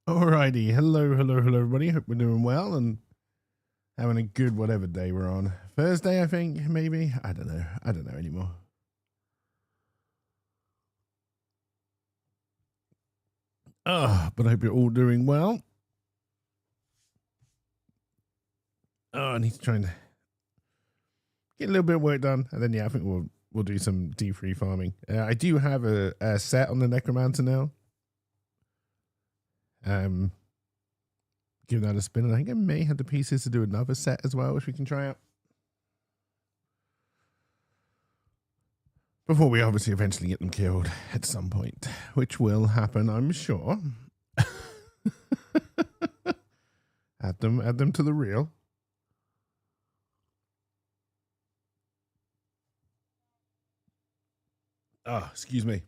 Alrighty, hello, everybody. Hope we're doing well and having a good whatever day we're on. Thursday, I think, maybe. I don't know anymore. But I hope you're all doing well. I need to try and get a little bit of work done, and then I think we'll do some D3 farming. I do have a set on the Necromancer now. Give that a spin, and I think I may have the pieces to do another set as well, which we can try out. Before we obviously eventually get them killed at some point, which will happen, I'm sure. add them to the reel. Excuse me.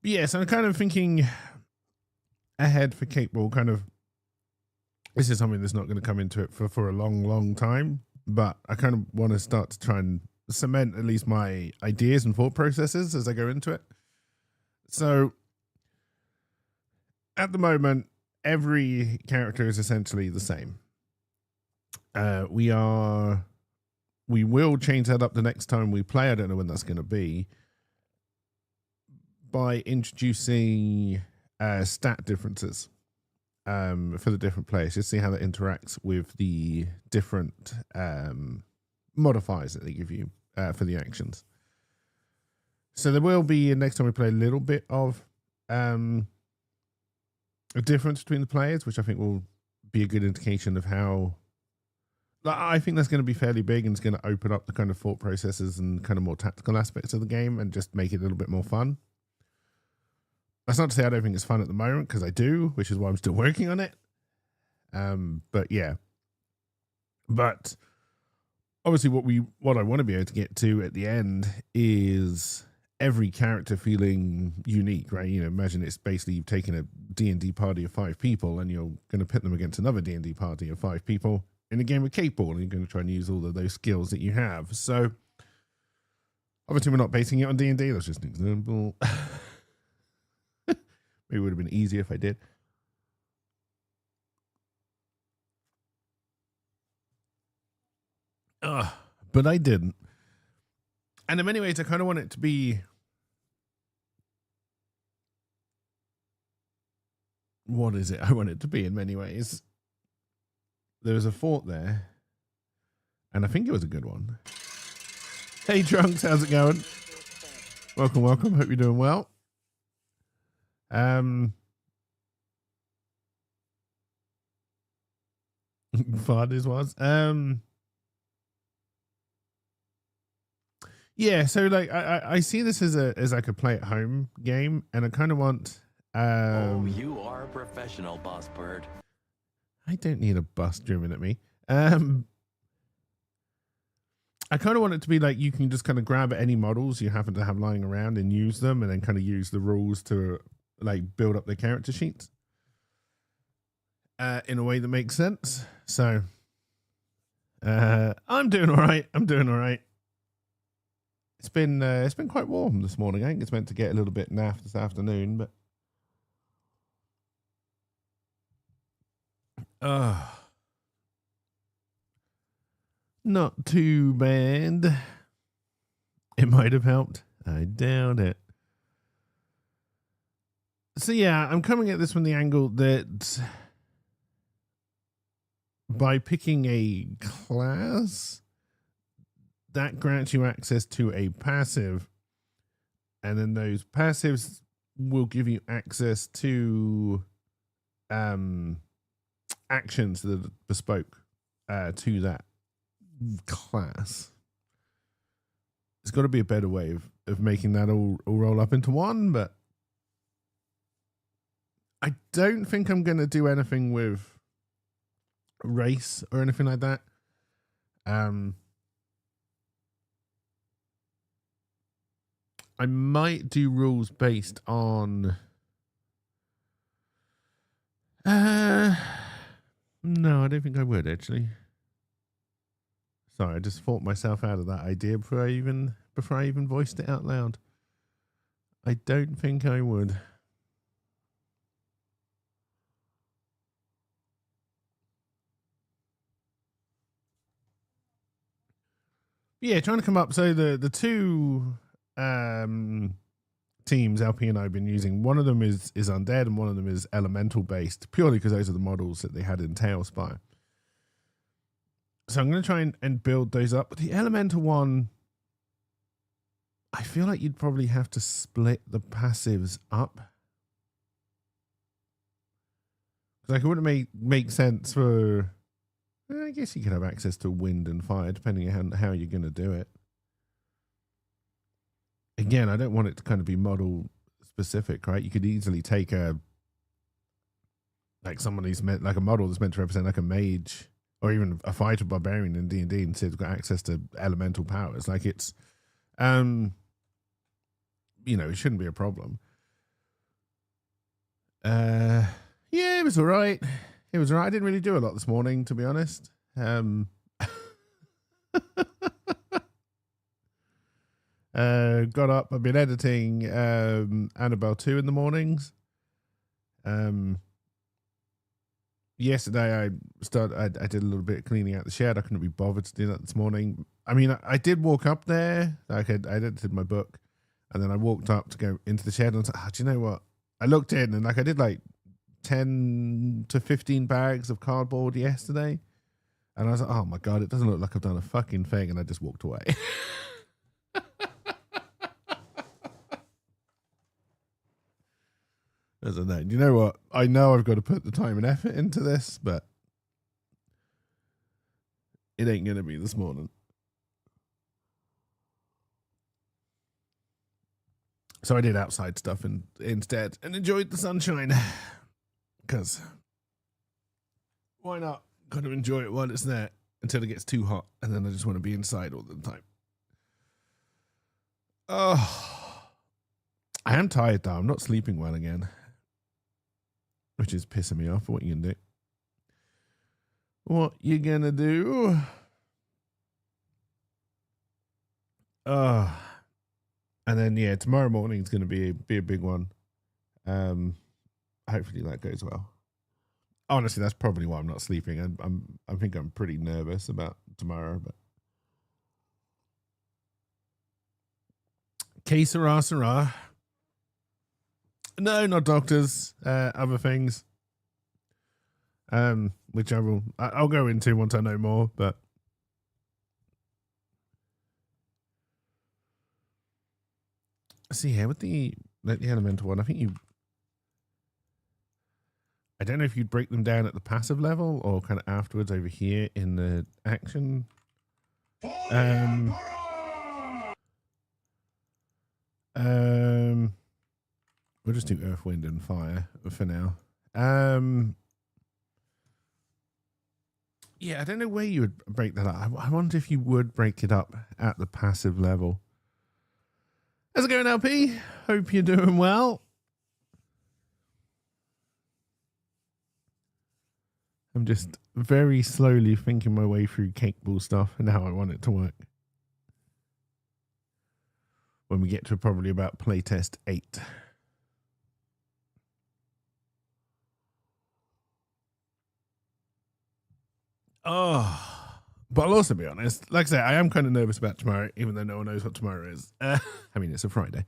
But yes, I'm kind of thinking ahead for CakeBall. Kind of, this is something that's not going to come into it for a long time. But I kind of want to start to try and cement at least my ideas and thought processes as I go into it. So at the moment, every character is essentially the same. We will change that up the next time we play. I don't know when that's going to be. By introducing stat differences for the different players, just see how that interacts with the different modifiers that they give you for the actions. So there will be, next time we play, a little bit of a difference between the players, which I think will be a good indication of how. I think that's going to be fairly big, and it's going to open up the kind of thought processes and kind of more tactical aspects of the game and just make it a little bit more fun. That's not to say I don't think it's fun at the moment, because I do, which is why I'm still working on it. But yeah. But obviously what I want to be able to get to at the end is every character feeling unique, right? Imagine it's basically you've taken a D&D party of 5 people and you're going to pit them against another D&D party of 5 people in a game of CakeBall, and you're going to try and use all of those skills that you have. So obviously we're not basing it on D&D. That's just an example. Maybe it would have been easier if I did. But I didn't. And in many ways, I kind of want it to be. What is it? I want it to be in many ways. There was a fort there, and I think it was a good one. Hey, Trunks, how's it going? Welcome. Hope you're doing well. Fathers was. Yeah, so like I see this as like a play at home game, and I kind of want. Oh, you are a professional, boss bird. I don't need a bus driven at me. I kind of want it to be like you can just kind of grab any models you happen to have lying around and use them, and then kind of use the rules to like build up the character sheets in a way that makes sense. So I'm doing all right. It's been quite warm this morning. I think it's meant to get a little bit naff this afternoon, but not too bad. It might have helped. I doubt it. So yeah, I'm coming at this from the angle that by picking a class, that grants you access to a passive, and then those passives will give you access to actions that are bespoke to that class. There's got to be a better way of making that all roll up into one, but I don't think I'm going to do anything with race or anything like that. I might do rules based on. No, I don't think I would actually. Sorry, I just thought myself out of that idea before I even voiced it out loud. I don't think I would. Yeah, trying to come up. So the two teams LP and I have been using, one of them is undead and one of them is elemental based, purely because those are the models that they had in Tailspire. So I'm going to try and build those up. But the elemental one, I feel like you'd probably have to split the passives up. Like it wouldn't make sense for. I guess you could have access to wind and fire depending on how you're going to do it. Again, I don't want it to kind of be model specific, right? You could easily take someone who's meant like a model that's meant to represent like a mage or even a fighter barbarian in D&D and say they've got access to elemental powers. Like it's, it shouldn't be a problem. Yeah, it was all right. It was all right. I didn't really do a lot this morning, to be honest. Got up. I've been editing Annabelle 2 in the mornings. Yesterday I did a little bit of cleaning out the shed. I couldn't be bothered to do that this morning. I mean, I did walk up there. Like I edited my book, and then I walked up to go into the shed, and I was like, do you know what? I looked in, and like I did like 10 to 15 bags of cardboard yesterday, and I was like, oh my god, it doesn't look like I've done a fucking thing, and I just walked away. As I know, you know what? I know I've got to put the time and effort into this, but it ain't gonna be this morning. So I did outside stuff instead and enjoyed the sunshine. Because why not? Got to enjoy it while it's there until it gets too hot, and then I just want to be inside all the time. Oh, I am tired though. I'm not sleeping well again, which is pissing me off. What you gonna do? What you gonna do? And then yeah, tomorrow morning is gonna be a big one. Hopefully that goes well. Honestly, that's probably why I'm not sleeping. I think I'm pretty nervous about tomorrow, but que sera. No, not doctors. Other things. Which I'll go into once I know more. But see here with the elemental one, I don't know if you'd break them down at the passive level or kind of afterwards over here in the action. We'll just do earth, wind, and fire for now. Yeah, I don't know where you would break that up. I wonder if you would break it up at the passive level. How's it going, LP? Hope you're doing well. I'm just very slowly thinking my way through CakeBall stuff and how I want it to work. When we get to probably about playtest 8. Oh, but I'll also be honest. Like I say, I am kind of nervous about tomorrow, even though no one knows what tomorrow is. I mean, it's a Friday.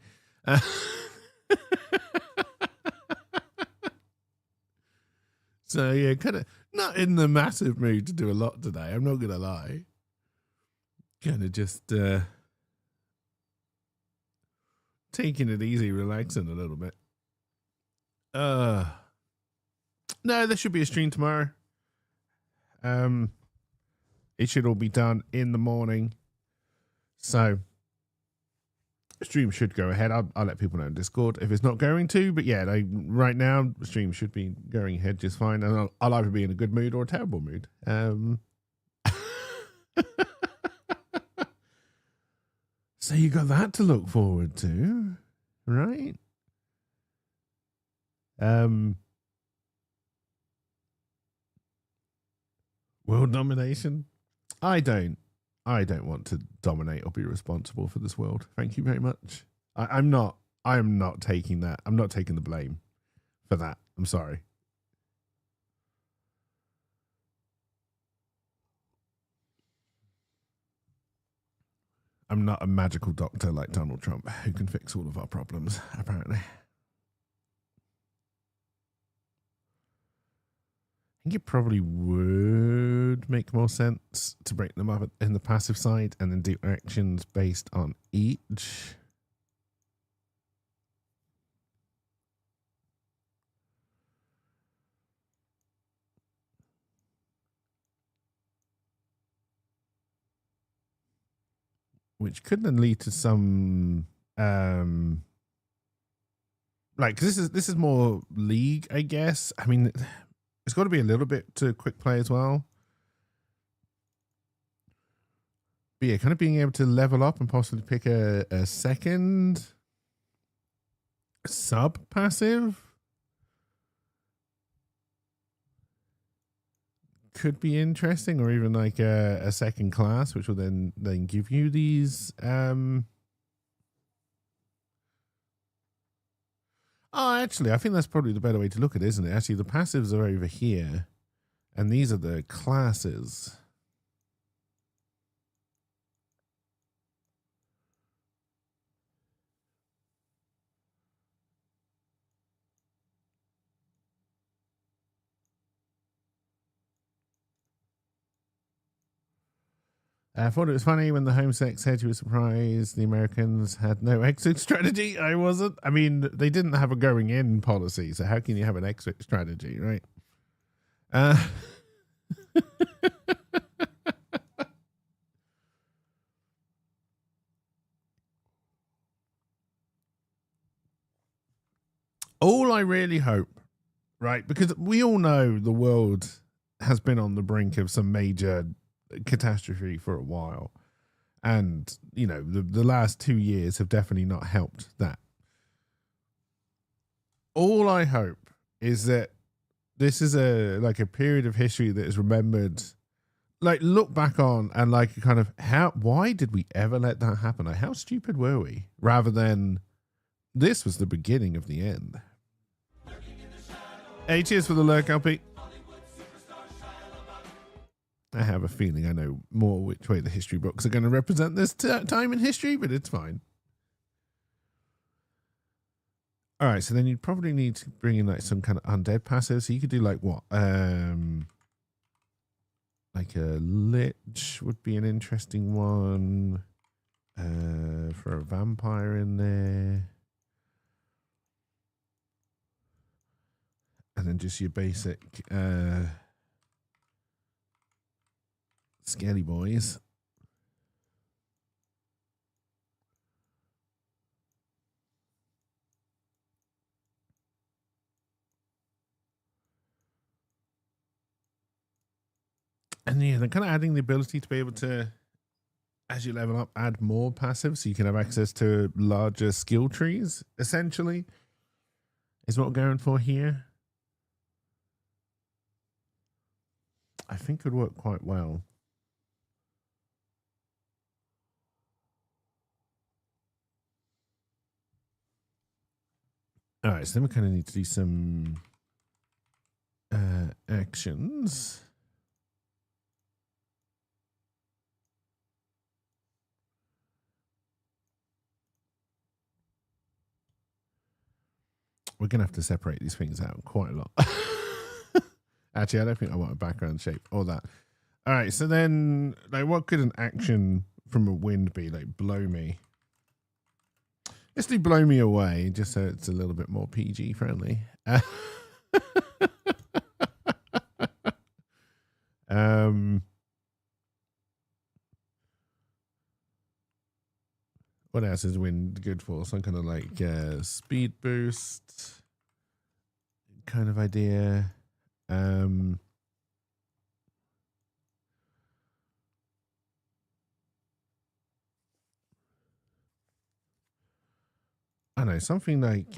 So yeah, kind of not in the massive mood to do a lot today. I'm not gonna lie. Kind of just taking it easy, relaxing a little bit. No, there should be a stream tomorrow. It should all be done in the morning. So stream should go ahead. I'll let people know in Discord if it's not going to, but yeah, right now the stream should be going ahead just fine, and I'll either be in a good mood or a terrible mood. So you got that to look forward to, right? World domination? I don't want to dominate or be responsible for this world. Thank you very much. I am not taking that. I'm not taking the blame for that. I'm sorry. I'm not a magical doctor like Donald Trump who can fix all of our problems, apparently. I think it probably would make more sense to break them up in the passive side and then do actions based on each. Which could then lead to some like this is more league, I guess. I mean, it's got to be a little bit to quick play as well. But yeah, kind of being able to level up and possibly pick a second sub passive could be interesting, or even like a second class, which will then give you these oh, actually, I think that's probably the better way to look at it, isn't it? Actually, the passives are over here, and these are the classes. I thought it was funny when the Home Sec said he was surprised the Americans had no exit strategy. I wasn't. I mean, they didn't have a going in policy, so how can you have an exit strategy, right? All I really hope, right, because we all know the world has been on the brink of some major catastrophe for a while. And, you know, the last 2 years have definitely not helped that. All I hope is that this is a period of history that is remembered, like look back on and like kind of why did we ever let that happen? Like how stupid were we? Rather than this was the beginning of the end. Hey, cheers for the lurk, LP. I have a feeling I know more which way the history books are going to represent this time in history, but it's fine. All right, so then you'd probably need to bring in like some kind of undead passive. So you could do like what? Like a lich would be an interesting one. For a vampire in there. And then just your basic scaly boys. And yeah, they're kind of adding the ability to be able to, as you level up, add more passive so you can have access to larger skill trees, essentially, is what we're going for here. I think could work quite well. All right, so then we kind of need to do some actions. We're going to have to separate these things out quite a lot. Actually, I don't think I want a background shape or that. All right, so then, like, what could an action from a wind be? Like, blow me. Let's do blow me away, just so it's a little bit more PG friendly. What else is wind good for? Some kind of like speed boost kind of idea. I don't know, something like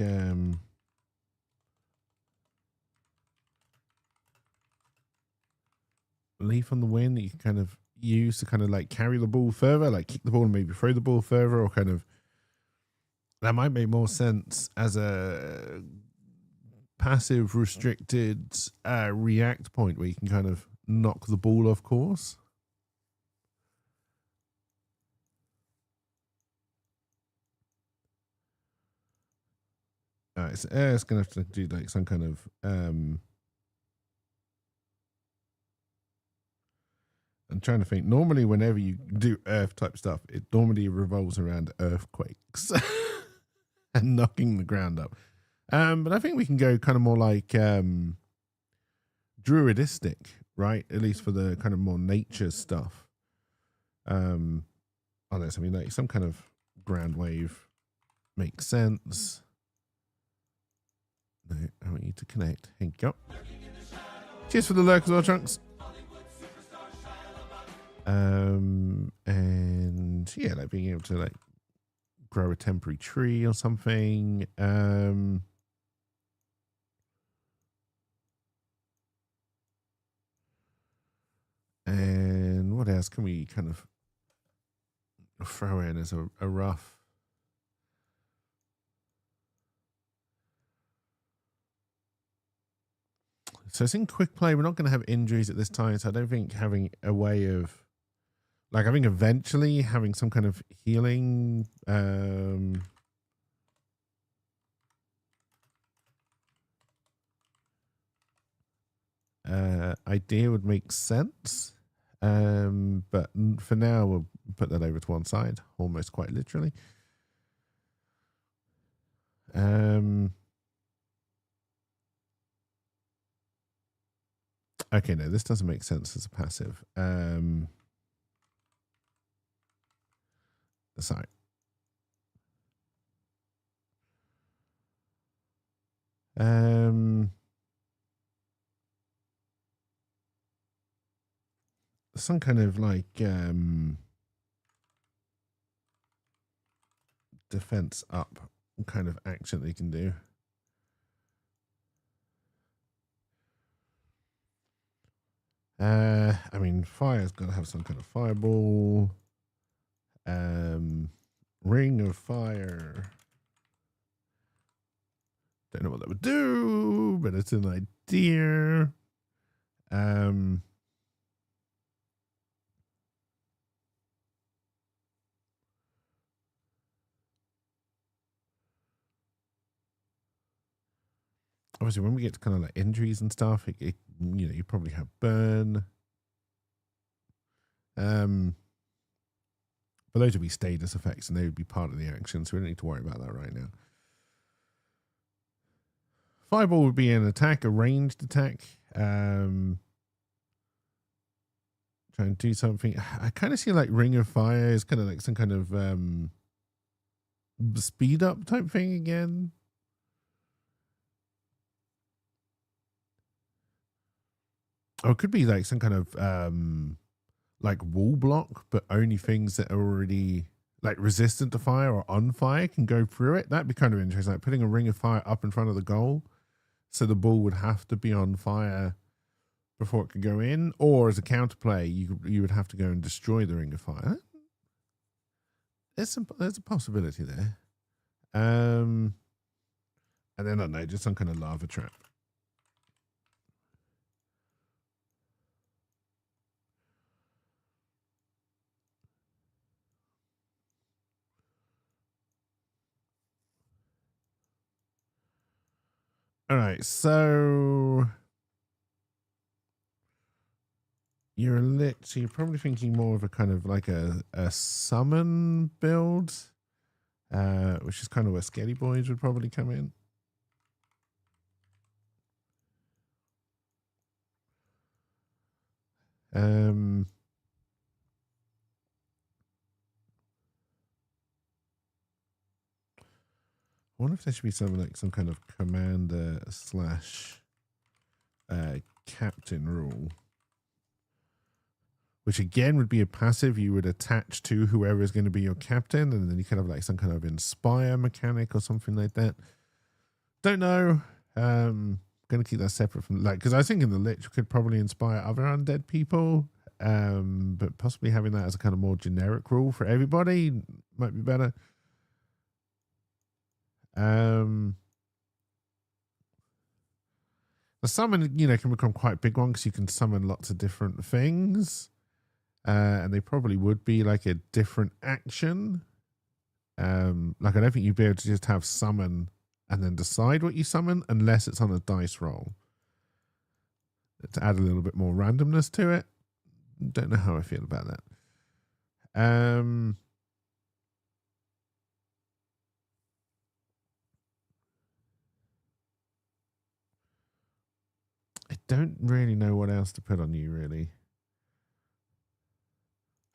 leaf on the wind that you can kind of use to kind of like carry the ball further, like kick the ball and maybe throw the ball further, or kind of that might make more sense as a passive restricted react point where you can kind of knock the ball off course. All right, so Earth's gonna have to do like some kind of I'm trying to think. Normally, whenever you do Earth type stuff, it normally revolves around earthquakes and knocking the ground up. But I think we can go kind of more like druidistic, right? At least for the kind of more nature stuff. Unless I mean, like some kind of ground wave makes sense. No, I want you to connect. Here you go. Cheers for the lurk as well, Trunks. And yeah, like being able to like grow a temporary tree or something. And what else can we kind of throw in as a rough? So it's in quick play. We're not going to have injuries at this time, so I don't think having a way of, like, I think eventually having some kind of healing idea would make sense. But for now, we'll put that over to one side, almost quite literally. Okay, no, this doesn't make sense as a passive. Sorry. Some kind of like defense up kind of action they can do. I mean, fire's got to have some kind of fireball. Ring of fire. Don't know what that would do, but it's an idea. Obviously, when we get to kind of like injuries and stuff, it you know, you probably have burn. But those would be status effects, and they would be part of the action, so we don't need to worry about that right now. Fireball would be an attack, a ranged attack. Try and do something. I kind of see like Ring of Fire is kind of like some kind of speed up type thing again. Or it could be like some kind of like wall block, but only things that are already like resistant to fire or on fire can go through it. That'd be kind of interesting. Like putting a Ring of Fire up in front of the goal, so the ball would have to be on fire before it could go in, or as a counterplay, you would have to go and destroy the Ring of Fire. There's a possibility there. And then I don't know, just some kind of lava trap. All right, so you're probably thinking more of a kind of like a summon build, which is kind of where Skelly Boys would probably come in. I wonder if there should be something like some kind of commander / captain rule, which again would be a passive you would attach to whoever is going to be your captain, and then you kind of like some kind of inspire mechanic or something like that. Don't know. Going to keep that separate from, like, because I was thinking the Lich could probably inspire other undead people, but possibly having that as a kind of more generic rule for everybody might be better. The summon, you know, can become quite a big one because you can summon lots of different things, and they probably would be like a different action. Like I don't think you'd be able to just have summon and then decide what you summon, unless it's on a dice roll. To add a little bit more randomness to it. Don't know how I feel about that. I don't really know what else to put on you, really.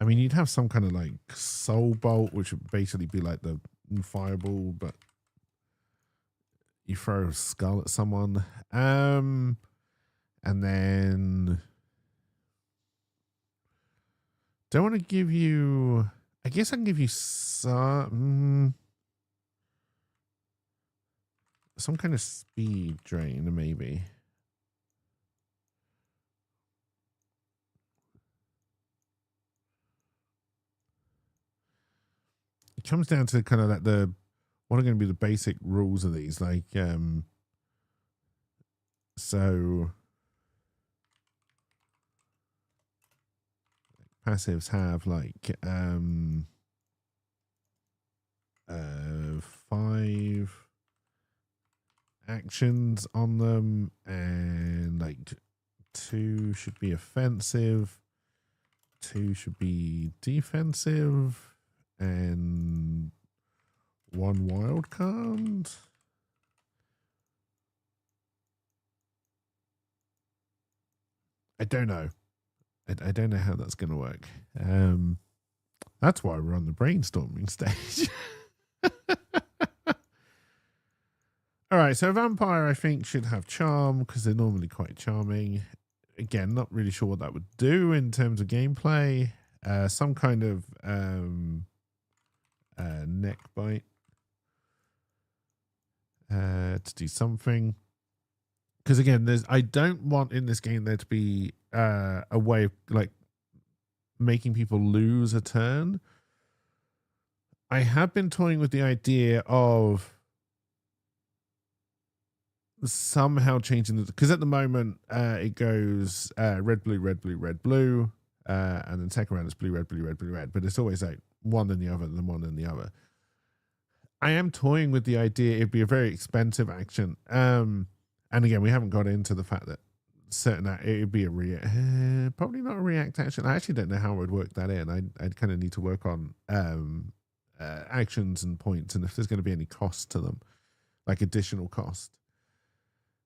I mean, you'd have some kind of like soul bolt, which would basically be like the fireball, but you throw a skull at someone. And then don't want to give you, I guess I can give you some kind of speed drain, maybe. It comes down to kind of like what are going to be the basic rules of these, like so passives have like 5 actions on them, and like 2 should be offensive, 2 should be defensive, and 1 wild card. I don't know. I don't know how that's going to work. That's why we're on the brainstorming stage. All right, so vampire, I think, should have charm because they're normally quite charming. Again, not really sure what that would do in terms of gameplay. Some kind of neck bite to do something. Because again, I don't want in this game there to be a way of like making people lose a turn. I have been toying with the idea of somehow changing because at the moment it goes red, blue, red, blue, red, blue, and then second round it's blue, red, blue, red, blue, red. But it's always like one then the other, then one then the other. I am toying with the idea it'd be a very expensive action. And again, we haven't got into the fact that it would be a probably not a react action. I actually don't know how I would work that in. I'd kind of need to work on actions and points, and if there's going to be any cost to them, like additional cost.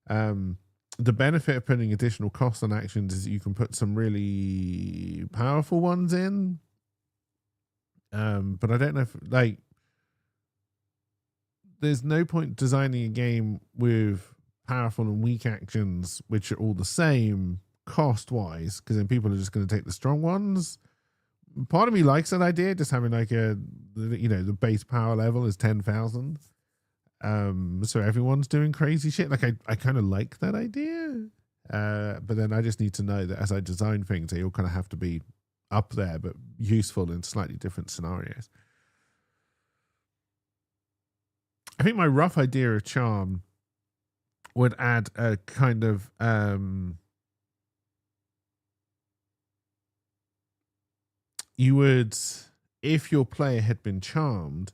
The benefit of putting additional costs on actions is you can put some really powerful ones in. But I don't know if like there's no point designing a game with powerful and weak actions which are all the same cost wise, because then people are just going to take the strong ones. Part of me likes that idea, just having like the base power level is 10,000, so everyone's doing crazy shit. Like I kind of like that idea, but then I just need to know that as I design things, they all kind of have to be up there but useful in slightly different scenarios. I think my rough idea of charm would add a kind of you would, if your player had been charmed,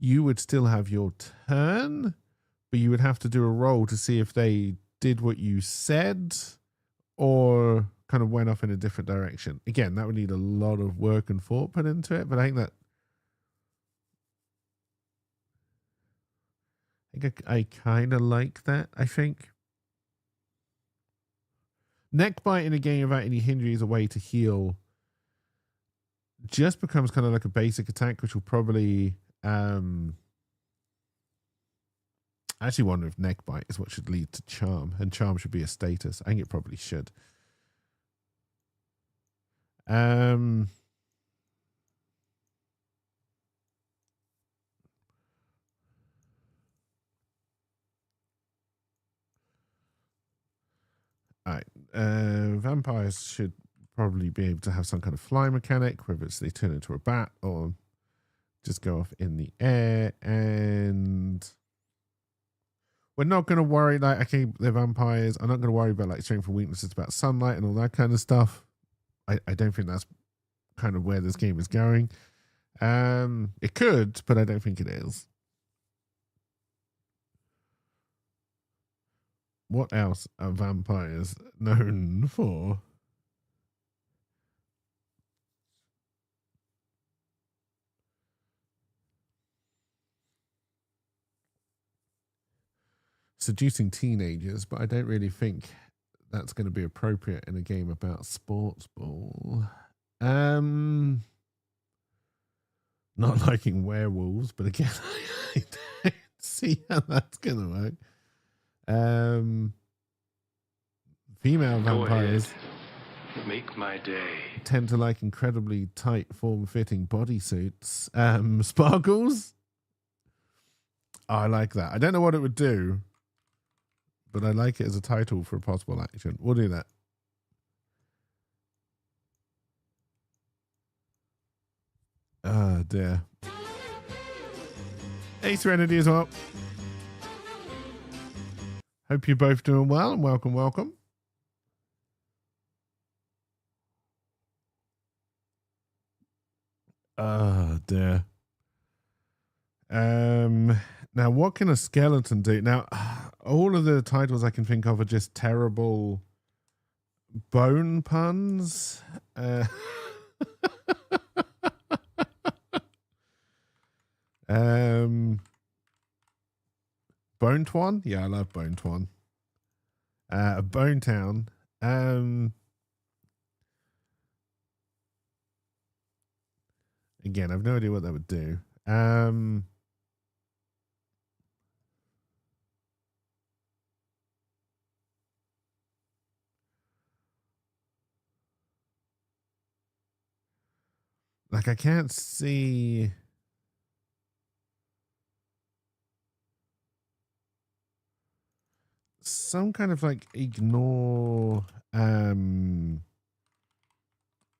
you would still have your turn, but you would have to do a roll to see if they did what you said or kind of went off in a different direction. Again, that would need a lot of work and thought put into it, but I think I kind of like that. I think neck bite in a game without any injury is a way to heal. Just becomes kind of like a basic attack, which will probably I actually wonder if neck bite is what should lead to charm, and charm should be a status. I think it probably should. All right. Vampires should probably be able to have some kind of fly mechanic, whether it's they turn into a bat or just go off in the air. And we're not going to worry, like, okay, they're vampires. I'm not going to worry about like strength and weaknesses about sunlight and all that kind of stuff. I don't think that's kind of where this game is going. It could, but I don't think it is. What else are vampires known for? Seducing teenagers, but I don't really think that's going to be appropriate in a game about sports ball. Not liking werewolves, but again, I don't see how that's going to work. Female vampires make my day. tend to like incredibly tight, form-fitting bodysuits. Sparkles. Oh, I like that. I don't know what it would do, but I like it as a title for a possible action. We'll do that. Oh, dear. Hey, Serenity as well. Hope you're both doing well, and welcome, welcome. Oh, dear. Now, what can a skeleton do? Now, all of the titles I can think of are just terrible bone puns. Bone Twan? Yeah, I love Bone Twan. Bone Town. Again, I've no idea what that would do. Like, I can't see. Some kind of like ignore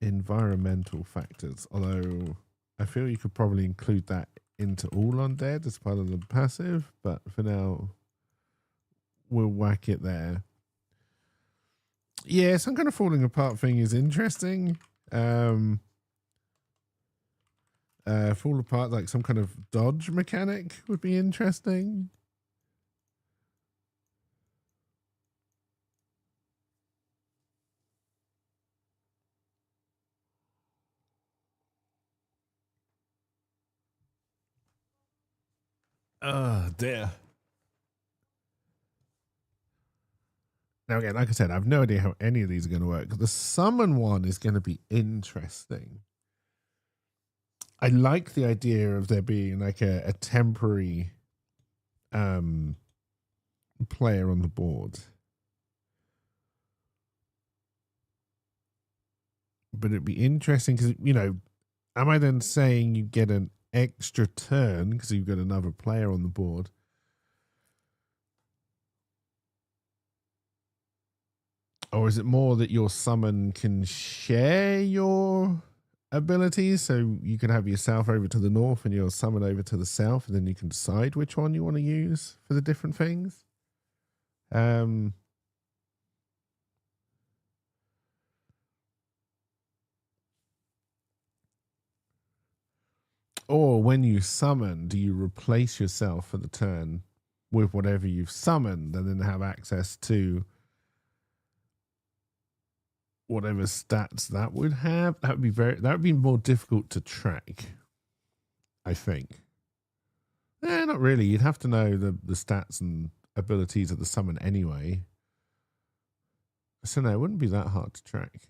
environmental factors, although I feel you could probably include that into all undead as part of the passive, but for now we'll whack it there. Yeah, some kind of falling apart thing is interesting. Fall apart, like some kind of dodge mechanic would be interesting. Oh, dear. Now, again, like I said, I have no idea how any of these are going to work. The summon one is going to be interesting. I like the idea of there being like a temporary player on the board. But it'd be interesting because, you know, am I then saying you get an extra turn because you've got another player on the board? Or is it more that your summon can share your abilities? So you can have yourself over to the north and your summon over to the south, and then you can decide which one you want to use for the different things. Or when you summon, do you replace yourself for the turn with whatever you've summoned and then have access to whatever stats that would have? That would be more difficult to track, I think. Not really. You'd have to know the stats and abilities of the summon anyway. So no, it wouldn't be that hard to track.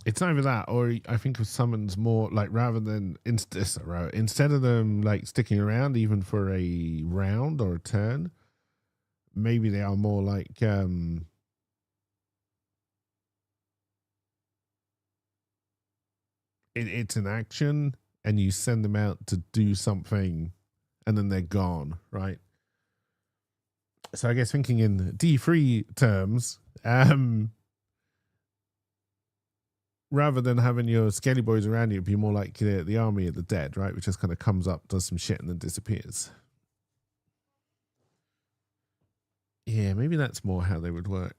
It's either that, or I think of summons more like rather than instead of them like sticking around even for a round or a turn, maybe they are more like it's an action and you send them out to do something and then they're gone, right? So I guess thinking in D3 terms, rather than having your scaly boys around you, it'd be more like the army of the dead, right? Which just kind of comes up, does some shit, and then disappears. Yeah, maybe that's more how they would work.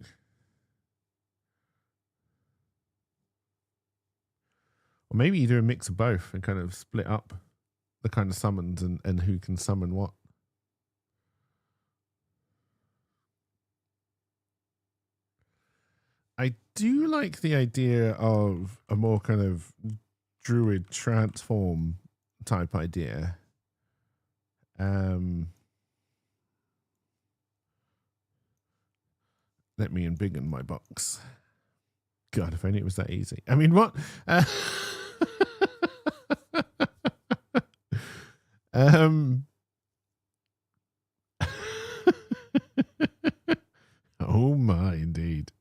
Or maybe you do a mix of both and kind of split up the kind of summons and who can summon what. I do like the idea of a more kind of druid transform type idea. Let me embiggen my box. God, if only it was that easy. I mean, what? Oh my, indeed.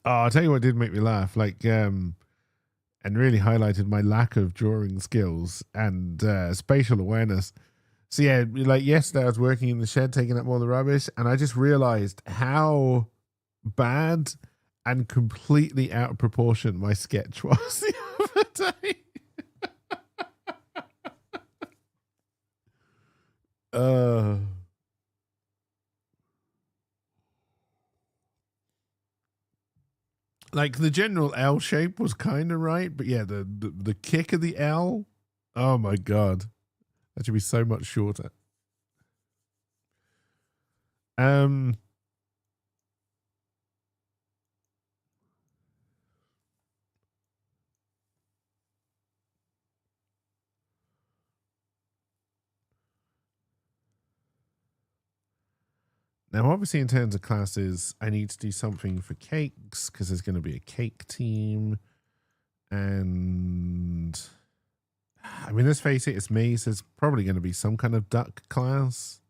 Oh, I'll tell you what did make me laugh. Like, and really highlighted my lack of drawing skills and spatial awareness. So yeah, like yesterday I was working in the shed taking up all the rubbish, and I just realized how bad and completely out of proportion my sketch was the other day. Like the general L shape was kind of right, but yeah, the kick of the L, oh my god, that should be so much shorter. Now, obviously, in terms of classes, I need to do something for cakes because there's going to be a cake team. And I mean, let's face it, it's me, so it's probably going to be some kind of duck class.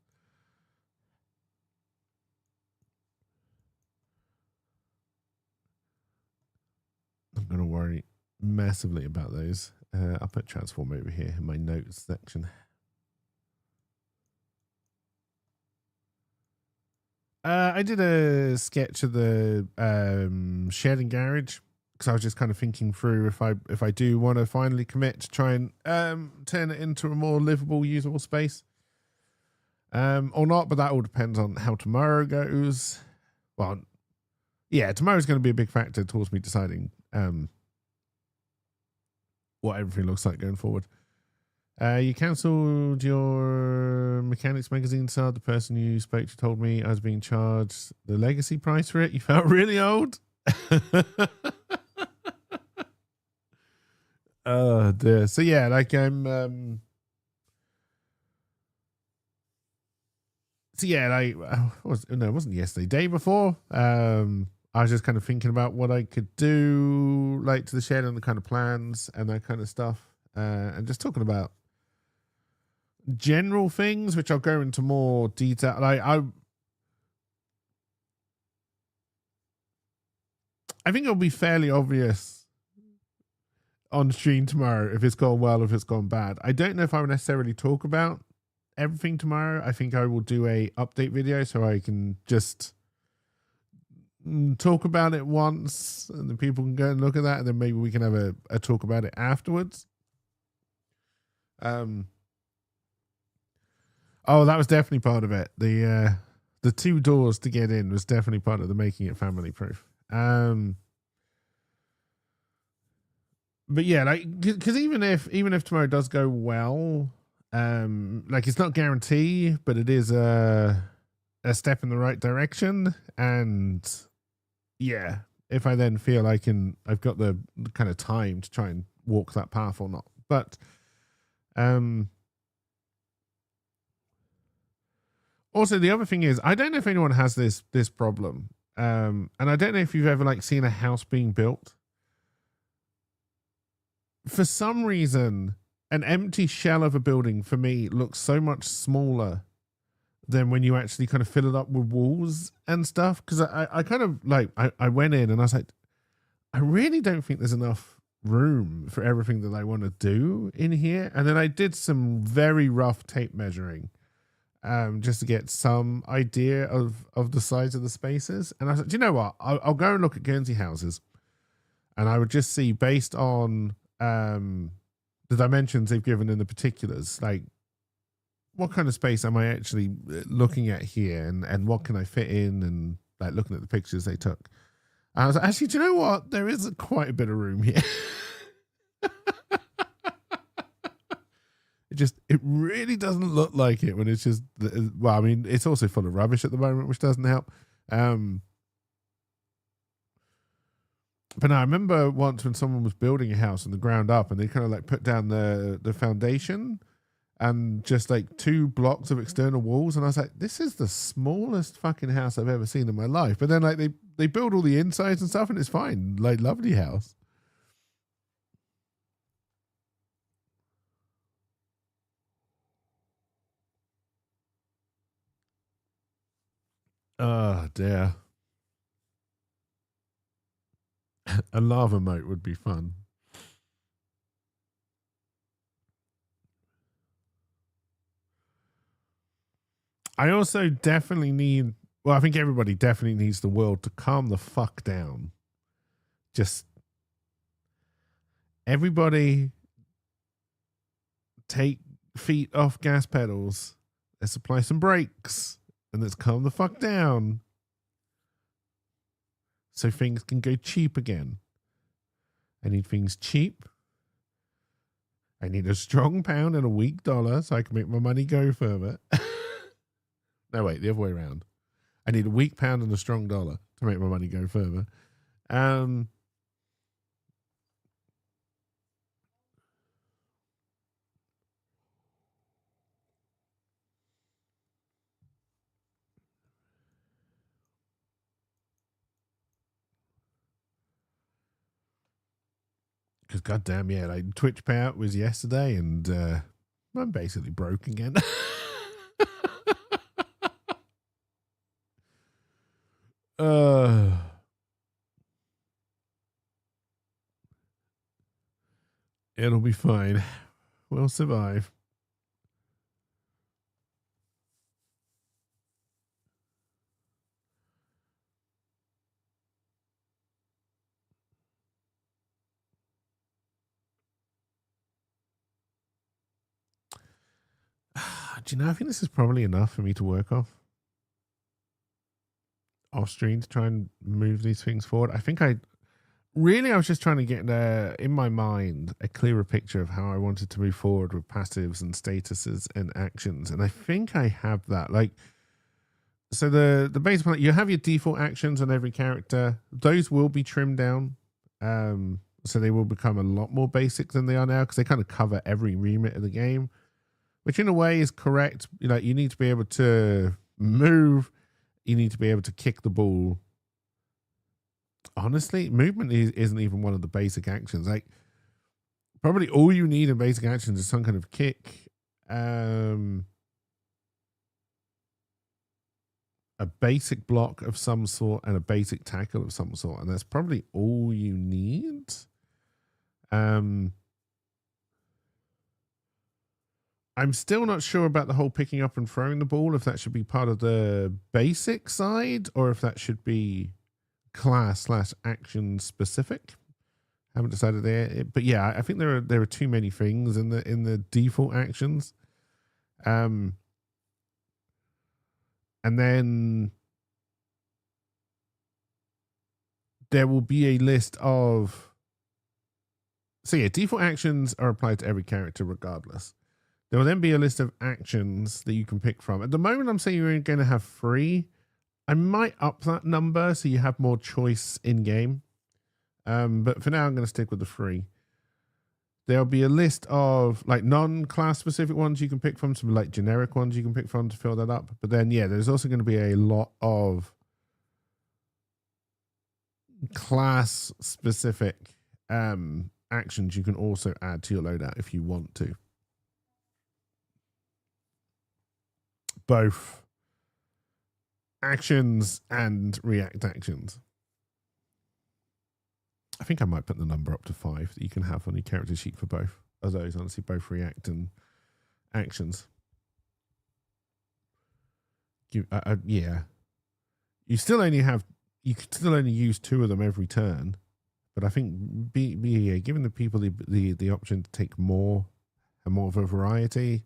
I'm going to worry massively about those. I'll put transform over here in my notes section. I did a sketch of the shed and garage because I was just kind of thinking through if I do want to finally commit to try and turn it into a more livable, usable space or not. But that all depends on how tomorrow goes. Well, yeah, tomorrow's going to be a big factor towards me deciding what everything looks like going forward. You cancelled your Mechanics magazine, so the person you spoke to told me I was being charged the legacy price for it. You felt really old. Oh dear. So yeah, like so yeah, like it wasn't yesterday, day before. I was just kind of thinking about what I could do, like to the shed and the kind of plans and that kind of stuff, and just talking about general things, which I'll go into more detail. Like I think it'll be fairly obvious on stream tomorrow if it's gone well, if it's gone bad. I don't know if I will necessarily talk about everything tomorrow. I think I will do a update video so I can just talk about it once and the people can go and look at that, and then maybe we can have a talk about it afterwards. Oh, that was definitely part of it. The 2 doors to get in was definitely part of the making it family proof. But yeah, like because even if tomorrow does go well, like it's not guaranteed, but it is a step in the right direction. And yeah, if I then feel I've got the kind of time to try and walk that path or not. But also, the other thing is, I don't know if anyone has this problem, and I don't know if you've ever like seen a house being built. For some reason, an empty shell of a building for me looks so much smaller than when you actually kind of fill it up with walls and stuff. Because I kind of like I went in and I was like, I really don't think there's enough room for everything that I want to do in here. And then I did some very rough tape measuring. Just to get some idea of the size of the spaces. And I said, do you know what? I'll go and look at Guernsey houses, and I would just see based on the dimensions they've given in the particulars, like what kind of space am I actually looking at here, and what can I fit in, and like looking at the pictures they took. I was like, actually, do you know what? There is quite a bit of room here. It really doesn't look like it when it's just, well, I mean, it's also full of rubbish at the moment, which doesn't help. But no, I remember once when someone was building a house from the ground up and they kind of like put down the foundation and just like 2 blocks of external walls. And I was like, this is the smallest fucking house I've ever seen in my life. But then like they build all the insides and stuff and it's fine. Like, lovely house. Oh dear. A lava moat would be fun. I also definitely need, well, I think everybody definitely needs the world to calm the fuck down. Just everybody take feet off gas pedals. Let's apply some brakes and let's calm the fuck down so things can go cheap again. I need things cheap. I need a strong pound and a weak dollar so I can make my money go further. No, wait, the other way around. I need a weak pound and a strong dollar to make my money go further. Because goddamn, yeah, like Twitch payout was yesterday, and I'm basically broke again. It'll be fine. We'll survive. Do you know, I think this is probably enough for me to work off stream to try and move these things forward. I think I was just trying to get in my mind a clearer picture of how I wanted to move forward with passives and statuses and actions. And I think I have that. Like, so the base plan, you have your default actions on every character. Those will be trimmed down. So they will become a lot more basic than they are now because they kind of cover every remit of the game, which in a way is correct. You know, you need to be able to move. You need to be able to kick the ball. Honestly, movement isn't even one of the basic actions. Like, probably all you need in basic actions is some kind of kick, a basic block of some sort, and a basic tackle of some sort, and that's probably all you need. I'm still not sure about the whole picking up and throwing the ball, if that should be part of the basic side or if that should be class/action specific. Haven't decided there, but yeah, I think there are too many things in the default actions. And then there will be a list of, so yeah, default actions are applied to every character regardless. There will then be a list of actions that you can pick from. At the moment, I'm saying you're going to have 3. I might up that number so you have more choice in game. But for now, I'm going to stick with the 3. There'll be a list of like non-class specific ones you can pick from, some like generic ones you can pick from to fill that up. But then, yeah, there's also going to be a lot of class specific actions you can also add to your loadout if you want to. Both actions and react actions. I think I might put the number up to 5 that you can have on your character sheet for both of those. Honestly, both react and actions. Yeah, you can still only use 2 of them every turn, but I think giving the people the option to take more and more of a variety,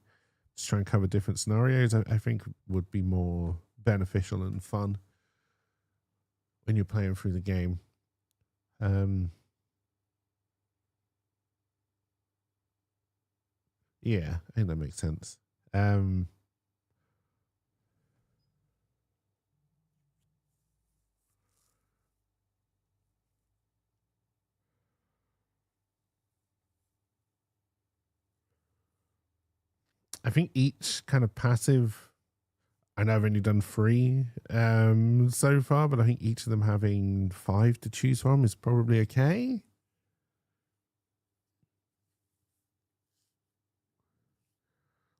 to try and cover different scenarios, I think would be more beneficial and fun when you're playing through the game. Yeah, I think that makes sense. I think each kind of passive, I know I've only done 3 so far, but I think each of them having 5 to choose from is probably okay.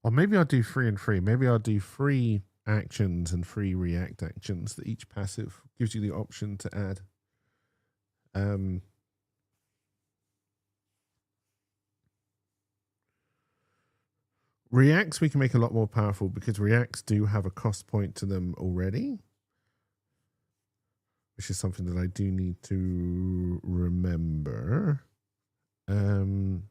Or maybe I'll do 3 and 3. Maybe I'll do 3 actions and 3 react actions that each passive gives you the option to add. Reacts we can make a lot more powerful because reacts do have a cost point to them already, which is something that I do need to remember. Do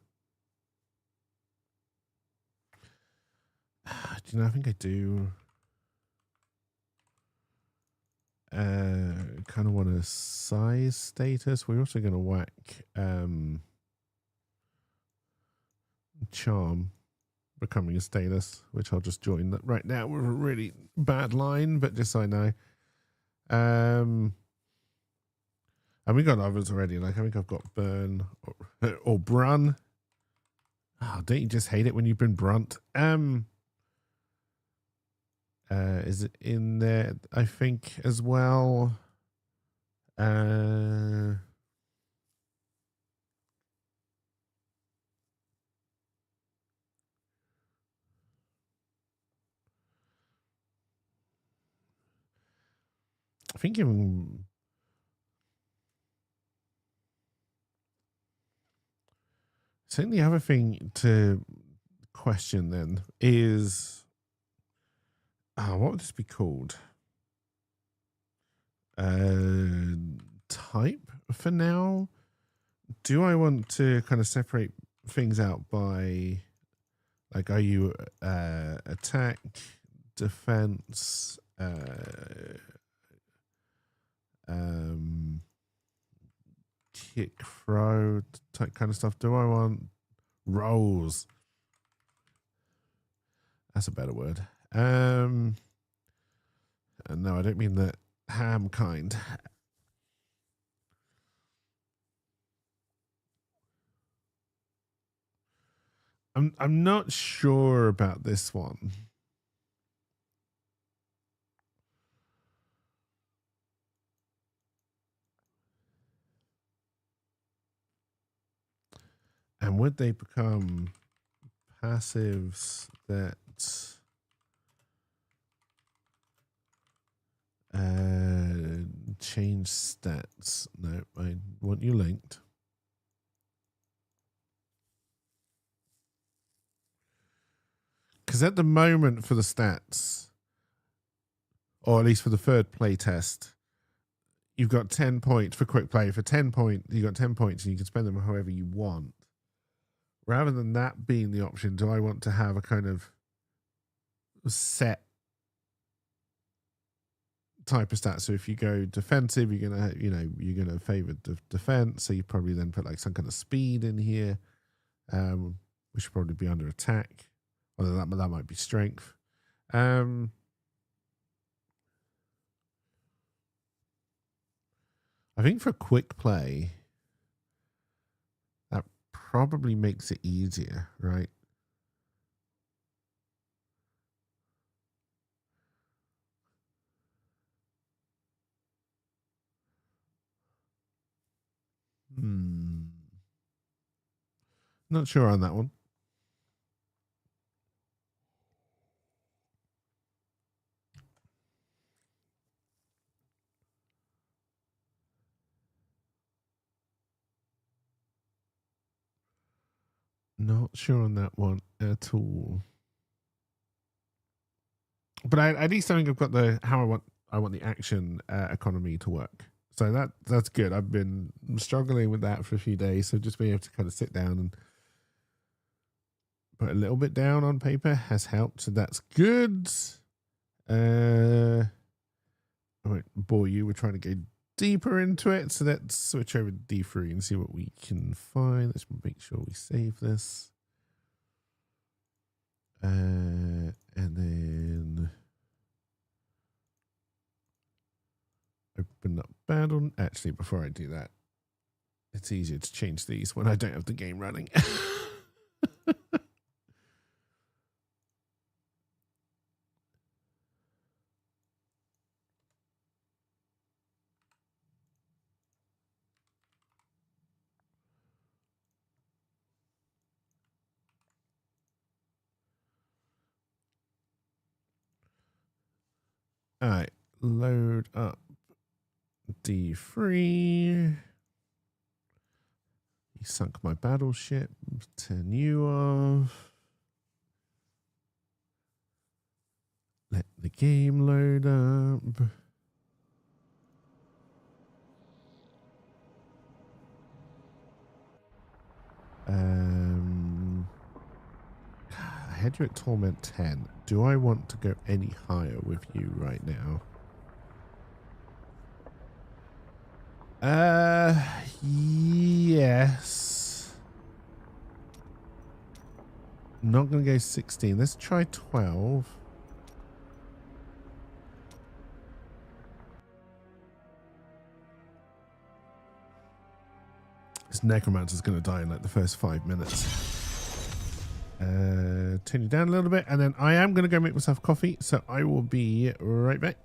you know, I think I do kind of want a size status. We're also going to whack charm becoming a status, which I'll just join that right now with a really bad line, but just so I know. And we got others already. Like I think I've got burn or brun. Oh, don't you just hate it when you've been brunt? Is it in there? I think as well. I think even so the other thing to question then is what would this be called? Type for now. Do I want to kind of separate things out by like, are you attack, defense, kick, throw type kind of stuff? Do I want rolls? That's a better word. No, I don't mean the ham kind. I'm not sure about this one. And would they become passives that change stats? No, I want you linked. Because at the moment for the stats, or at least for the third play test, you've got 10 points for quick play. For 10 points, you've got 10 points and you can spend them however you want. Rather than that being the option, do I want to have a kind of set type of stat? So if you go defensive, you're gonna favor defense. So you probably then put like some kind of speed in here, which should probably be under attack. Although that might be strength. I think for quick play, that probably makes it easier, right? Not sure on that one. Not sure on that one at all. But at least I think I've got how I want the action economy to work. So that's good. I've been struggling with that for a few days. So just being able to kind of sit down and put a little bit down on paper has helped. So that's good. I won't bore you. We're trying to go deeper into it. So let's switch over to D3 and see what we can find. Let's make sure we save this. And then open up battle. Actually, before I do that, it's easier to change these when I don't have the game running. All right, load up D3. He sunk my battleship. Turn you off. Let the game load up. I had you at Torment 10. Do I want to go any higher with you right now? Yes. Not going to go 16. Let's try 12. This necromancer's going to die in like the first 5 minutes. Turn you down a little bit, and then I am going to go make myself coffee, so I will be right back.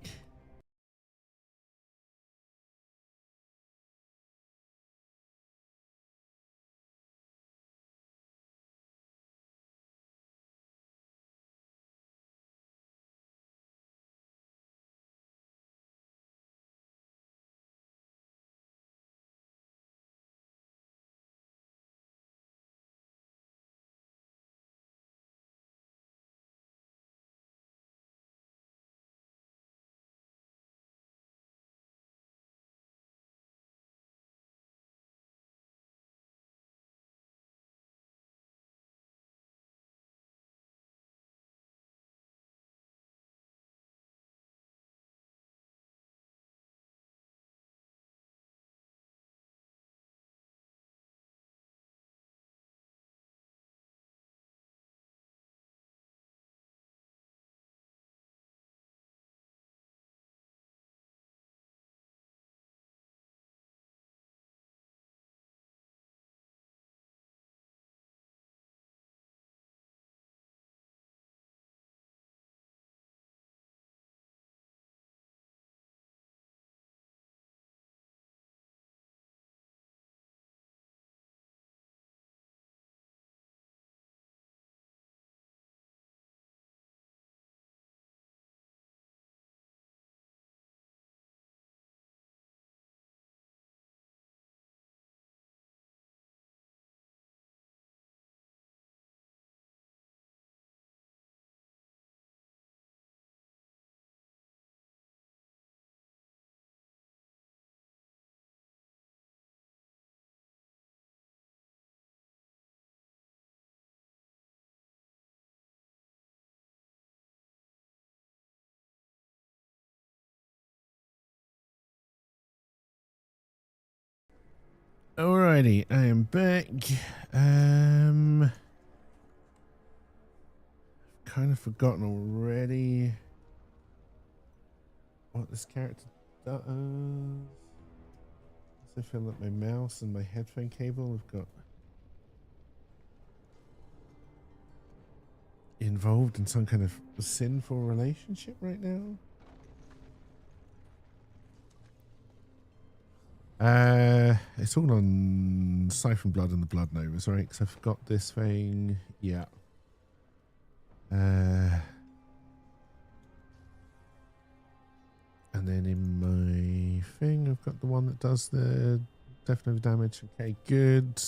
Alrighty, I am back. Kind of forgotten already what this character does. I feel like my mouse and my headphone cable have got involved in some kind of sinful relationship right now. It's all on Siphon Blood and the Blood Novas, right? Because I've got this thing. Yeah. And then in my thing, I've got the one that does the Death Nova damage. Okay, good.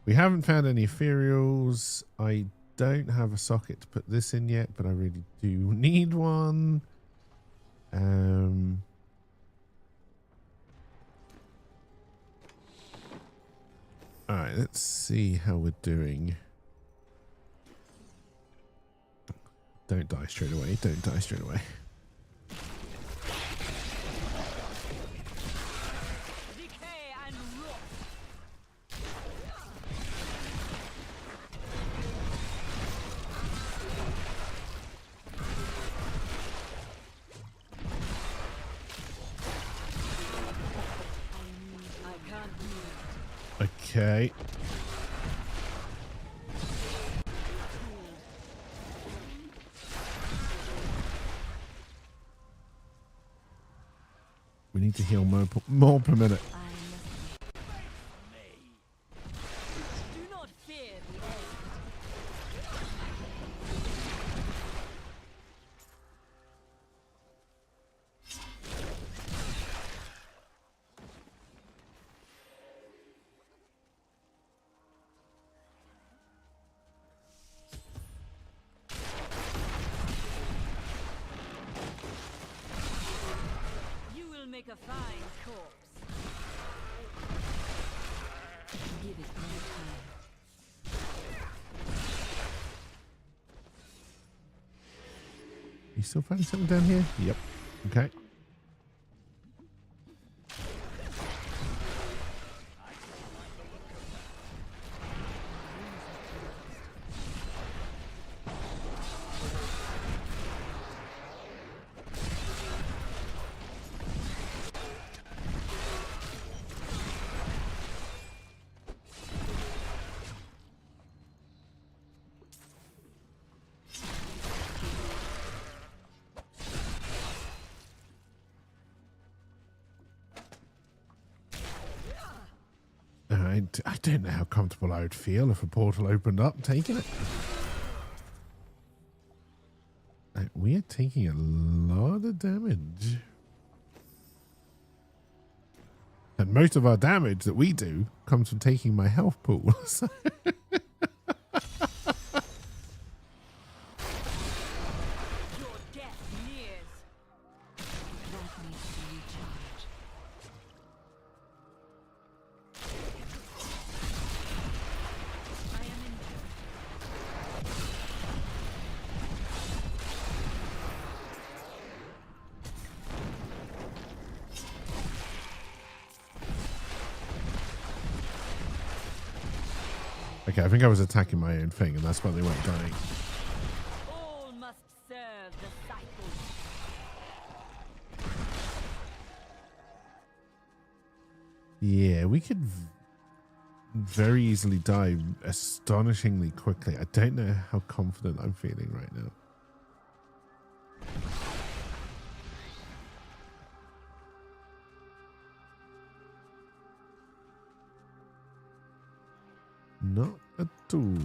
We haven't found any ethereals. I don't have a socket to put this in yet, but I really do need one. Alright, let's see how we're doing. Don't die straight away. Don't die straight away. Okay. We need to heal more per minute. Do not fear the end. You will make a fine corpse. Give it more time. You still finding something down here? Yep. Okay. I don't know how comfortable I would feel if a portal opened up taking it. We are taking a lot of damage. And most of our damage that we do comes from taking my health pool. So Your death nears. That needs to recharge. I am injured. okay, I think I was attacking my own thing, and that's why they weren't dying. All must serve the cycle. Yeah, we could very easily die astonishingly quickly. I don't know how confident I'm feeling right now. Not at all.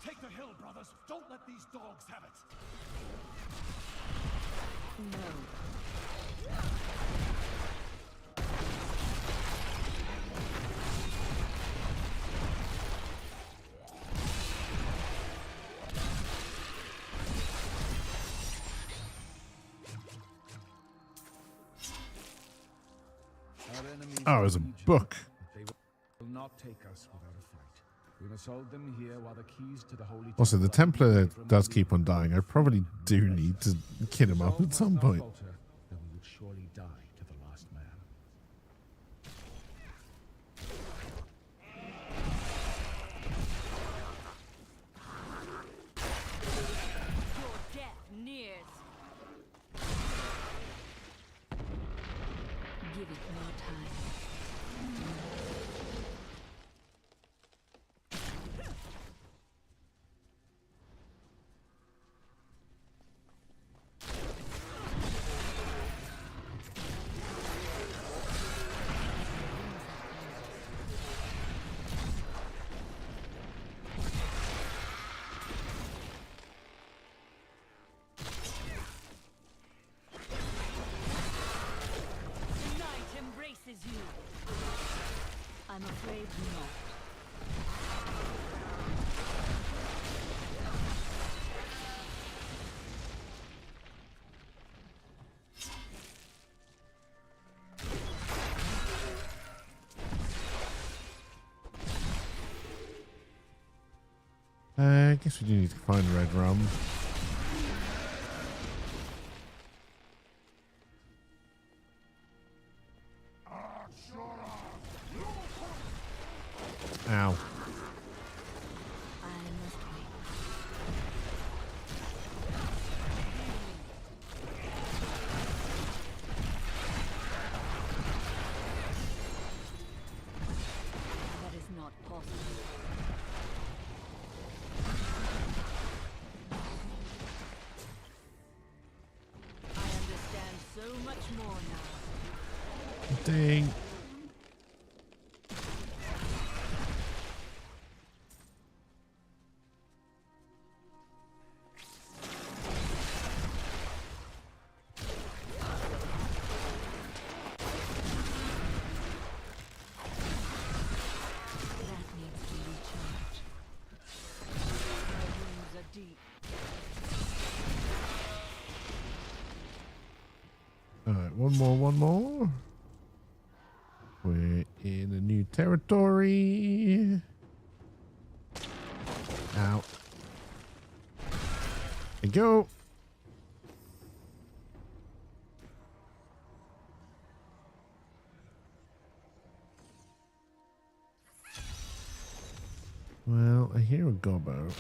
Take the hill, brothers. Don't let these dogs have it. Oh, it was a book. They will not take us without a fight. We must hold them here while the keys to the holy Also, the temple are Templar taken from does the keep on dying. I probably do need to kill him up Resolve at must some not point. falter, then we would surely die to the last man. Your death nears. Give it more time. The night embraces you. I'm afraid not. I guess we do need to find red rum. Ding. That needs to recharge. My wounds are deep. Alright, one more. We're in a new territory. Ow. There you go. Well, I hear a gobbo.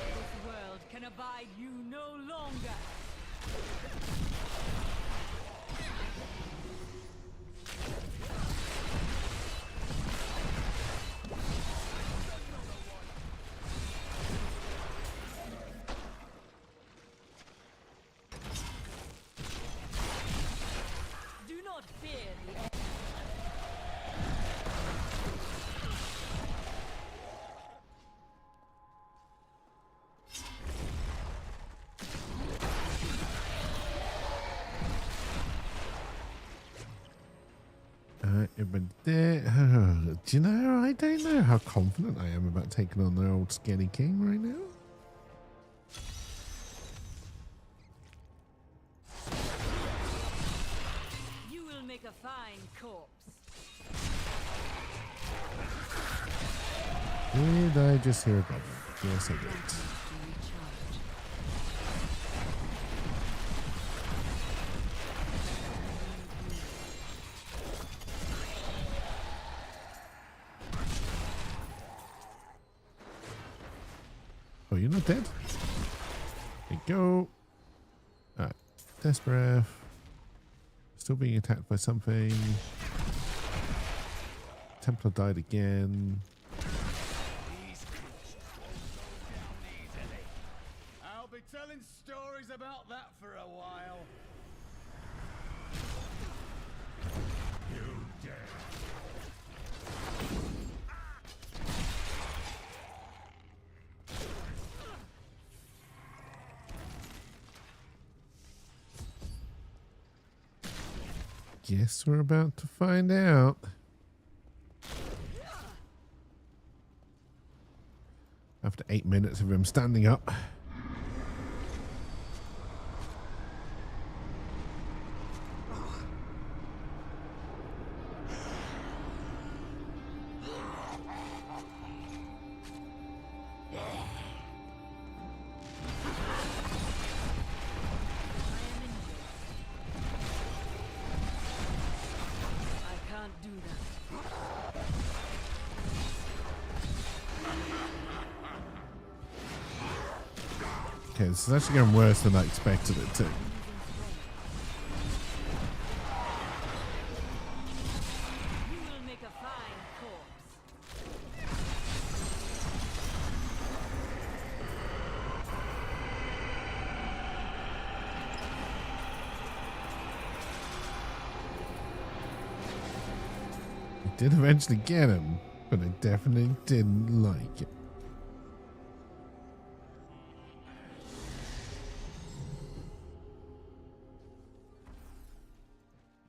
This world can abide you no longer. Do not fear the end. But there, do you know, I don't know how confident I am about taking on the old skinny king right now. You will make a fine corpse. Did I just hear a gobbo? Yes, I did. To recharge. Oh, you're not dead? There you go. Alright. Test breath. Still being attacked by something. Templar died again. I'll be telling stories about that for a while. You dare. Guess we're about to find out. After 8 minutes of him standing up. I can't do that. Okay, this is actually going worse than I expected it to. You will make a fine corpse. I did eventually get him, but I definitely didn't like it.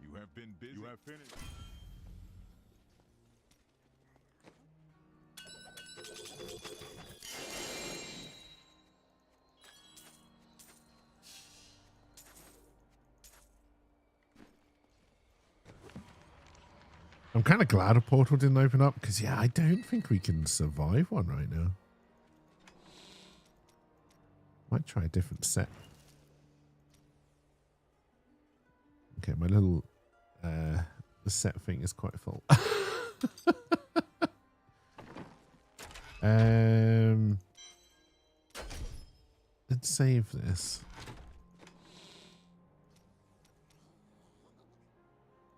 You have been busy. You have finished. I'm kind of glad a portal didn't open up because, yeah, I don't think we can survive one right now. Might try a different set. Okay, my little the set thing is quite full. Let's save this.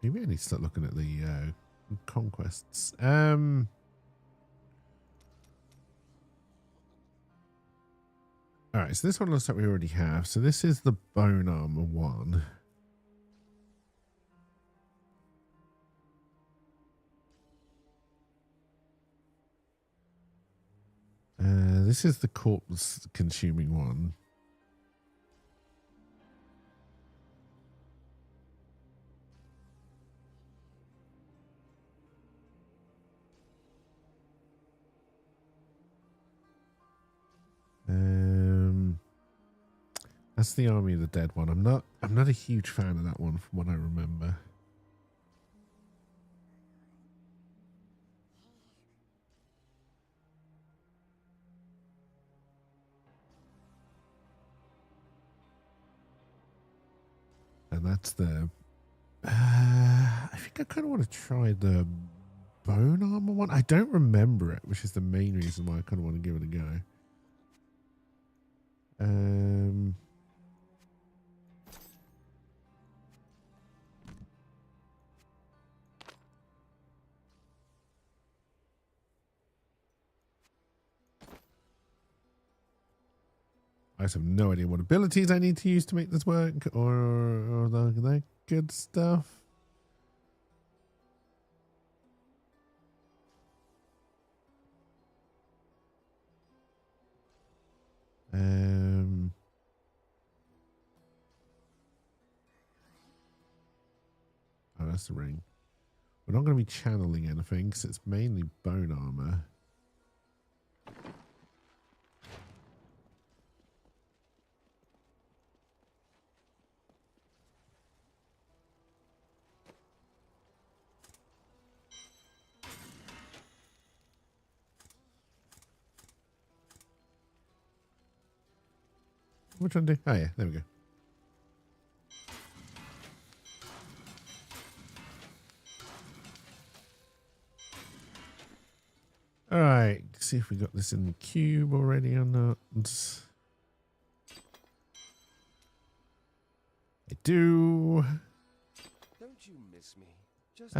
Maybe I need to start looking at the conquests. Alright, so this one looks like we already have. So this is the bone armor one. This is the corpse consuming one. That's the Army of the Dead one. I'm not a huge fan of that one from what I remember. And that's the I think I kind of want to try the bone armor one. I don't remember it, which is the main reason why I kind of want to give it a go. I just have no idea what abilities I need to use to make this work, or that good stuff. Oh, that's the ring. We're not going to be channeling anything because it's mainly bone armor. What am I trying to do? Oh yeah, there we go. All right, see if we got this in the cube already or not. I do. Don't you miss me? Just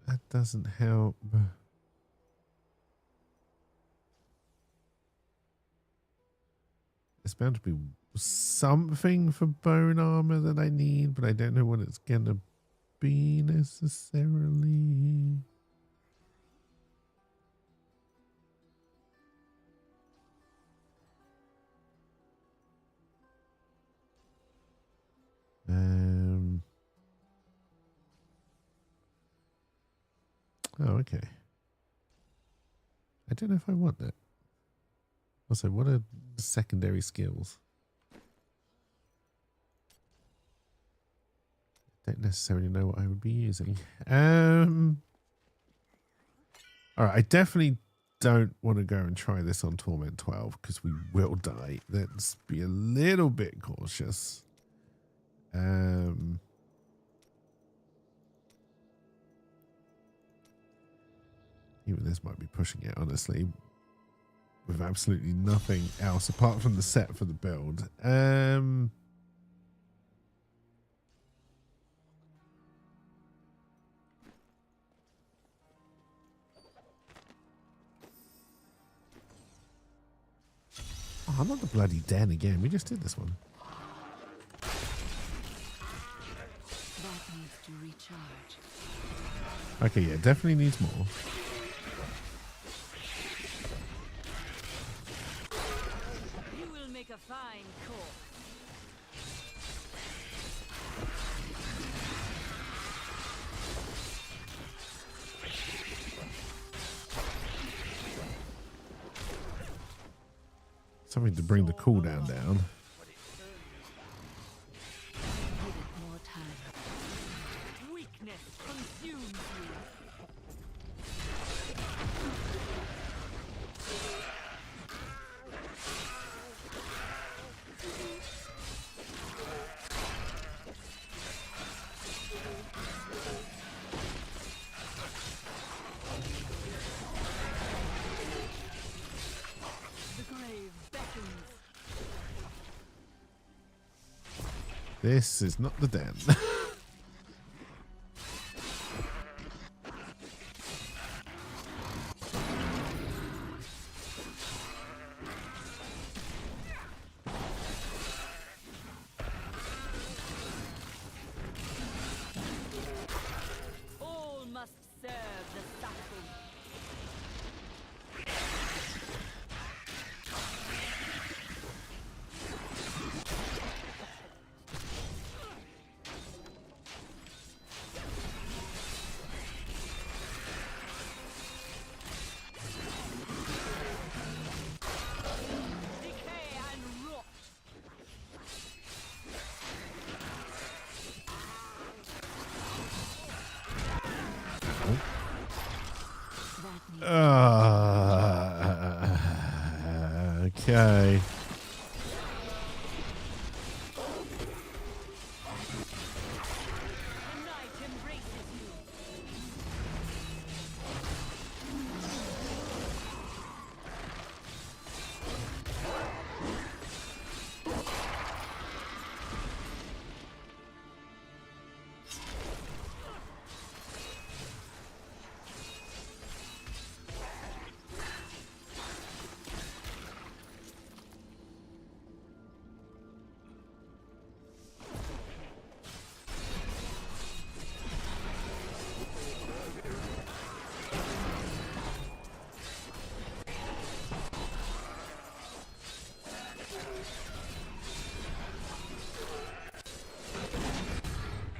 That doesn't help. There's bound to be something for bone armor that I need, but I don't know what it's gonna be necessarily. Oh, okay. I don't know if I want that. Also, what are the secondary skills? I don't necessarily know what I would be using. All right, I definitely don't want to go and try this on Torment 12 because we will die. Let's be a little bit cautious. Even this might be pushing it, honestly, with absolutely nothing else apart from the set for the build. Oh, I'm not the bloody den again. We just did this one. That needs to recharge. Okay, yeah, definitely needs more. You will make a fine corpse. Something to bring the cooldown down. Give it more time. Weakness consumes you. The grave beckons. This is not the den. That needs Okay. the night embraces you.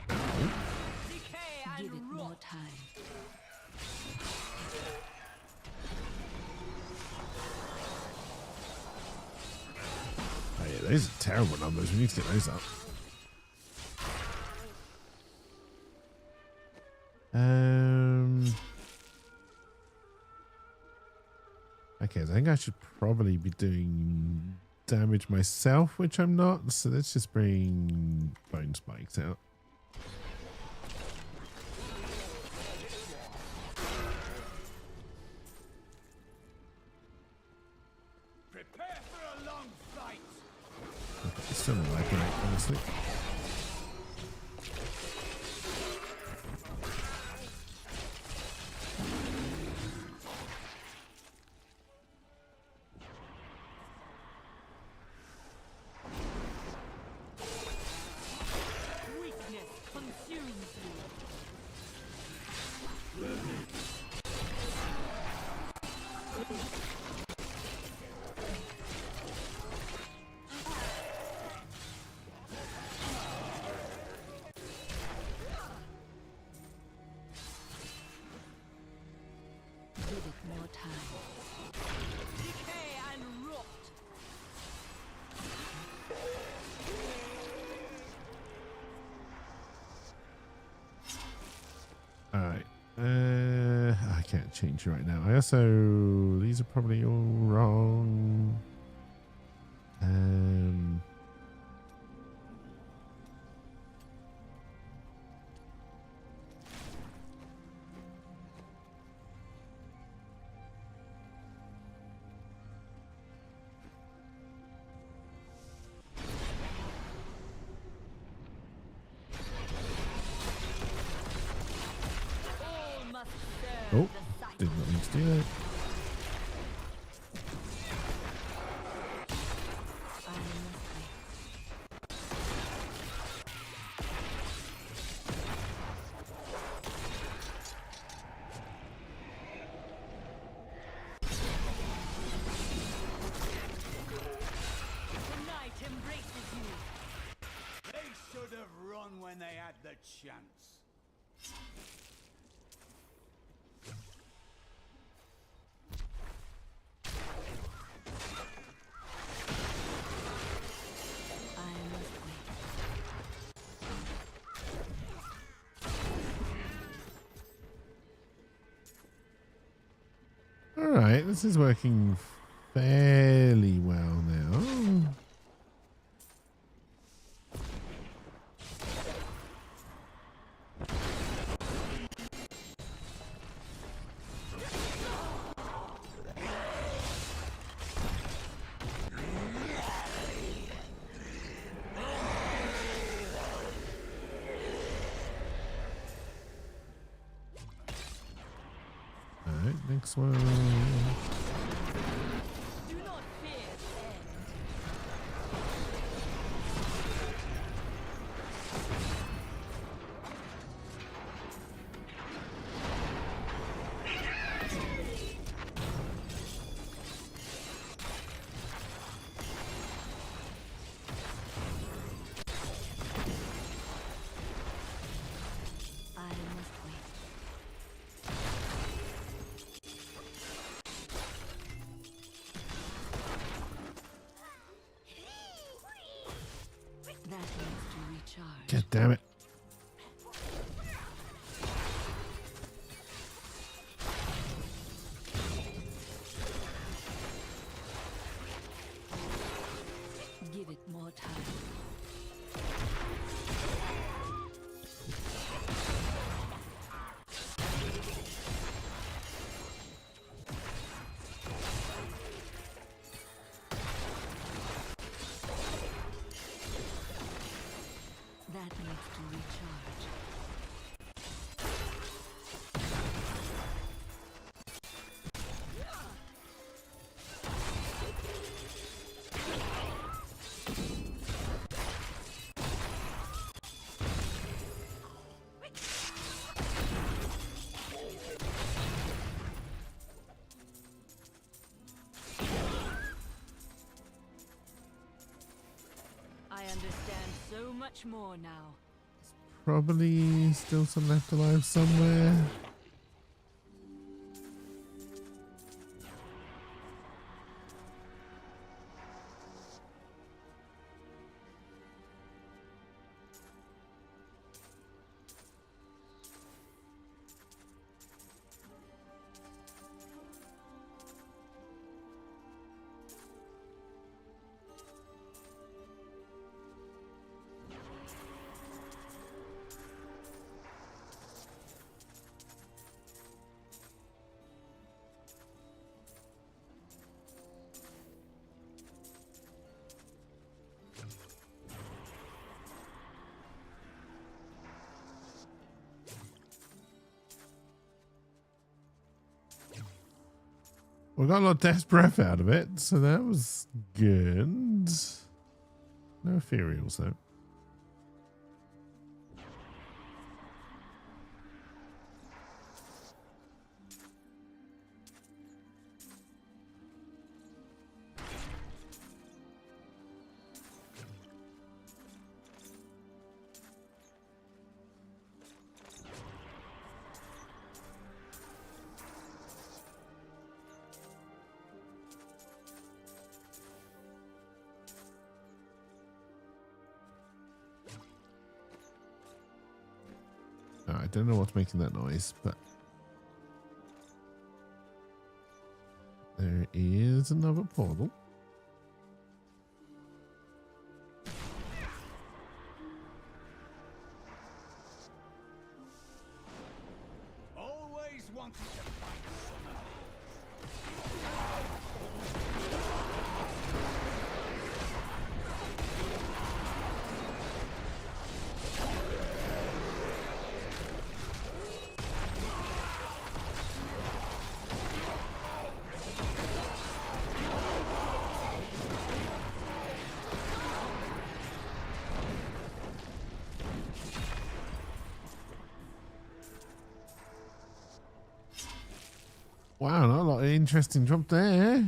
Decay Give it and more rot. time. Oh, yeah, those are terrible numbers. We need to get those up. Okay, so I think I should probably be doing damage myself, which I'm not. So let's just bring bone spikes out. Prepare for a long fight. It's still not working out, honestly. Weakness consumes you. Give it more time. Decay and rot. All right. I can't change right now. I also, these are probably all wrong. All must serve Oh, the sight. did not need to do that. I must wait. The night embraces you. They should have run when they had the chance. I must wait. All right, this is working fairly well now. All right, next one. Do not fear the end. I must wait. That needs to recharge. God damn it. your turn. That needs to recharge. I understand so much more now. Probably still some left alive somewhere. We got a lot of Death's Breath out of it, so that was good. No ethereals though. I don't know what's making that noise, but there is another portal. Always wanted to fight someone. Wow, not a lot of interesting drop there.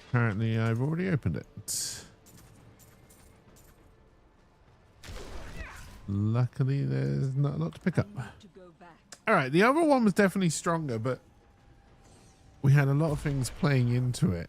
Apparently, I've already opened it. Luckily, there's not a lot to pick up. To go back. All right, the other one was definitely stronger, but we had a lot of things playing into it.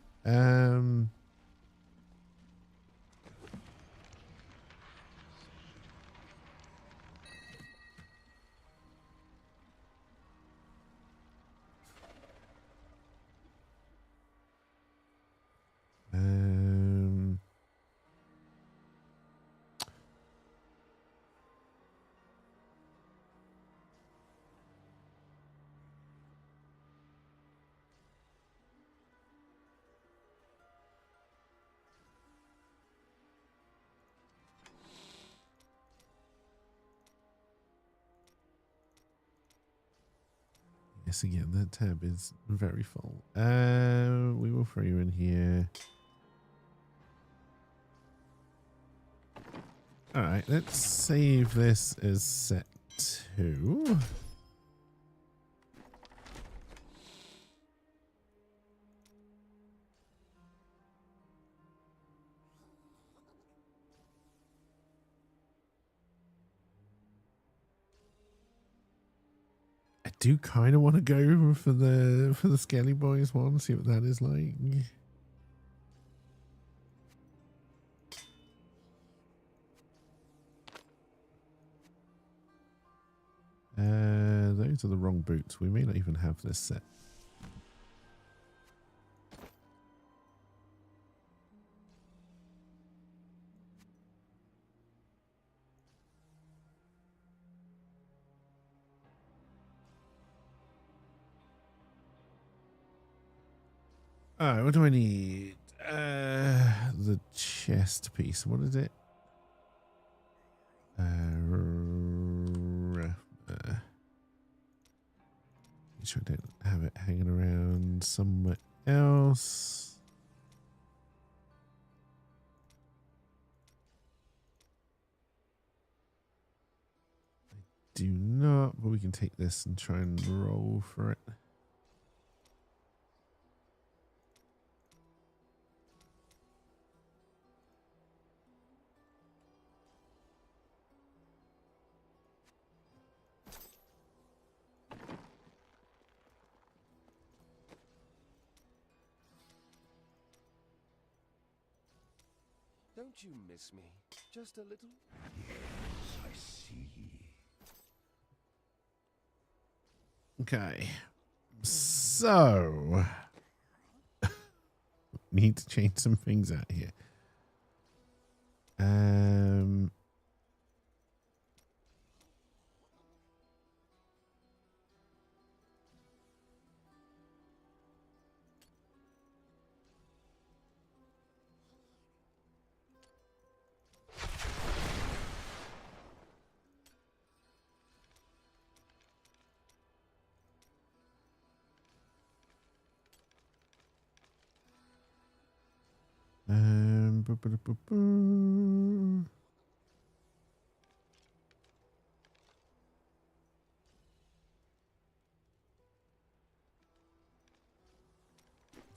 Yes, again, that tab is very full. We will throw you in here. All right, let's save this as set 2. I do kind of want to go for the Skelly Boys one, see what that is like. Those are the wrong boots. We may not even have this set. Alright, what do I need? The chest piece. What is it? Make sure I don't have it hanging around somewhere else. I do not, but we can take this and try and roll for it. Don't you miss me? Just a little? Yes, I see. Okay. So need to change some things out here.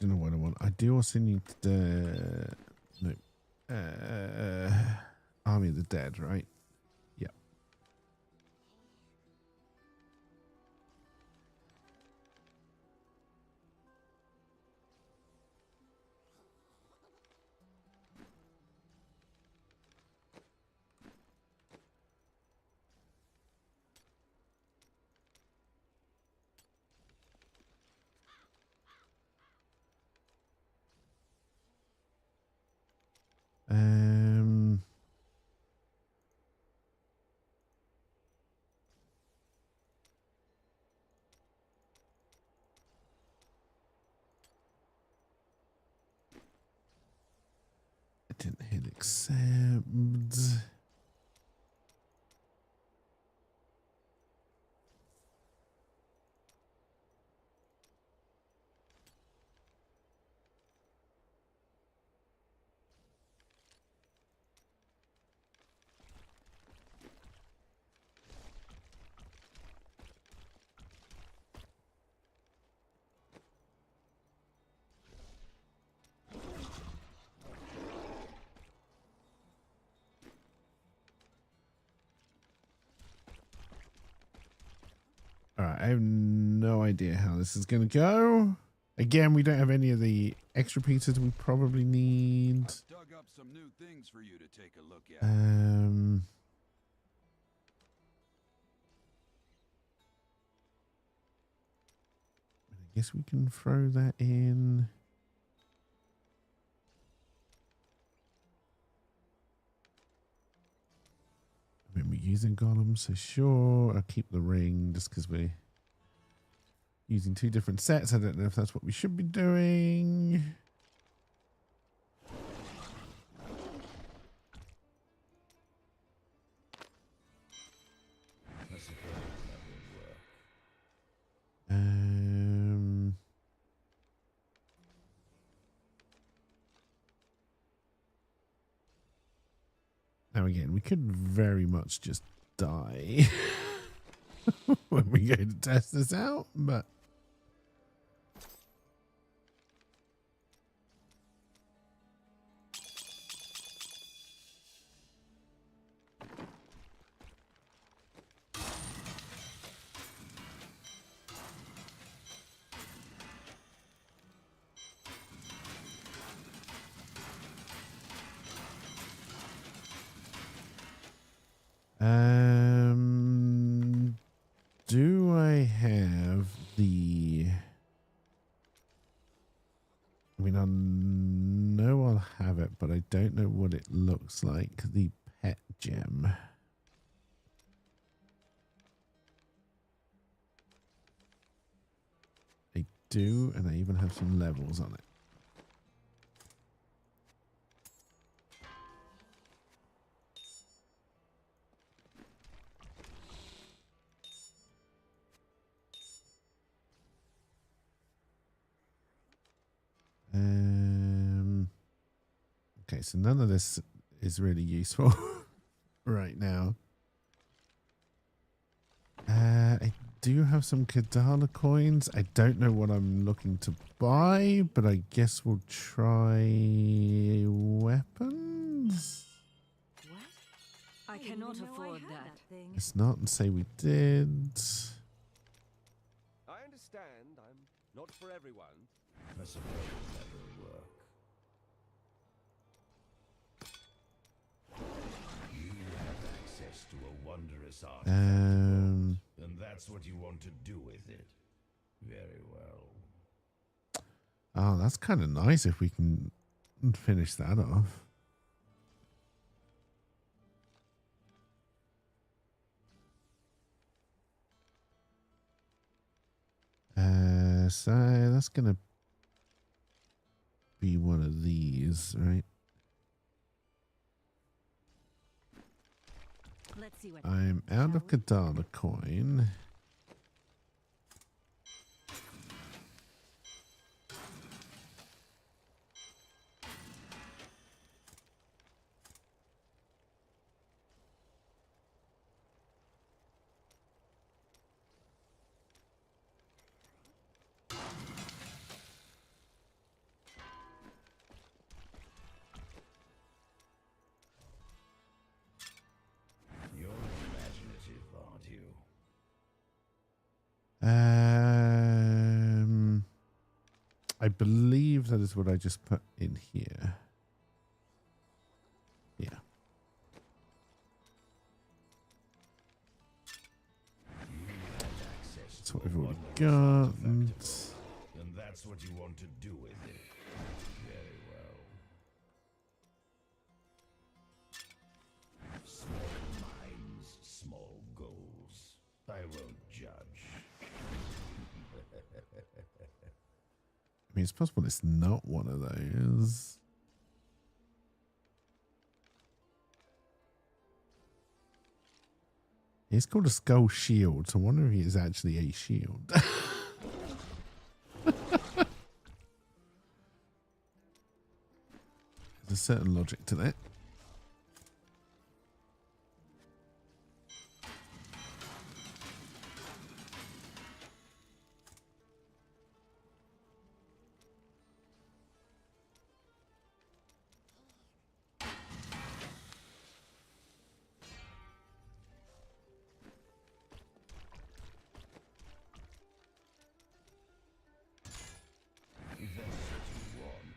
Don't know what I want. I do also need the Army of the Dead, right? Yeah. I didn't hit accept. All right, I have no idea how this is going to go. Again, we don't have any of the extra pieces we probably need. Dug up some new things for you to take a look at. I guess we can throw that in. I mean, we're using golems, so sure. I'll keep the ring just because we're using 2 different sets. I don't know if that's what we should be doing. I suppose that would work. Now again, we could very much just die when we go to test this out, but do I have the... I mean, I know I'll have it, but I don't know what it looks like. The pet gem. I do, and I even have some levels on it. Okay, so none of this is really useful right now. I do have some Kadala coins. I don't know what I'm looking to buy, but I guess we'll try weapons. What? I cannot afford that thing. It's not and say we did. I understand. I'm not for everyone. I suppose that will work. You have access to a wondrous art, and that's what you want to do with it. Very well. Oh, that's kind of nice if we can finish that off. So that's gonna be one of these, right? Let's see what I'm out of Kadala coin. You're imaginative, aren't you? I believe that is what I just put in here. Yeah. That's what we've already got. And that's what you want to do with it. Very well. Small minds, small goals. I won't judge. I mean, it's possible it's not one of those. It's called a skull shield, so I wonder if it is actually a shield. There's a certain logic to that. If that's what you want.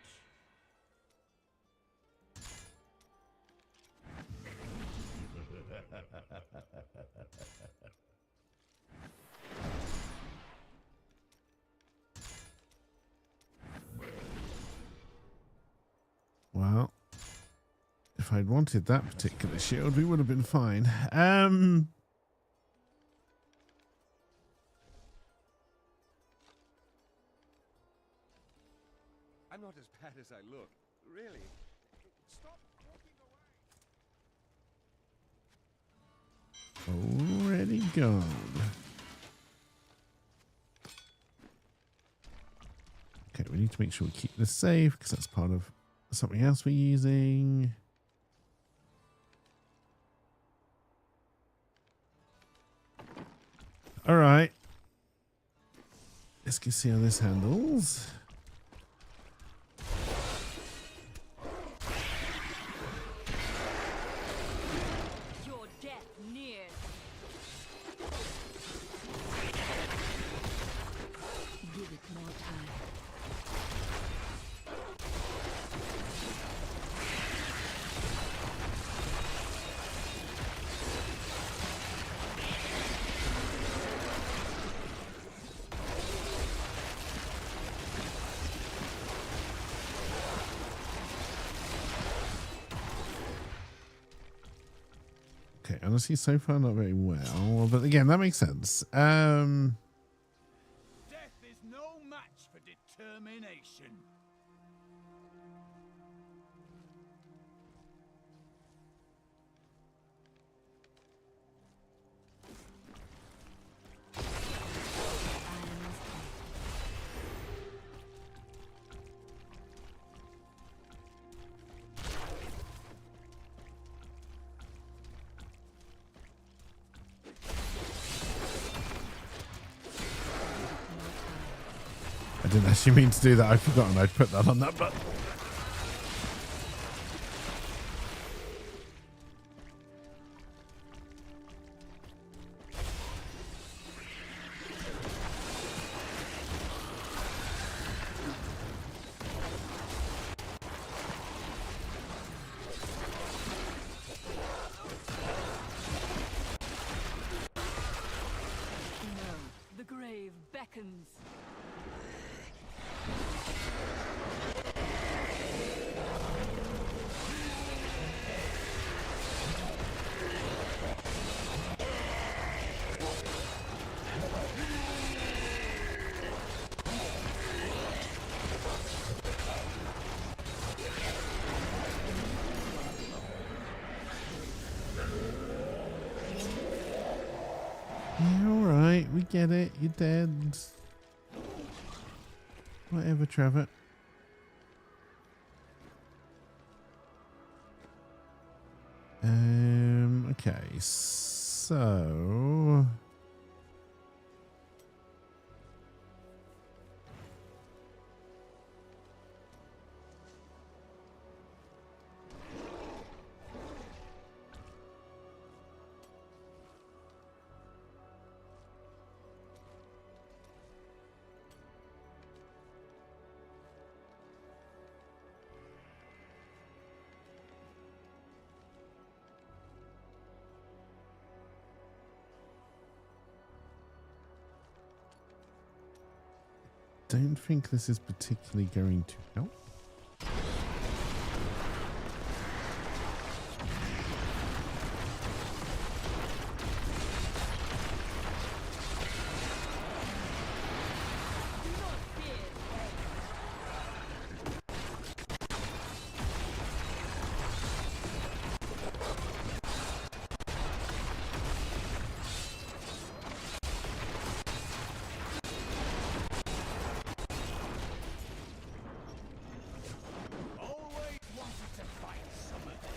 Well, if I'd wanted that particular shield, we would have been fine. I'm not as bad as I look. Really. Stop walking away. Already gone. Okay, we need to make sure we keep this safe because that's part of something else we're using. All right. Let's go see how this handles. Your death nears. Give it more time. Okay, honestly, so far not very well, but again, that makes sense. Death is no match for determination. I didn't actually mean to do that. I'd forgotten I'd put that on that button. No, the grave beckons. Yeah, all right, we get it. You're dead. Whatever, Trevor. Okay, so don't think this is particularly going to help. Always wanted to fight some of them.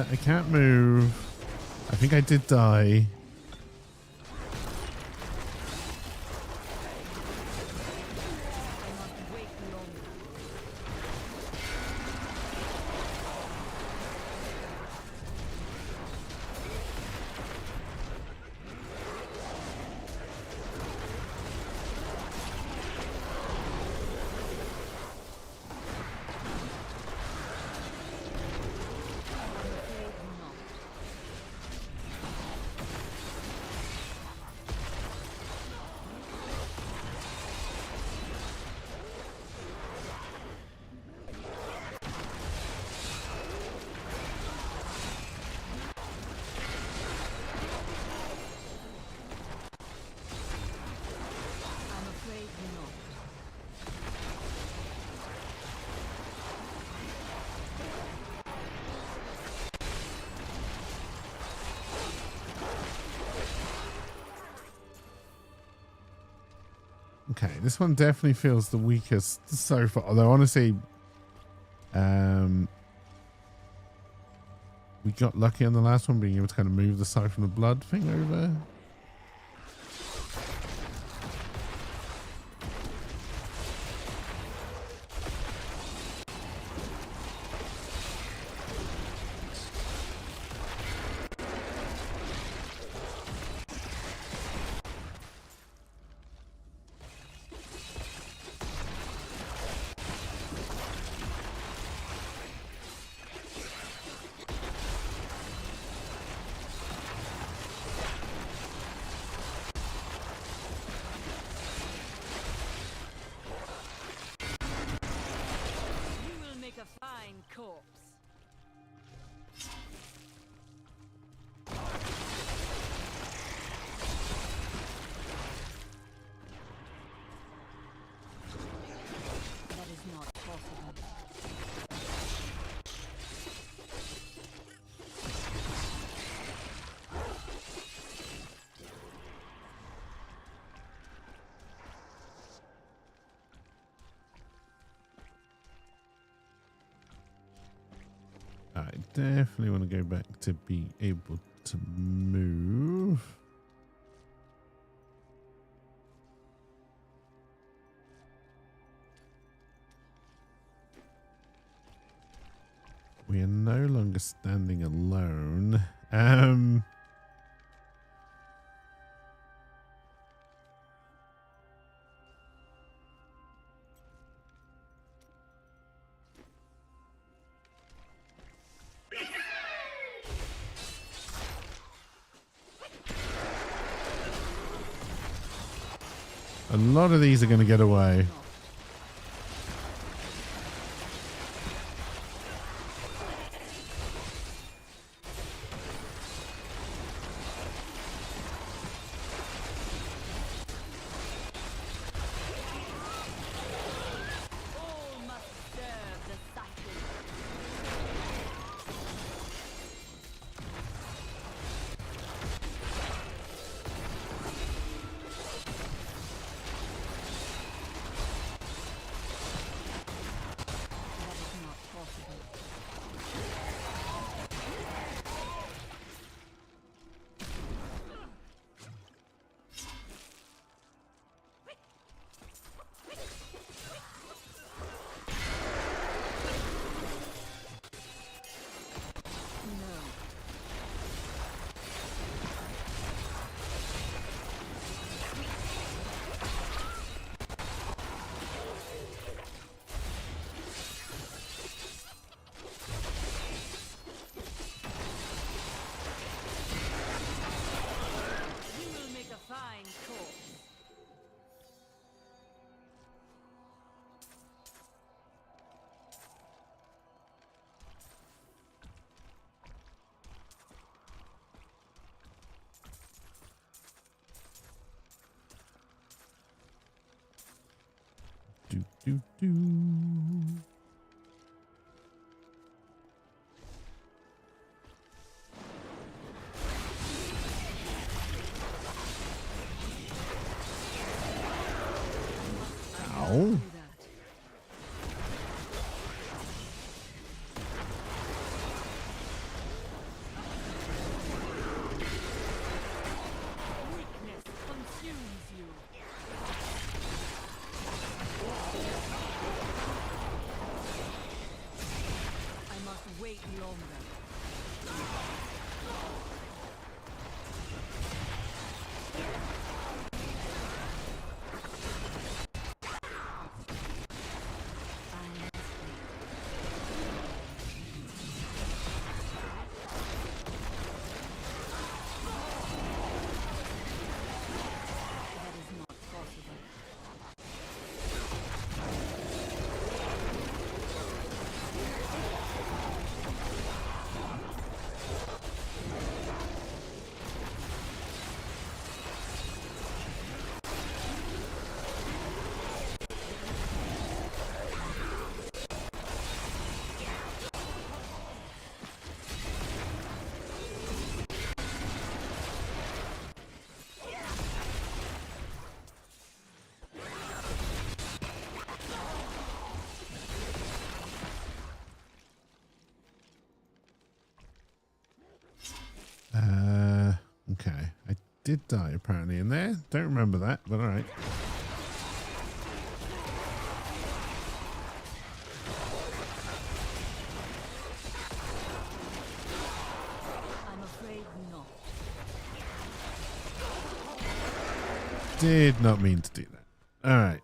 I can't move. I think I did die. this one definitely feels the weakest so far. Although honestly, we got lucky on the last one, being able to kind of move the Siphon of Blood thing over. I definitely want to go back to be able to move. We are no longer standing alone. A lot of these are going to get away. Do. Ow. did die apparently in there. Don't remember that, but all right. I'm afraid not. Did not mean to do that. All right.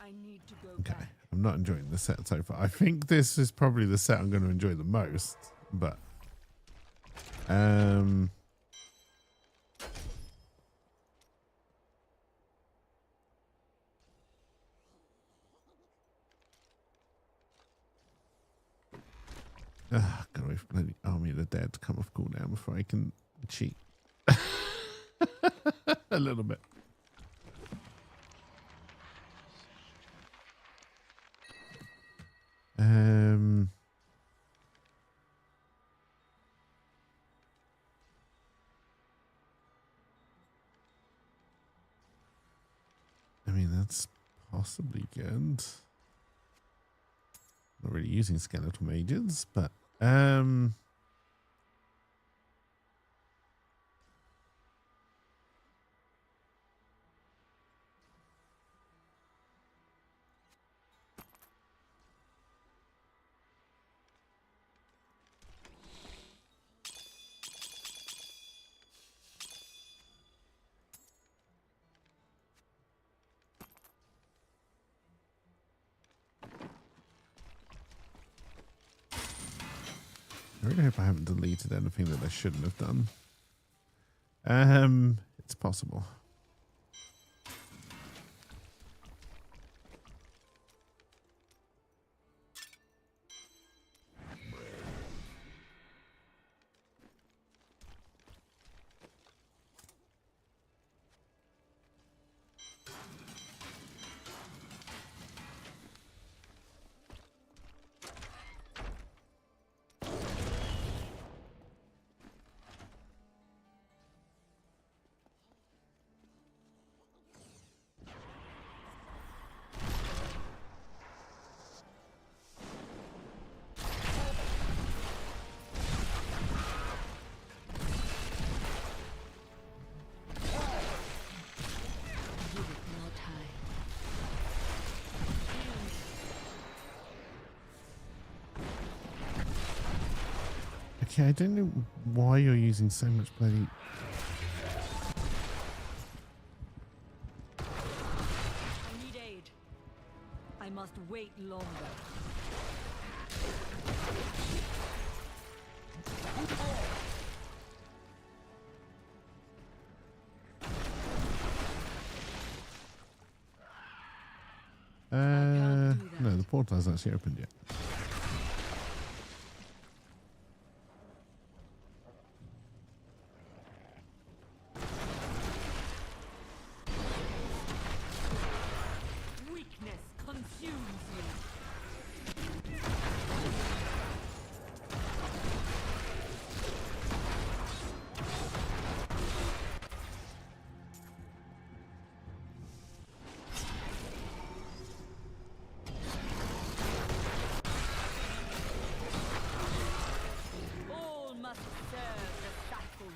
I need to go Okay. back. I'm not enjoying the set so far. I think this is probably the set I'm going to enjoy the most, but gotta wait for bloody Army of the Dead to come off cooldown before I can cheat. A little bit. I mean, that's possibly good. Not really using skeletal mages, but I really hope I haven't deleted anything that I shouldn't have done. It's possible. Give it more time. Okay, I don't know why you're using so much bloody... I need aid. I must wait longer. No, the portal hasn't actually opened yet. Weakness consumes me. All must serve the cycle.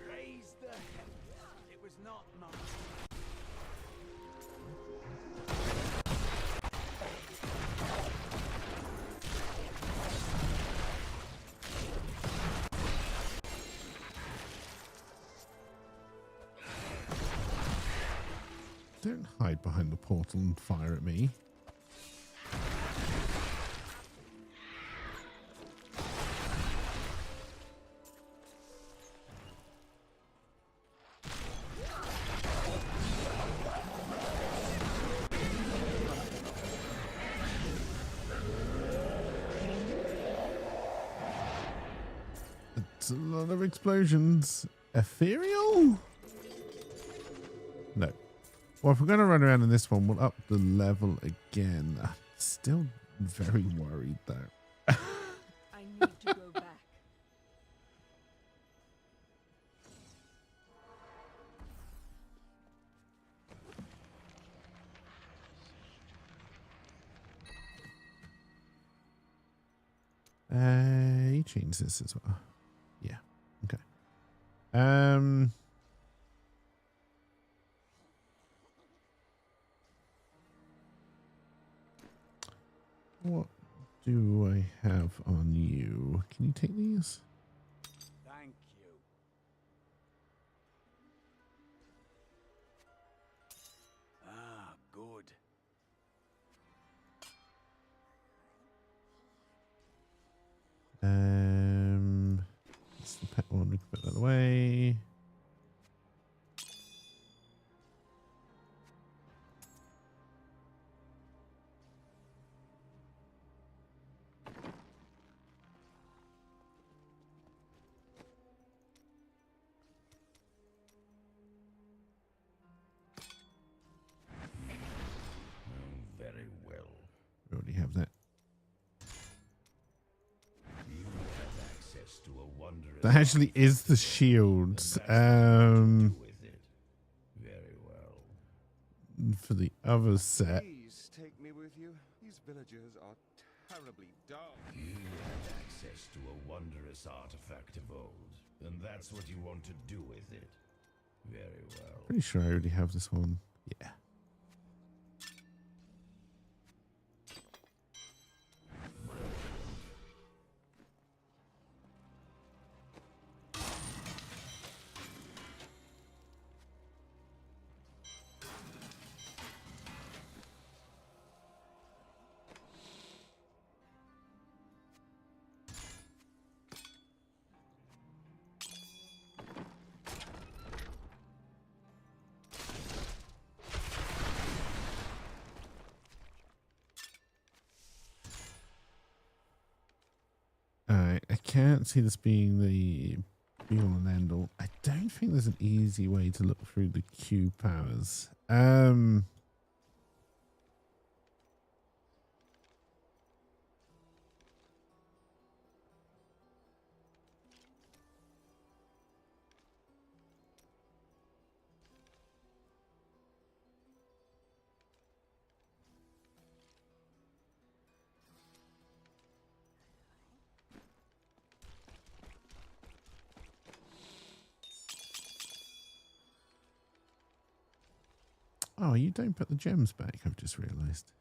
Raise the head. It was not much. Don't hide behind the portal and fire at me. a lot of explosions. Ethereal? No. Well, if we're going to run around in this one, we'll up the level again. Still very worried, though. I need to go back. He changed this as well. Yeah. Okay. What do I have on you? Can you take these? Thank you. Ah, good. That's the pet one. We can put that away. Very well. We already have that. You have access to a wondrous That actually is the shield. with it. Very well. For the other set. Please take me with you. These villagers are terribly dull. You have access to a wondrous artifact of old, and that's what you want to do with it. Very well. Pretty sure I already have this one. Yeah. Alright, I can't see this being the be all and end all. I don't think there's an easy way to look through the Q powers. Oh, you don't put the gems back, I've just realised.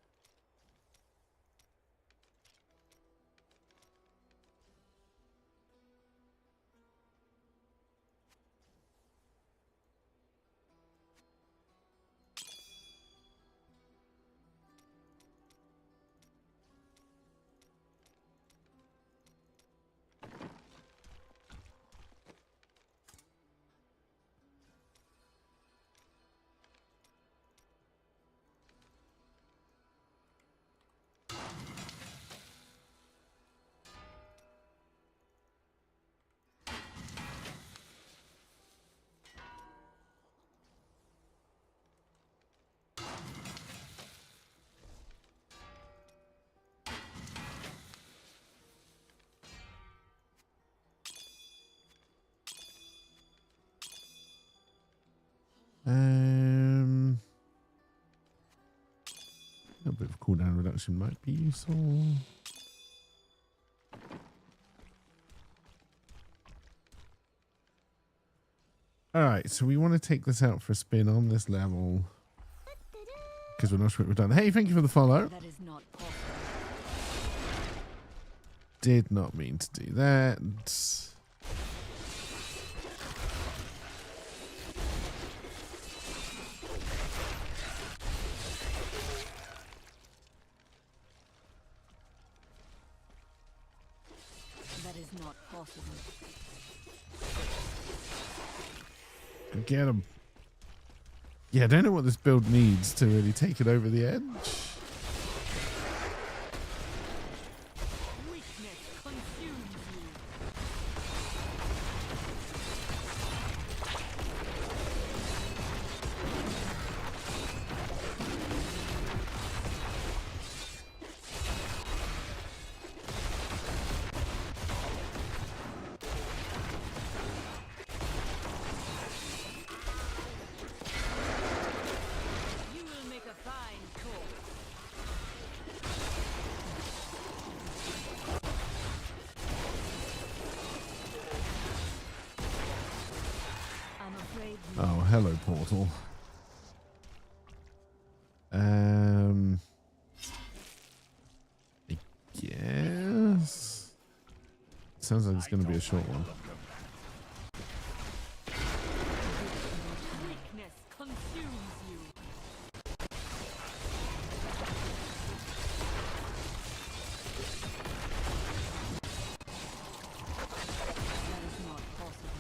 A little bit of cooldown reduction might be useful. Alright, so we want to take this out for a spin on this level. Because we're not sure what we've done. Hey, thank you for the follow. That is not possible. Did not mean to do that. That is not possible. Get him. Yeah, I don't know what this build needs to really take it over the edge. Weakness consumes you. Oh, hello, portal. I guess. Sounds like it's going to be a short one. Weakness consumes you. That is not possible.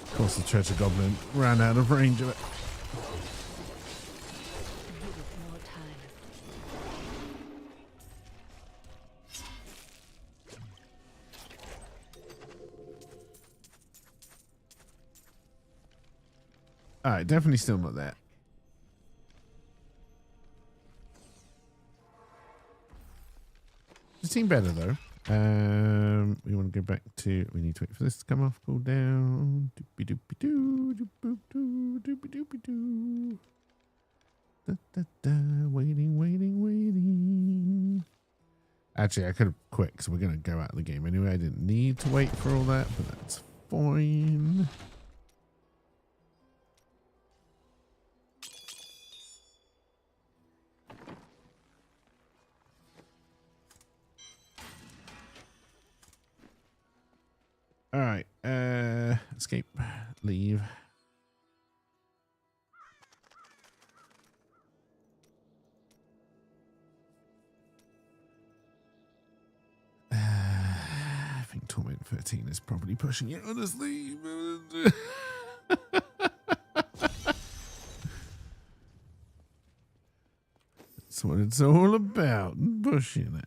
Of course, the treasure goblin ran out of range of it. Give it more time. All right, definitely still not there. It seemed better though. We want to go back to. We need to wait for this to come off. Cool down. Doopy doopy doo. Doop doo. Doopy doopy doo. Da da da. Waiting, waiting, waiting. Actually, I could have quit because we're gonna go out of the game anyway. I didn't need to wait for all that, but that's fine. All right, escape, leave. I think Torment 13 is probably pushing it, honestly. That's what it's all about, pushing it.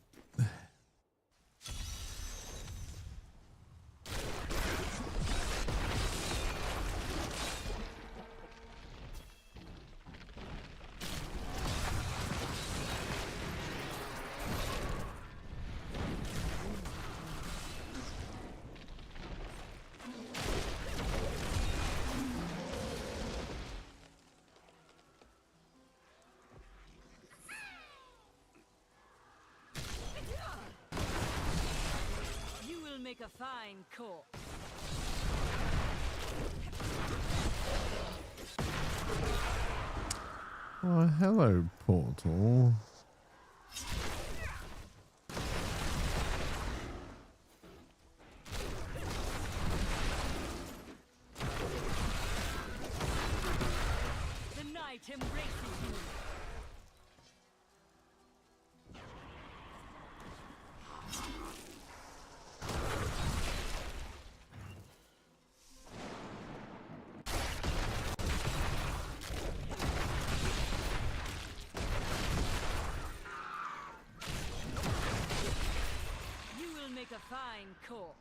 You will make a fine corpse. Oh, hello, portal. The night embraces you. You will make a fine corpse.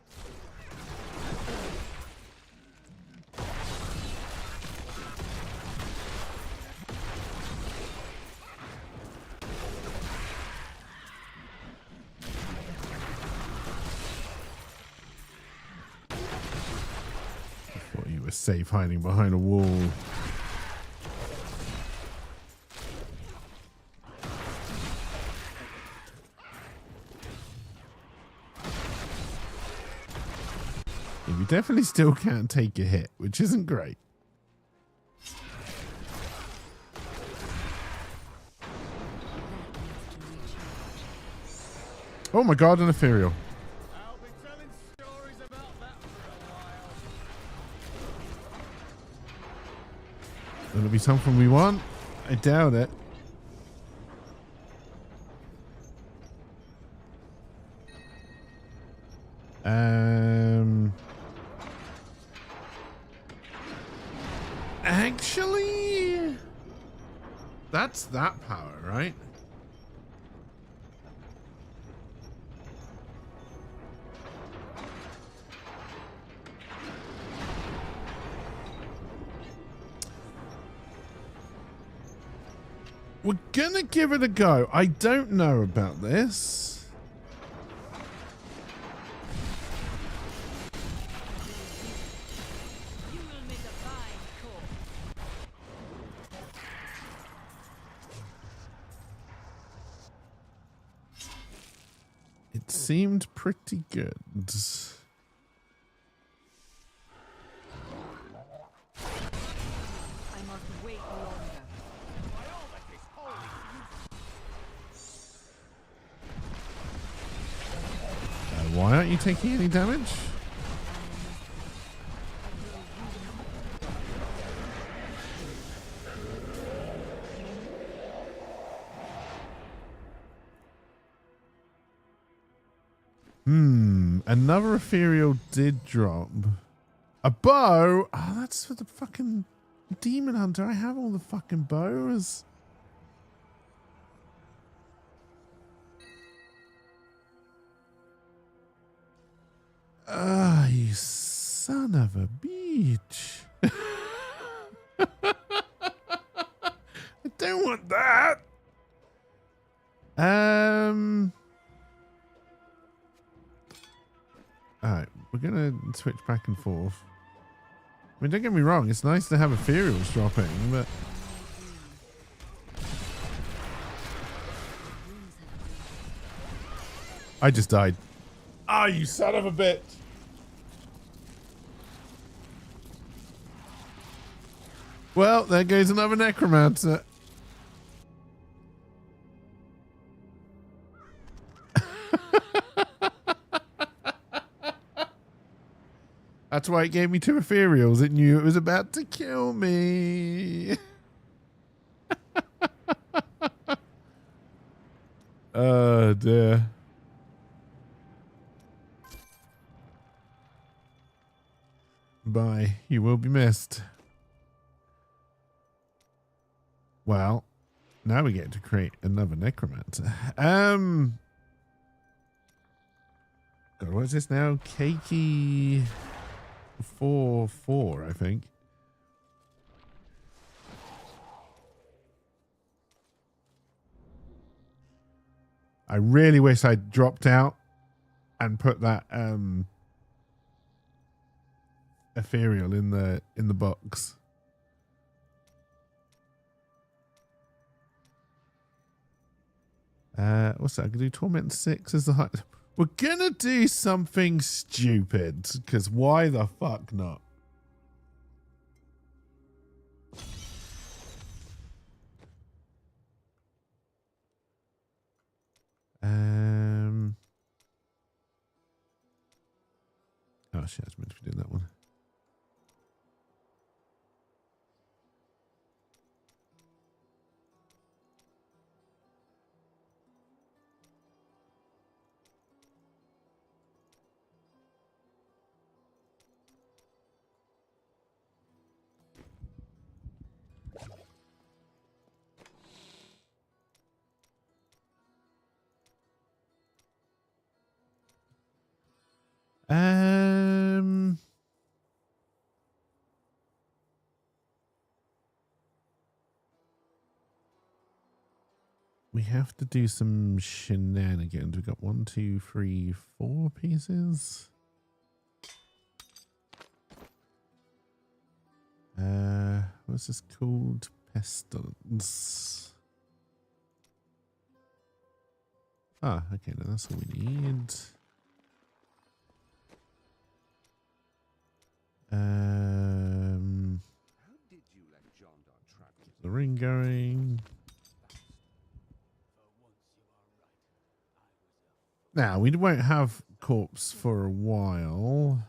Thought you were safe hiding behind a wall. You definitely still can't take a hit, which isn't great. Oh my god, an ethereal. I'll be telling stories about that for a while. Will it be something we want? I doubt it. Actually, that's that power, right? We're gonna give it a go. I don't know about this. You will make a fine corpse. It seemed pretty good. I must wait longer. Why aren't you taking any damage? Another ethereal did drop. A bow? Oh, that's for the fucking demon hunter. I have all the fucking bows. Ah, you son of a bitch. I don't want that. Alright, we're gonna switch back and forth. I mean, don't get me wrong, it's nice to have ethereals dropping, but I just died. Ah, you son of a bitch. Well, there goes another necromancer. That's why it gave me 2 ethereals. It knew it was about to kill me. Oh dear. Bye. You will be missed. Well, now we get to create another necromancer. God, what is this now? Cakey 4-4, I think. I really wish I'd dropped out and put that ethereal in the box. What's that? I'm gonna do Torment 6 as the high. We're gonna do something stupid, because why the fuck not? Oh shit, I was meant to be doing that one. We have to do some shenanigans. We've got 1, 2, 3, 4 pieces. What's this called? Pestilence. Ah, okay, now that's all we need. How did you let John Doe trap you? The ring going. Now, we won't have corpse for a while.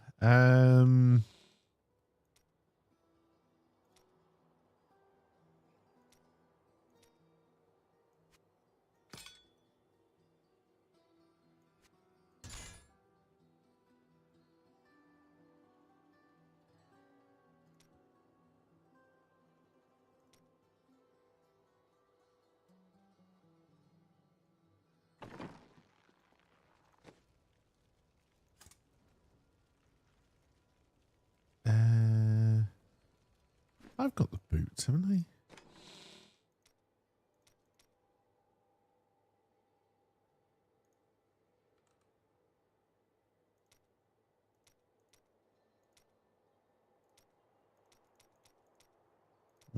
I've got the boots, haven't I?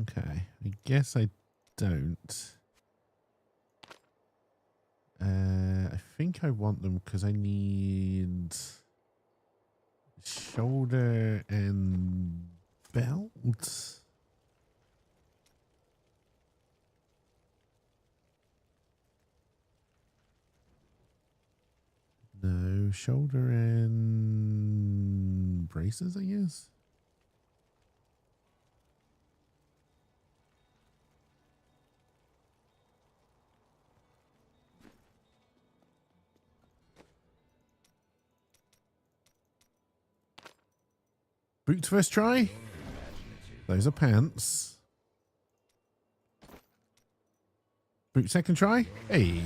Okay, I guess I don't. I think I want them because I need shoulder and belt. No, shoulder and braces, I guess. Boots first try. Those are pants. Boot second try. Hey.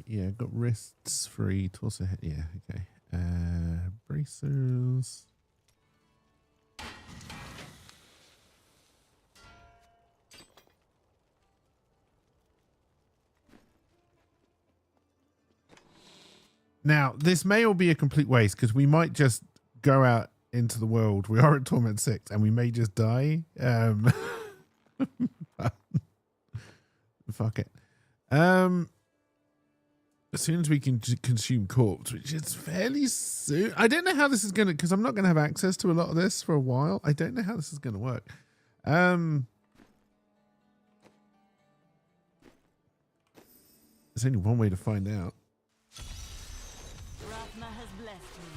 Yeah, got wrists free, torso head. Yeah, okay. Bracers. Now, this may all be a complete waste because we might just go out into the world. We are at Torment 6 and we may just die. Fuck it. As soon as we can consume corpse, which is fairly soon. I don't know how this is going to, because I'm not going to have access to a lot of this for a while. I don't know how this is going to work. There's only one way to find out. Ratma has blessed me.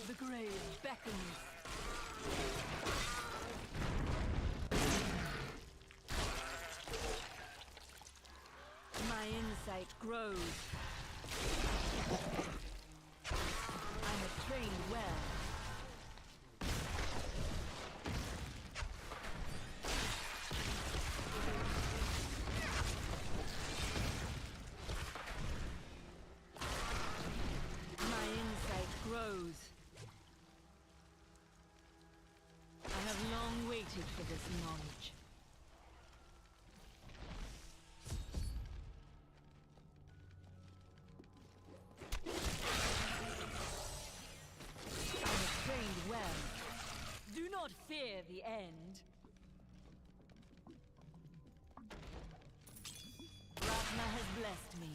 The grave beckons. My insight grows. I have trained well. My insight grows. I have long waited for this knowledge. I have trained well. Do not fear the end. Ratma has blessed me.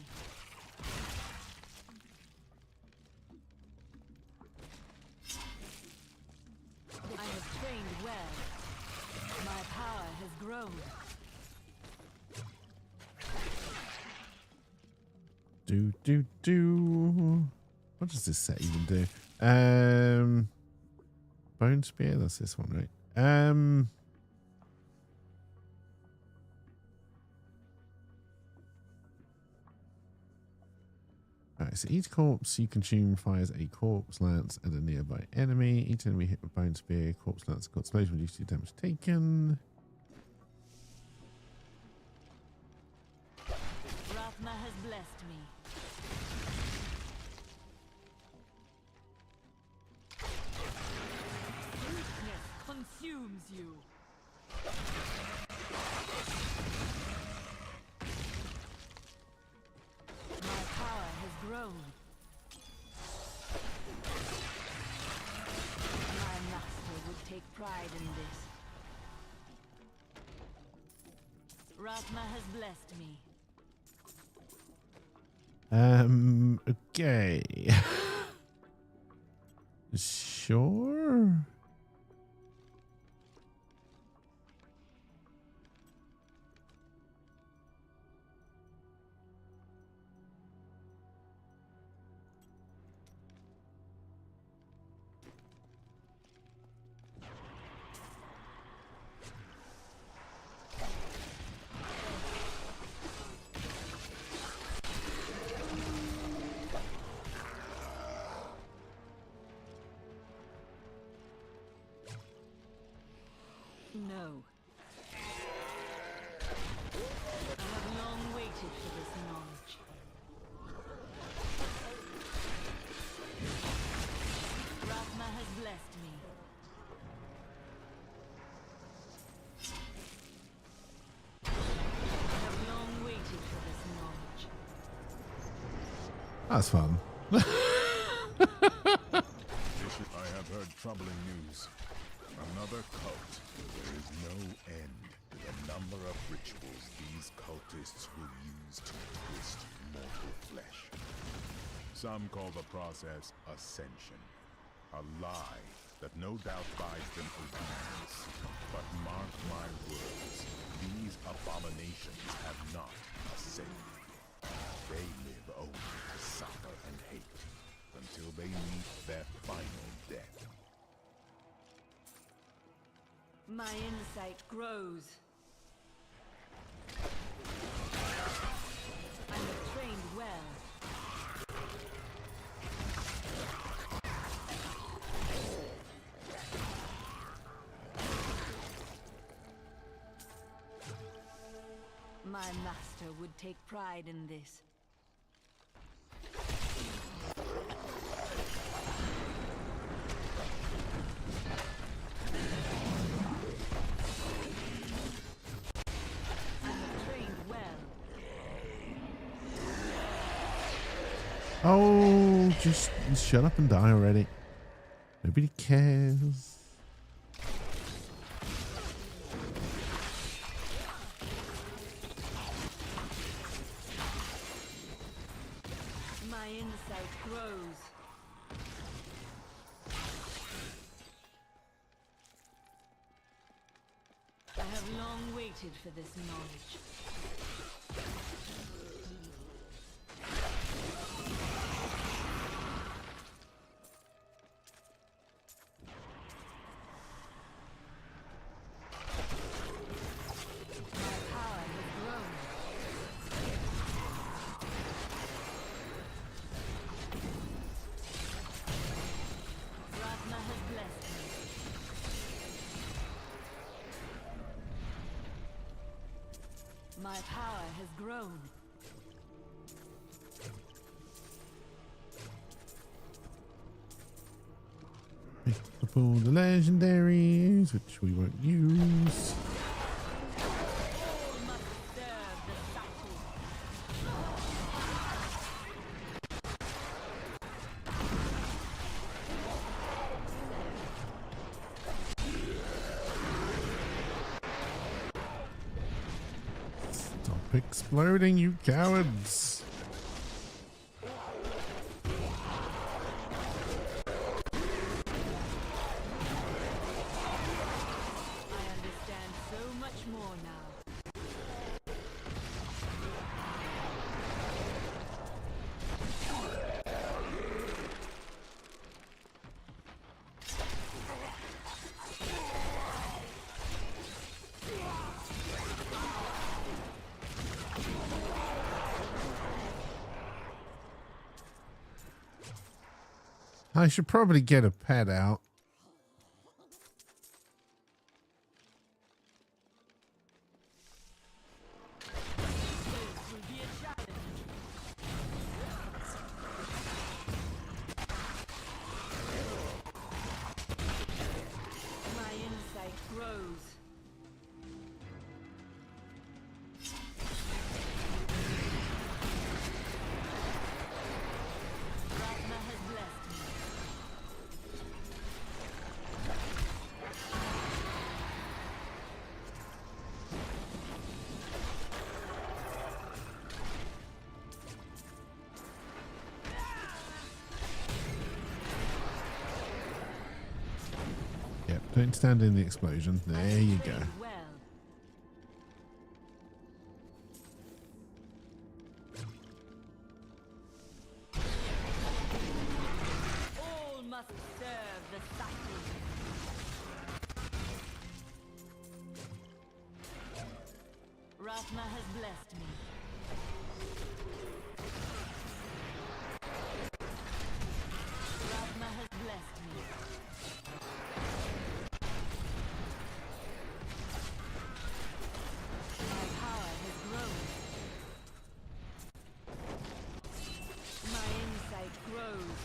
I have trained well. My power has grown. What does this set even do? Bone spear, that's this one, right? Alright, so each corpse you consume fires a corpse lance at a nearby enemy. Each enemy hit with bone spear, corpse lance, got explosion, reduces your damage taken. Ratma has blessed me. Weakness consumes you. My power has grown. My master would take pride in this. Ratma has blessed me. Okay. Sure. No. I That's fun. I have heard troubling news. Another cult. There is no end to the number of rituals these cultists will use to twist mortal flesh. Some call the process ascension. A lie that no doubt buys them obedience. But mark my words, these abominations have not ascended. They live only to suffer and hate until they meet their final death. My insight grows. I have trained well. My master would take pride in this. I have trained well. Oh, just shut up and die already. Nobody cares. My insight grows. I have long waited for this knowledge. My power has grown. Ratna has blessed me. My power has grown. Pick up all the legendaries, which we won't use. All must serve the cycle. Stop exploding, you cowards. I understand so much more now. I should probably get a pet out. This will be a challenge. My insight grows. Ratna has blessed me. Yep, don't stand in the explosion. There you go. Trained well. All must serve the cycle. Ratna has blessed me. Ratna has blessed me. My power has grown. My insight grows.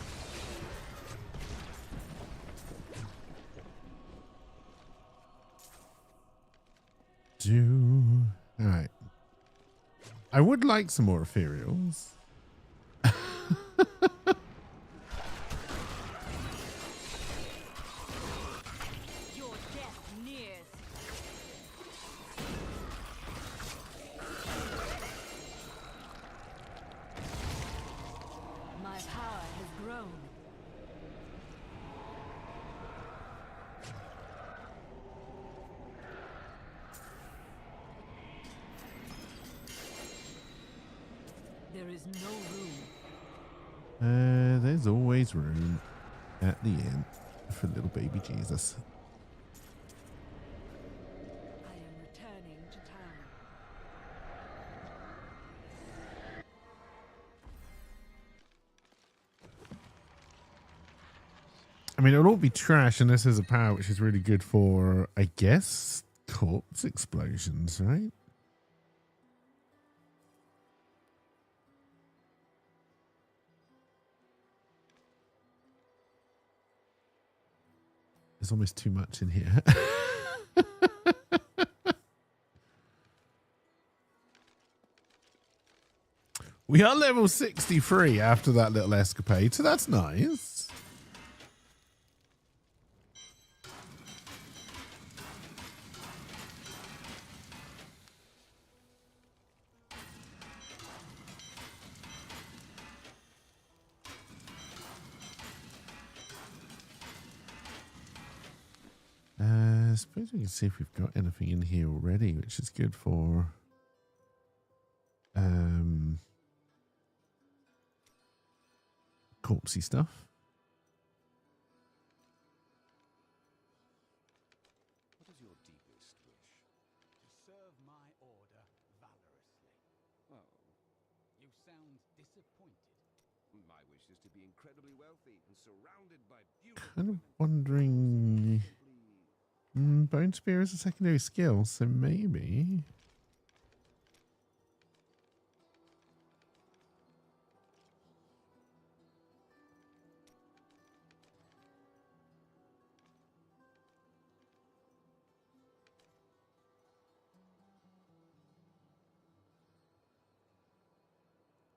All right. I would like some more ethereals. Your death nears. My power has grown. There is no room. There's always room at the end for little baby Jesus. I am returning to town. I mean, it'll all be trash unless there's a power which is really good for, I guess, corpse explosions, right? There's almost too much in here. We are level 63 after that little escapade, so that's nice. I suppose we can see if we've got anything in here already, which is good for corpsey stuff. What is your deepest wish? To serve my order valorously. Oh, You sound disappointed. my wish is to be incredibly wealthy and surrounded by beautiful Kind of women. wondering. Bone Spear is a secondary skill, so maybe.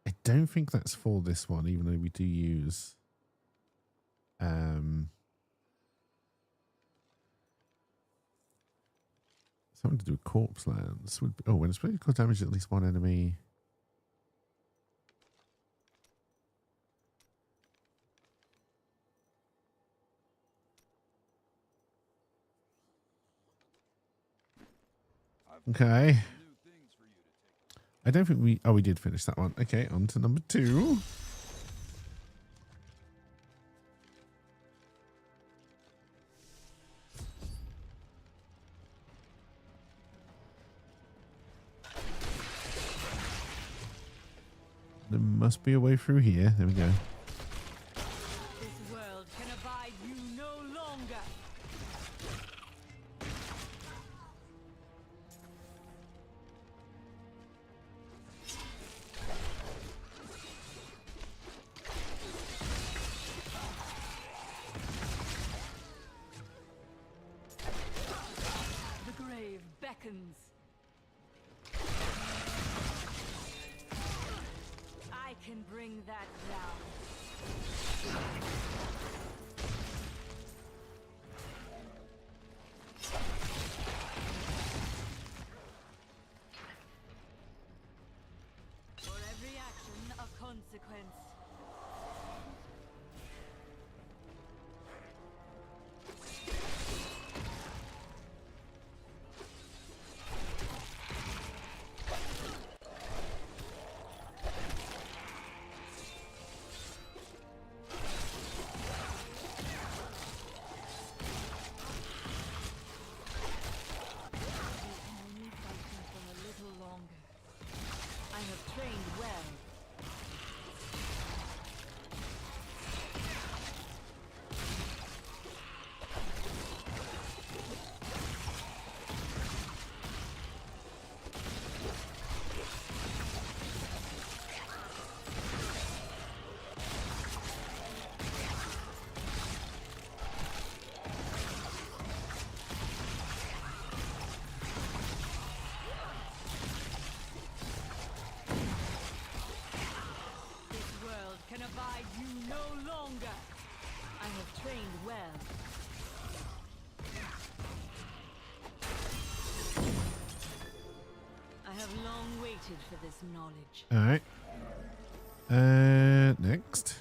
I don't think that's for this one, even though we do use something to do with corpse lands. Would be, oh, when it's critical damage at least one enemy. Okay. I don't think we... Oh, we did finish that one. Okay, on to number 2. There must be a way through here. There we go. This world can abide you no longer. The grave beckons. I can bring that down. For every action, a consequence. trained well. I have long waited for this knowledge. All right. Next.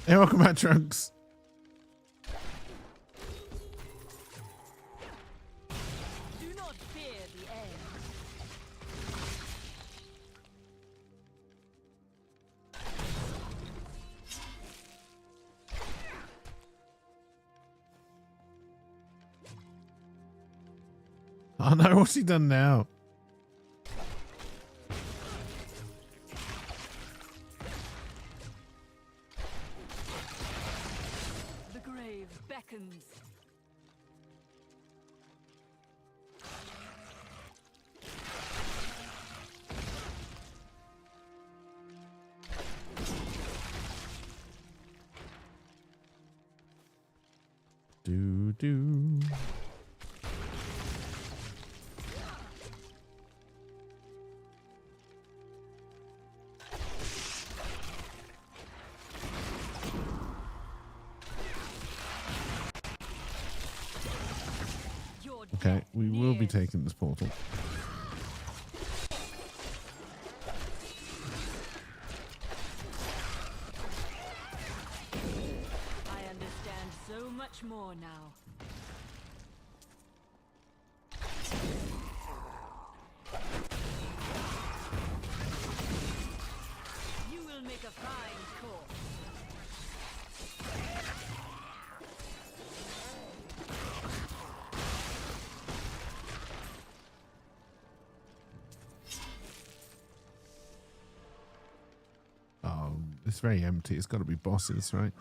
Hey, welcome back, Trunks. Do not fear the air. Oh no, what's he done now? The grave beckons. Do. Your Okay, death we will be nears. taking this portal. I understand so much more now. You will make a fine course. Oh, it's very empty. It's got to be bosses, right?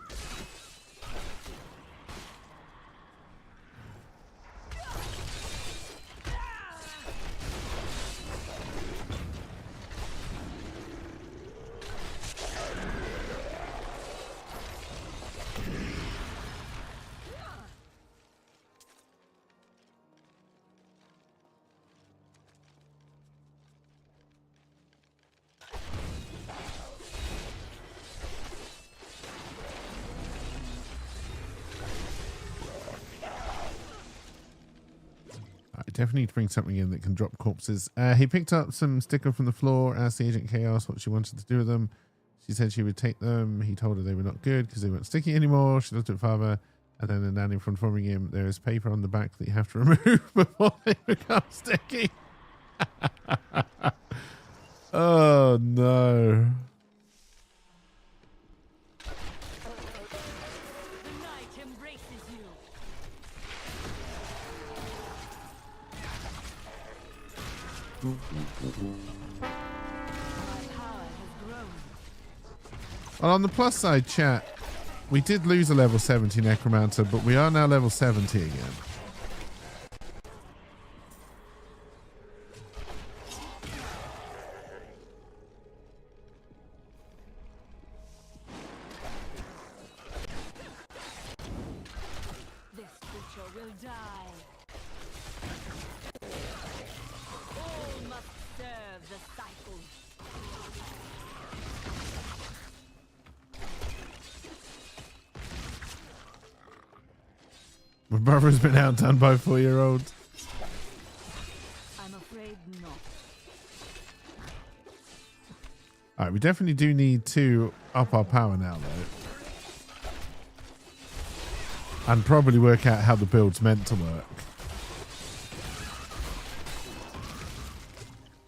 I definitely need to bring something in that can drop corpses. He picked up some sticker from the floor, asked the Agent Chaos what she wanted to do with them. She said she would take them. He told her they were not good because they weren't sticky anymore. She looked at Father, and then the nanny informing him there is paper on the back that you have to remove before they become sticky. Oh no. The night embraces you. My power has grown. Well, on the plus side, chat, we did lose a level 70 Necromancer, but we are now level 70 again. This creature will die. All must serve the cycle. My brother's been outdone by 4-year-olds. I'm afraid not. Alright, we definitely do need to up our power now, though. And probably work out how the build's meant to work.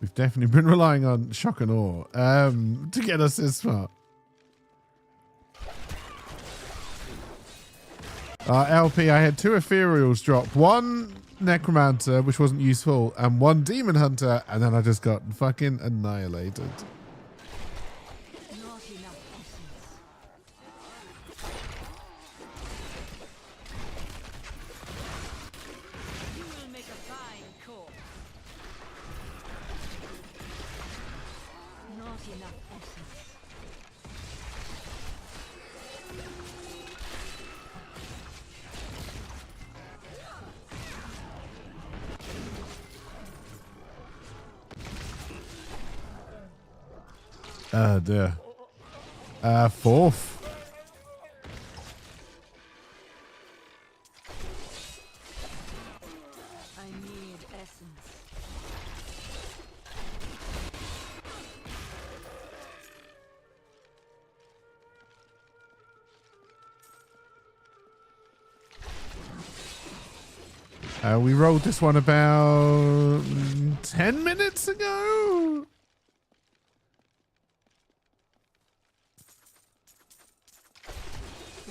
We've definitely been relying on shock and awe to get us this far. LP, I had 2 ethereals drop. 1 necromancer, which wasn't useful, and 1 demon hunter, and then I just got fucking annihilated. Not enough essence. You will make a fine corpse. Not enough essence. Dear. Fourth. I need essence. We rolled this one about 10 minutes ago.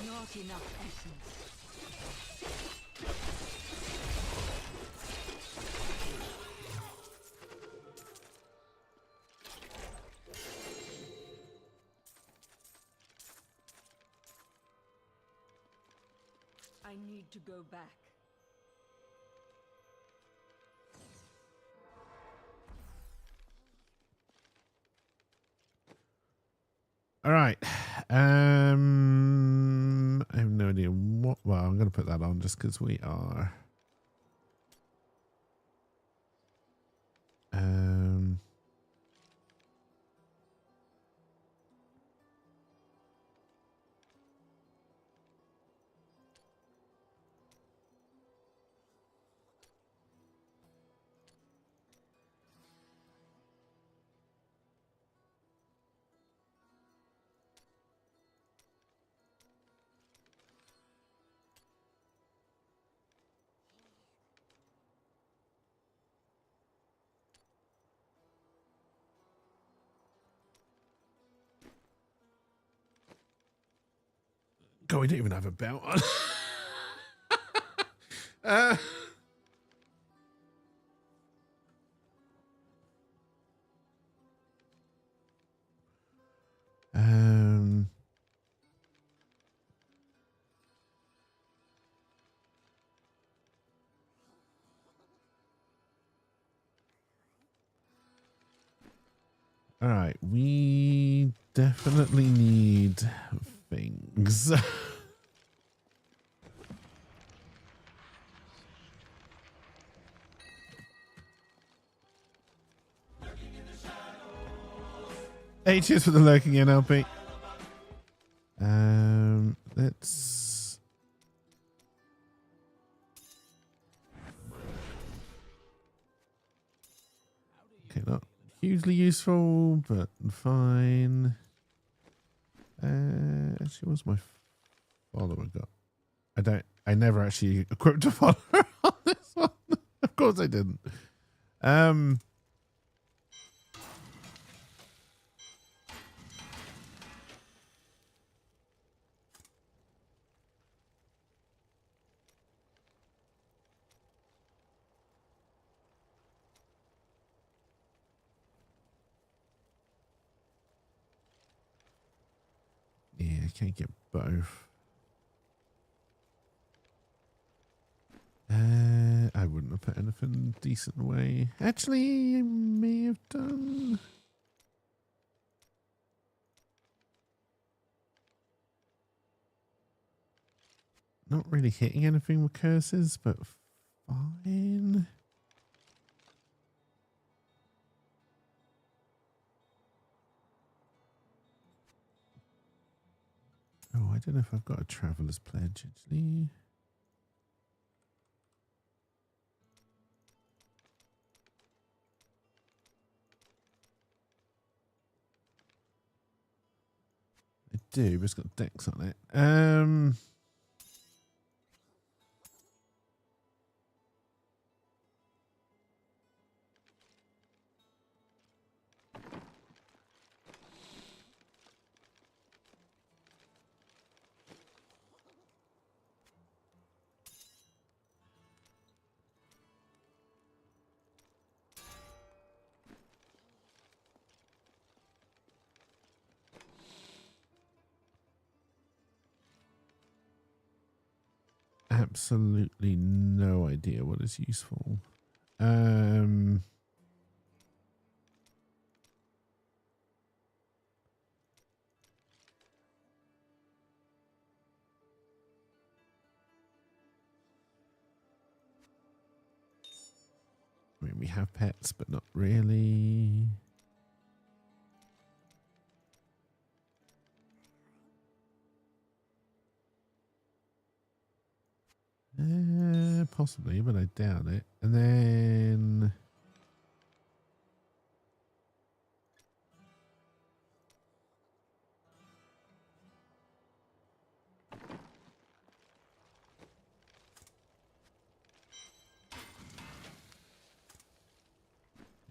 Not enough essence. I need to go back. All right. I have no idea what. Well, I'm going to put that on just because we are. God, we don't even have a belt on. uh, um, all right, we definitely need things. Hey, cheers for the lurking NLP. Let's. Okay, not hugely useful, but fine. Actually, what's my follower got? I never actually equipped a follower on this one. Of course I didn't. Yeah, I can't get both. I wouldn't have put anything decent away. Actually, I may have done. Not really hitting anything with curses, but fine. Oh, I don't know if I've got a traveler's pledge actually. I do, but it's got Dex on it. Absolutely no idea what is useful. I mean, we have pets, but not really. Possibly, but I doubt it. And then...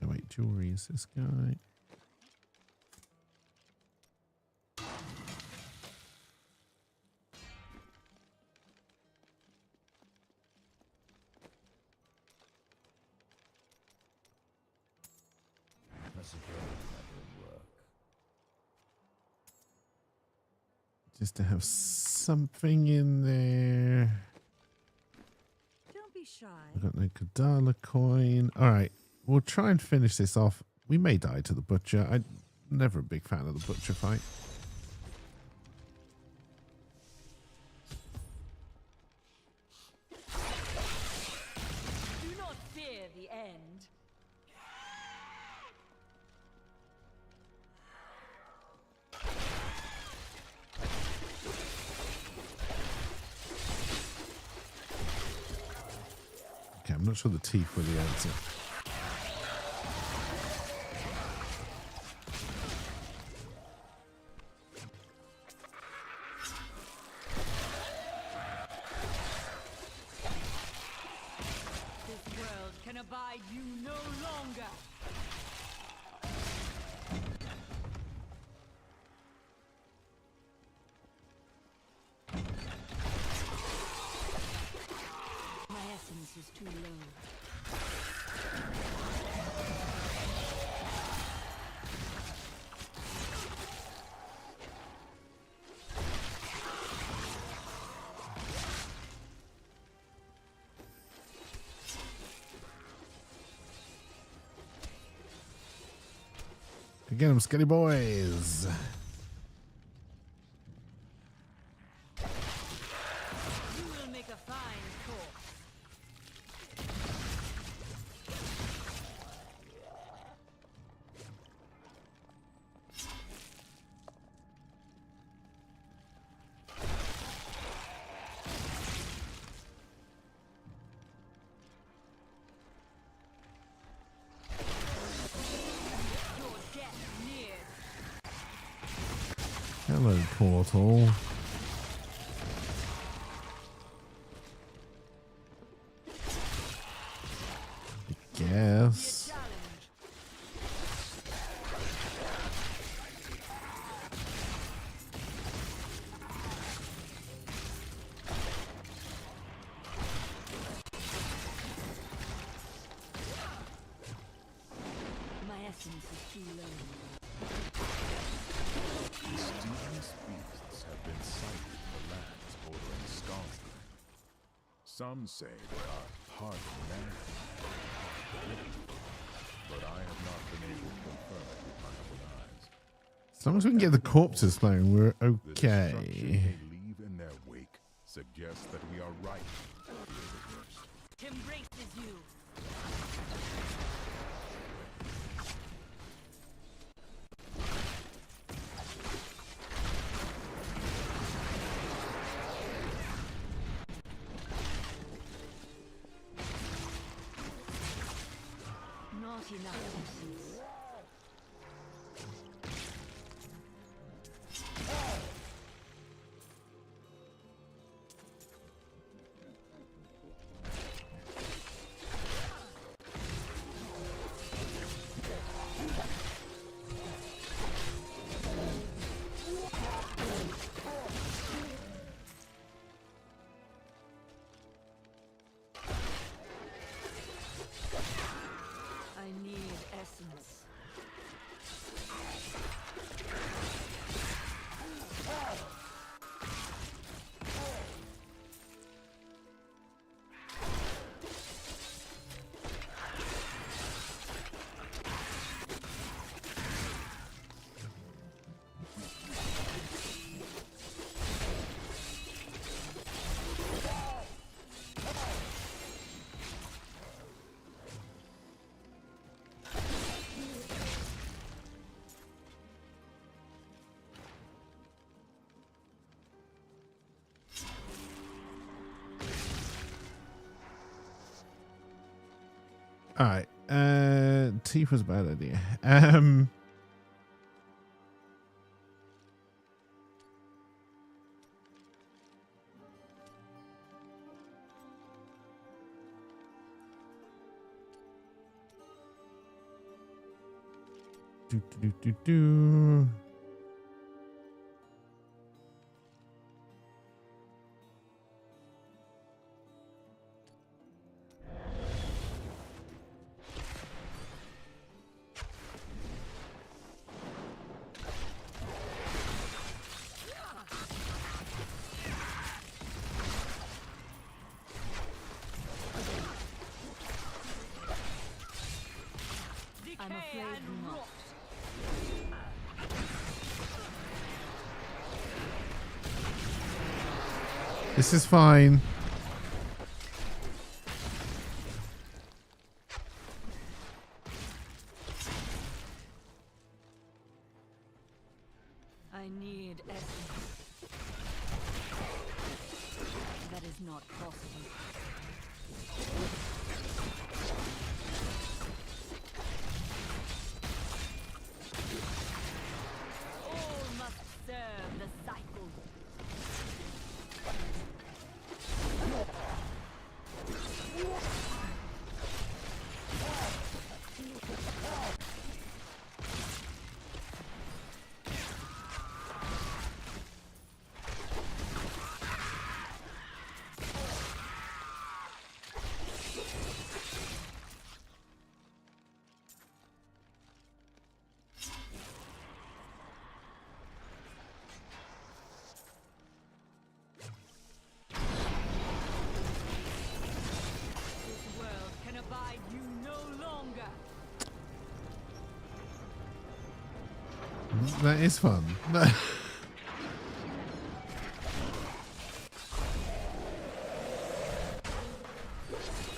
Oh, wait, jewelry is this guy. Just to have something in there. Don't be shy. I've got no Kadala coin. All right, we'll try and finish this off. We may die to the butcher. I'm never a big fan of the butcher fight. Do not fear the end. Okay, I'm not sure the teeth were the answer. This world can abide you no longer. My essence is too low. Get them, skinny boys. You will make a fine corpse. Your death nears. Hello, portal. I guess. Challenge. My essence is too low. Mysterious beasts have been sighted in the lands bordering Scarlet. Some say they are part man, part living, but I have not been able to confirm it with my own eyes. As long as we can get the corpses flowing, we're The destruction okay. they leave in their wake suggests that we are right to fear the worst. Embraces you. Not enough essence. I need essence. All right. Tifa's a bad idea. Do. I'm afraid not. This is fine. I need essence. That is not possible. All must serve the cycle. This world can abide you no longer. That is fun.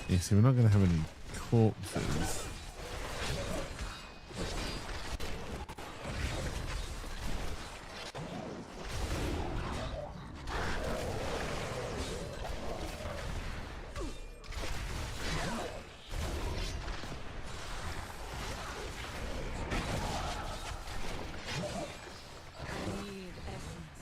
Yeah, so we're not going to have any corpses. I need essence.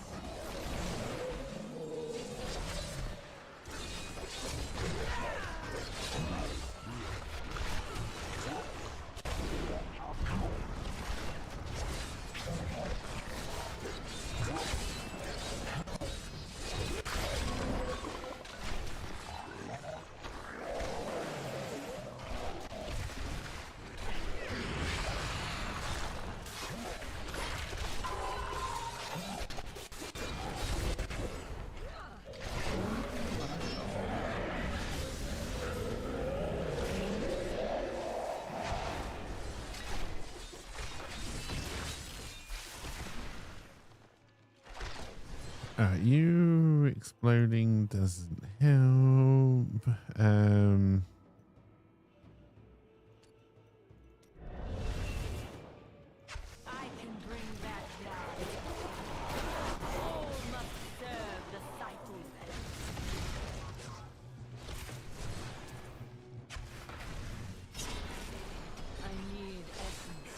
You exploding doesn't help. I can bring that down. All must serve the cycle. I need essence.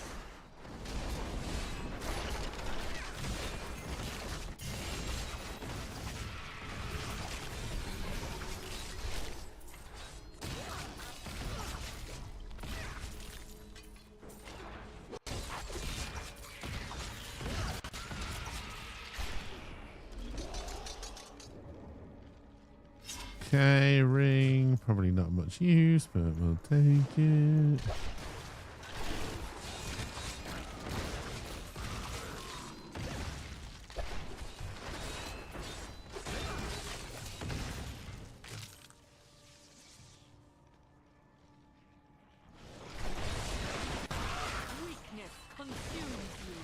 Okay, ring. Probably not much use, but we'll take it. Weakness consumes you.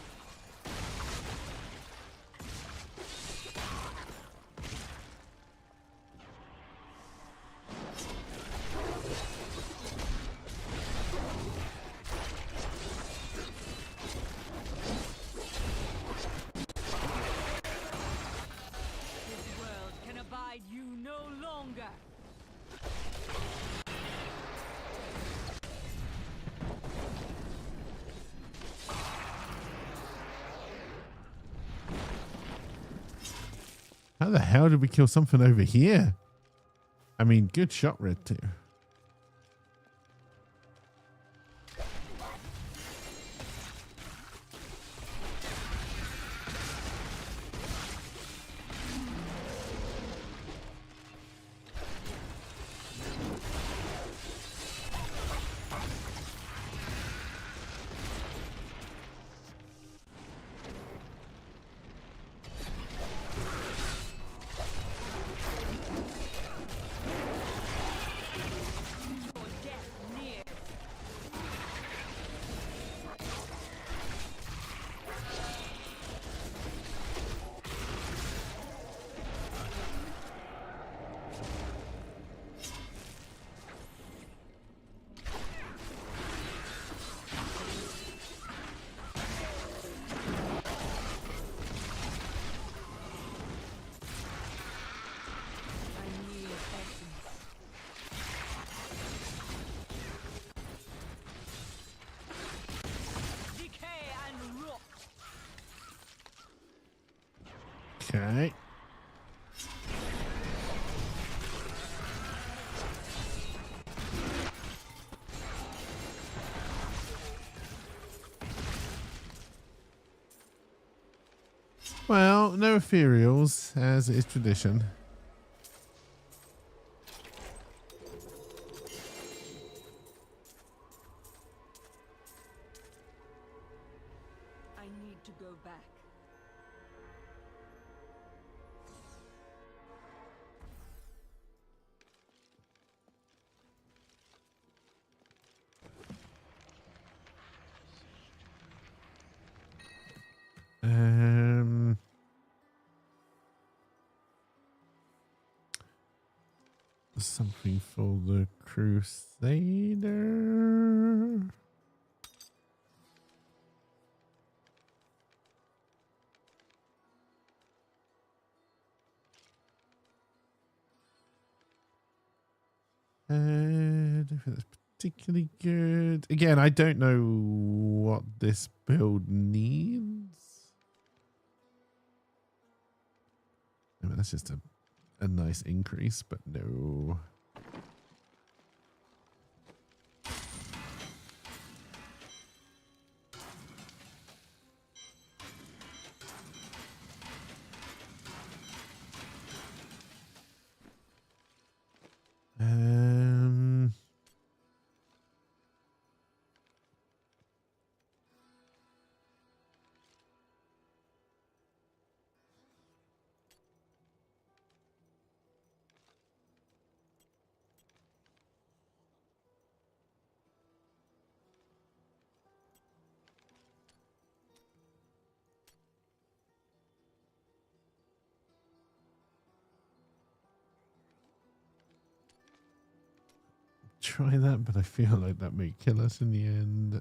How the hell did we kill something over here? I mean, good shot, Red 2. Okay. Well, no ethereals, as is tradition. I need to go back. Something for the Crusader. I don't think that's particularly good. Again, I don't know what this build needs. I mean, that's just a nice increase, but no. Try that, but I feel like that may kill us in the end.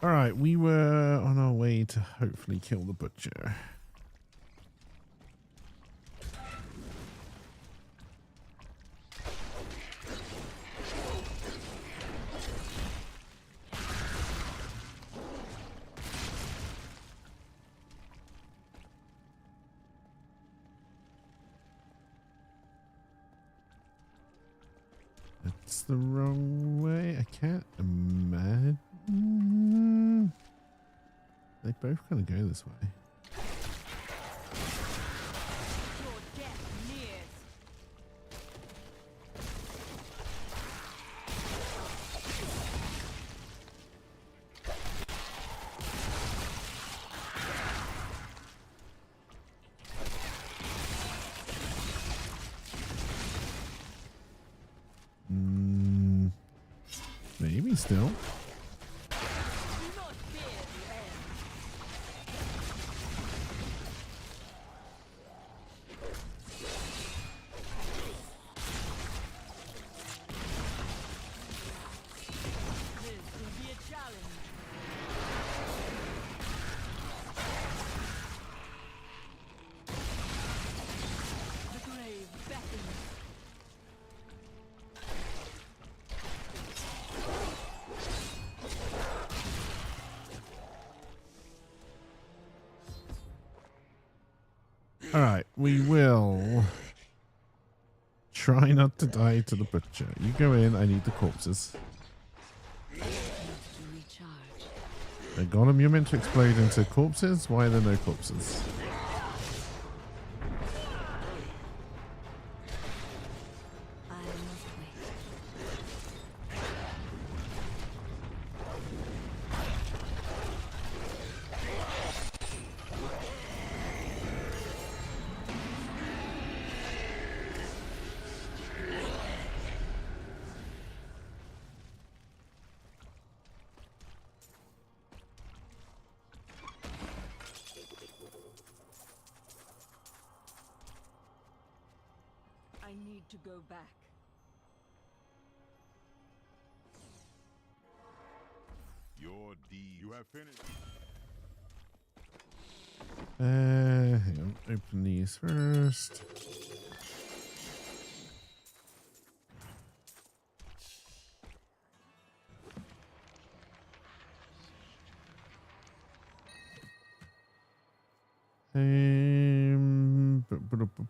All right, we were on our way to hopefully kill the butcher. That's the wrong way. I can't imagine. They both kind of go this way. Your death nears. Be still. Do not fear the end. This will be a challenge. The grave beckons. All right, we will try not to die to the butcher. You go in. I need the corpses. To recharge. The golem, you're meant to explode into corpses. Why are there no corpses? I must wait. I need to go back. Your deed. You have finished. Hang on. Open these first.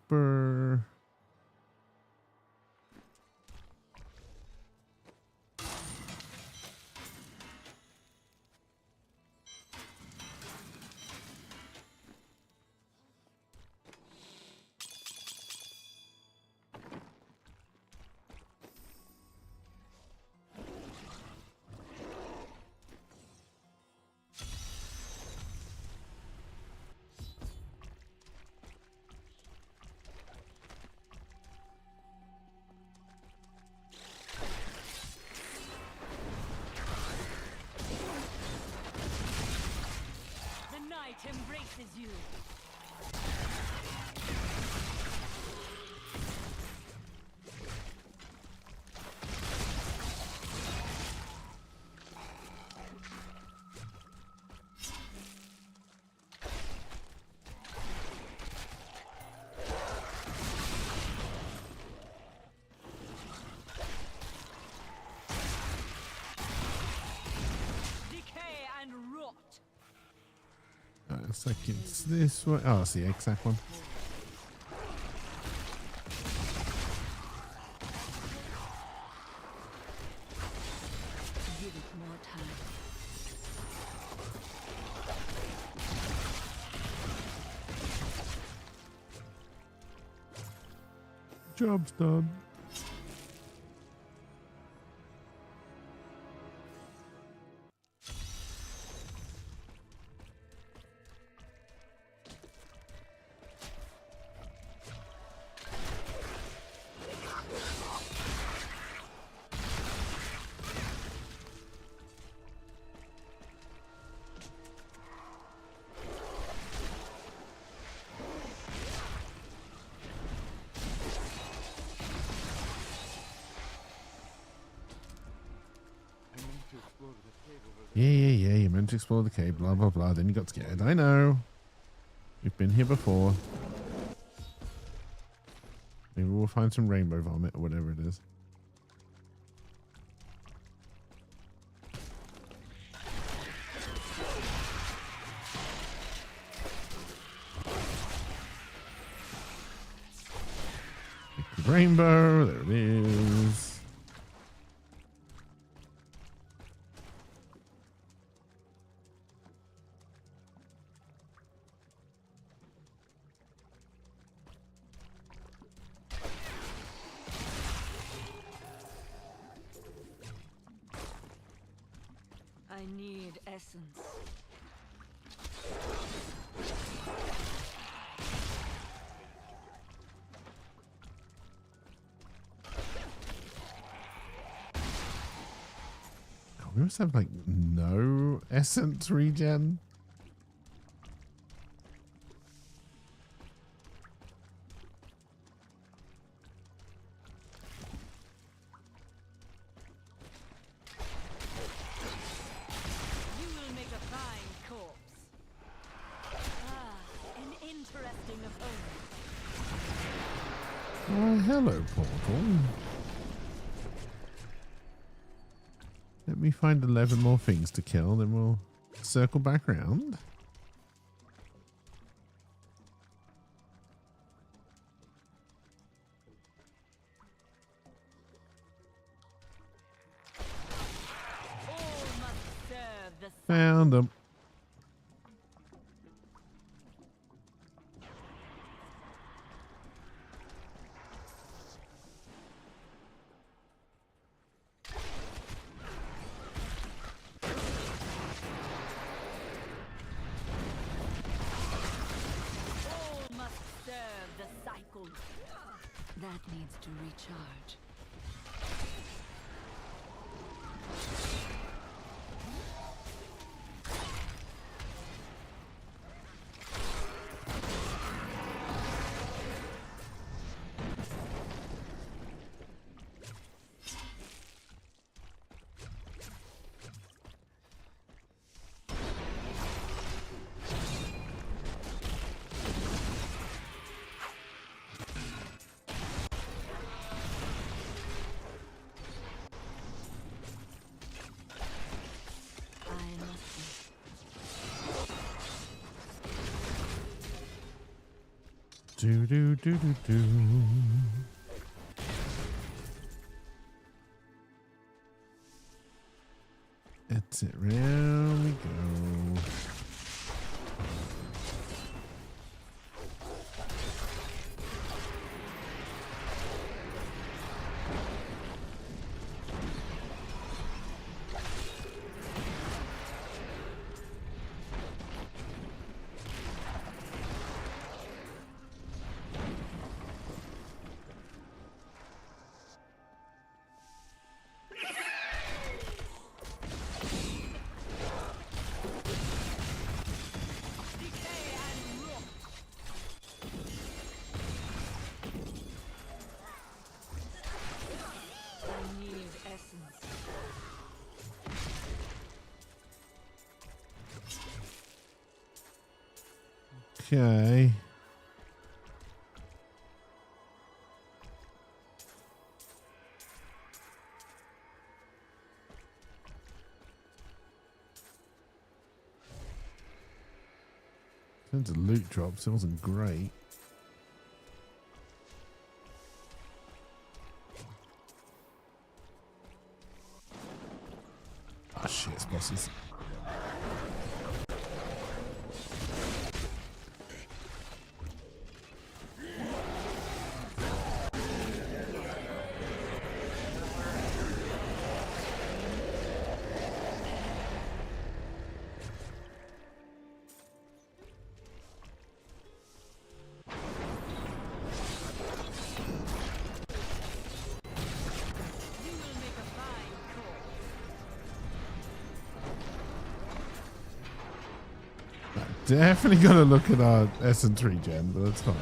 Brr. The night embraces you. Decay and rot. Looks like it's this way. Oh, it's the exact one. Give it more time. Job's done. Yeah, you meant to explore the cave, blah, blah, blah. Then you got scared. I know. We've been here before. Maybe we'll find some rainbow vomit or whatever it is. Rainbow, there it is. I need essence. We must have like no essence regen. You will make a fine corpse. Ah, an interesting opponent. Oh, hello, Portal. Let me find 11 more things to kill, then we'll circle back round. All must serve the Found them. All must serve the cycle. That needs to recharge. I must Do do do do do. That's it. Round we go. decay and rot. I need essence. Okay. In terms of loot drops, it wasn't great. Oh shit, it's bosses. You will make a fine corpse. Definitely gotta look at our essence regen, but that's fine.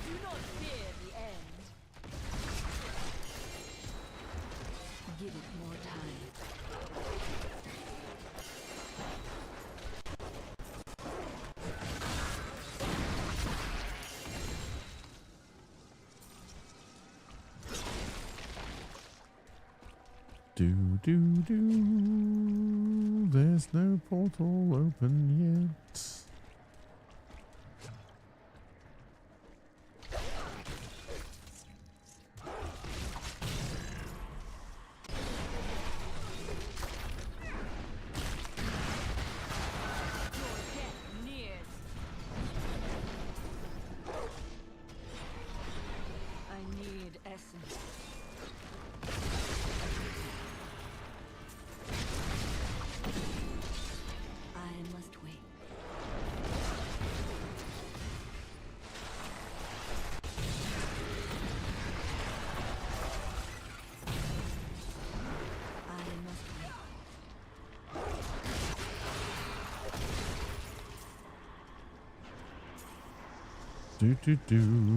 Do not fear the end. Give it more time. Do do do. There's no portal open yet. Your death nears. I need essence.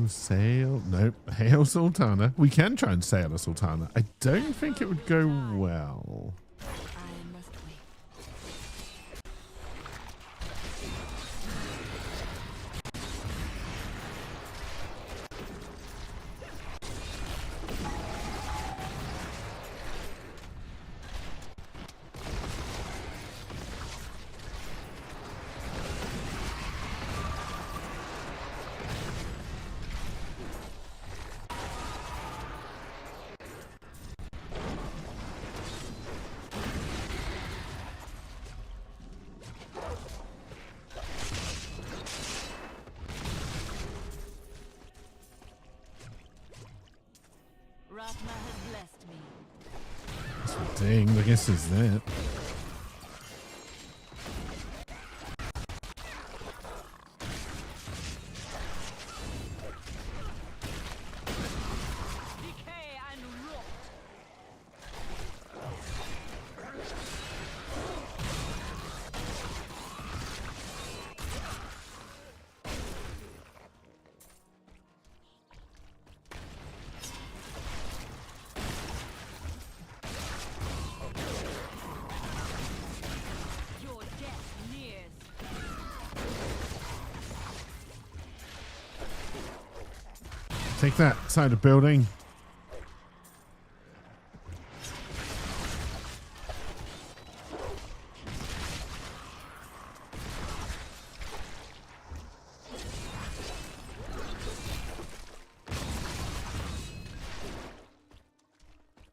Sail. Nope. Hail Sultana. We can try and sail a Sultana. I don't think it would go well. I must wait. Ratma has blessed me. Dang, I guess it's that. Decay and rot. Your death nears. Take that side of building.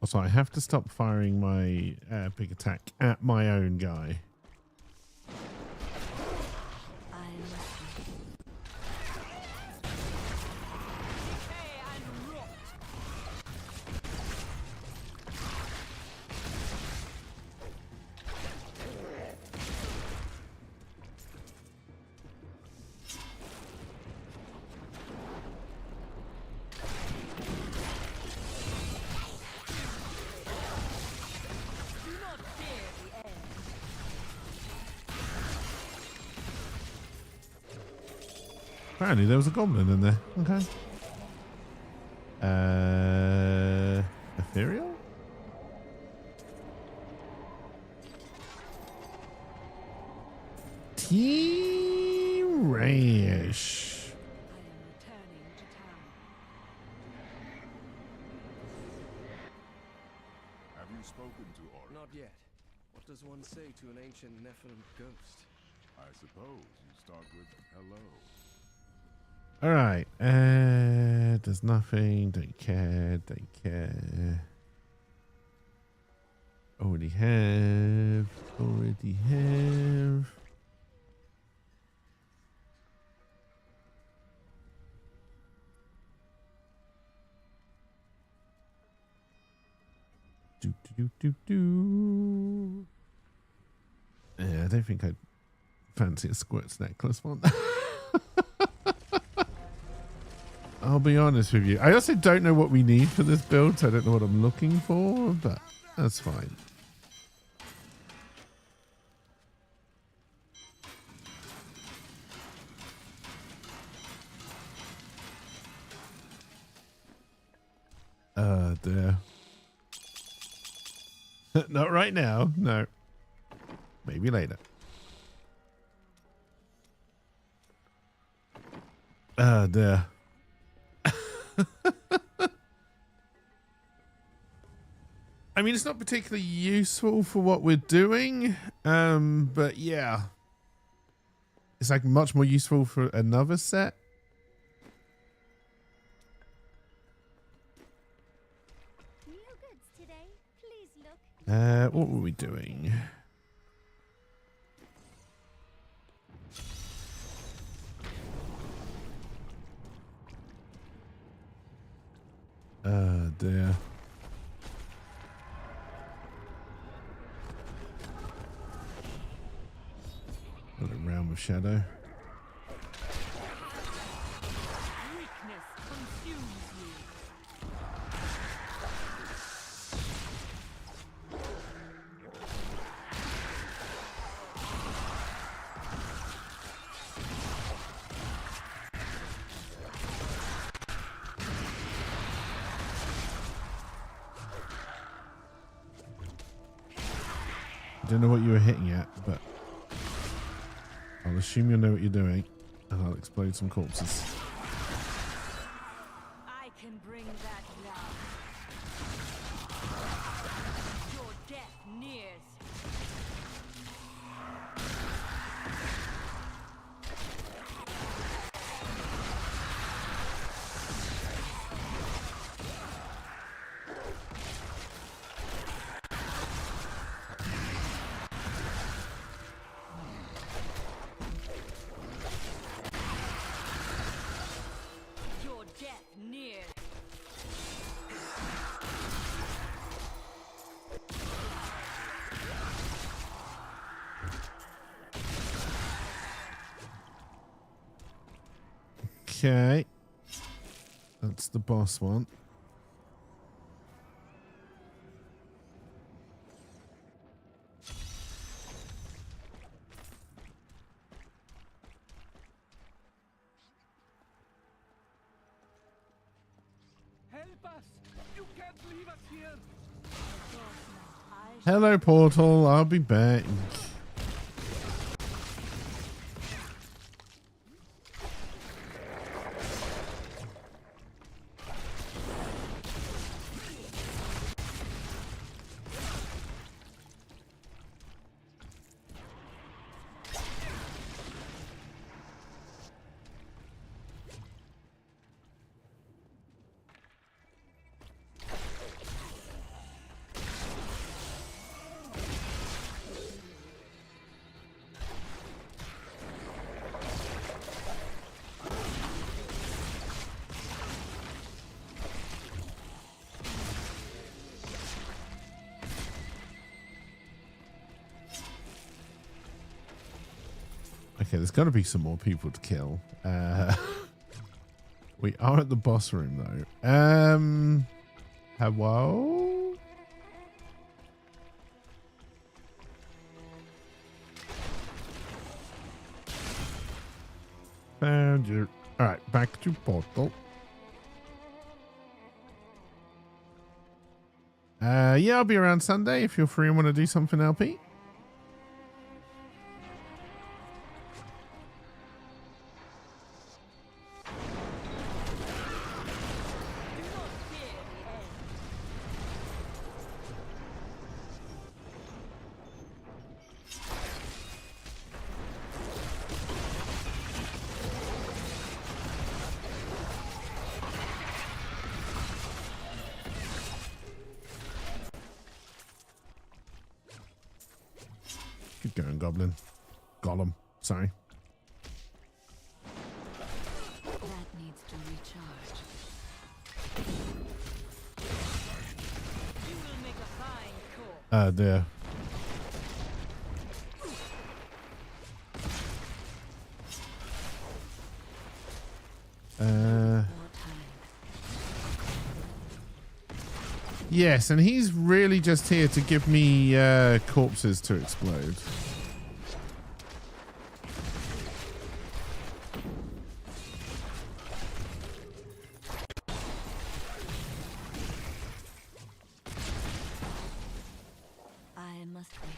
Also, I have to stop firing my big attack at my own guy. I must wait. Decay and rot. Do not fear the end. Apparently there was a goblin in there. Okay. Ethereal? T-Rayish. I am returning to town. Have you spoken to Aura? Not yet. What does one say to an ancient Nephilim ghost? I suppose you start with hello. All right. There's nothing. Don't care. Don't care. Already have. Already have. Do. Yeah, I don't think I'd fancy a Squirt's necklace one. I'll be honest with you. I also don't know what we need for this build, so I don't know what I'm looking for, but that's fine. Dear. Not right now. No. Maybe later. Dear. I mean, it's not particularly useful for what we're doing, but yeah. It's like much more useful for another set. New goods today. Please look. What were we doing? Dear. Got a realm of shadow. Weakness consumes you. I don't know what you were hitting at, but I'll assume you'll know what you're doing, and I'll explode some corpses. I can bring that down. Your death nears. Your death nears. Okay. That's the boss one. Help us! You can't leave us here! Hello, Portal. I'll be back. Okay, there's got to be some more people to kill. We are at the boss room, though. Hello? Found you. All right, back to Portal. Yeah, I'll be around Sunday if you're free and want to do something, LP. Keep going, Goblin. Golem. Sorry. That needs to recharge. You will make a fine corpse. There. Yes, and he's really just here to give me corpses to explode. I must wait.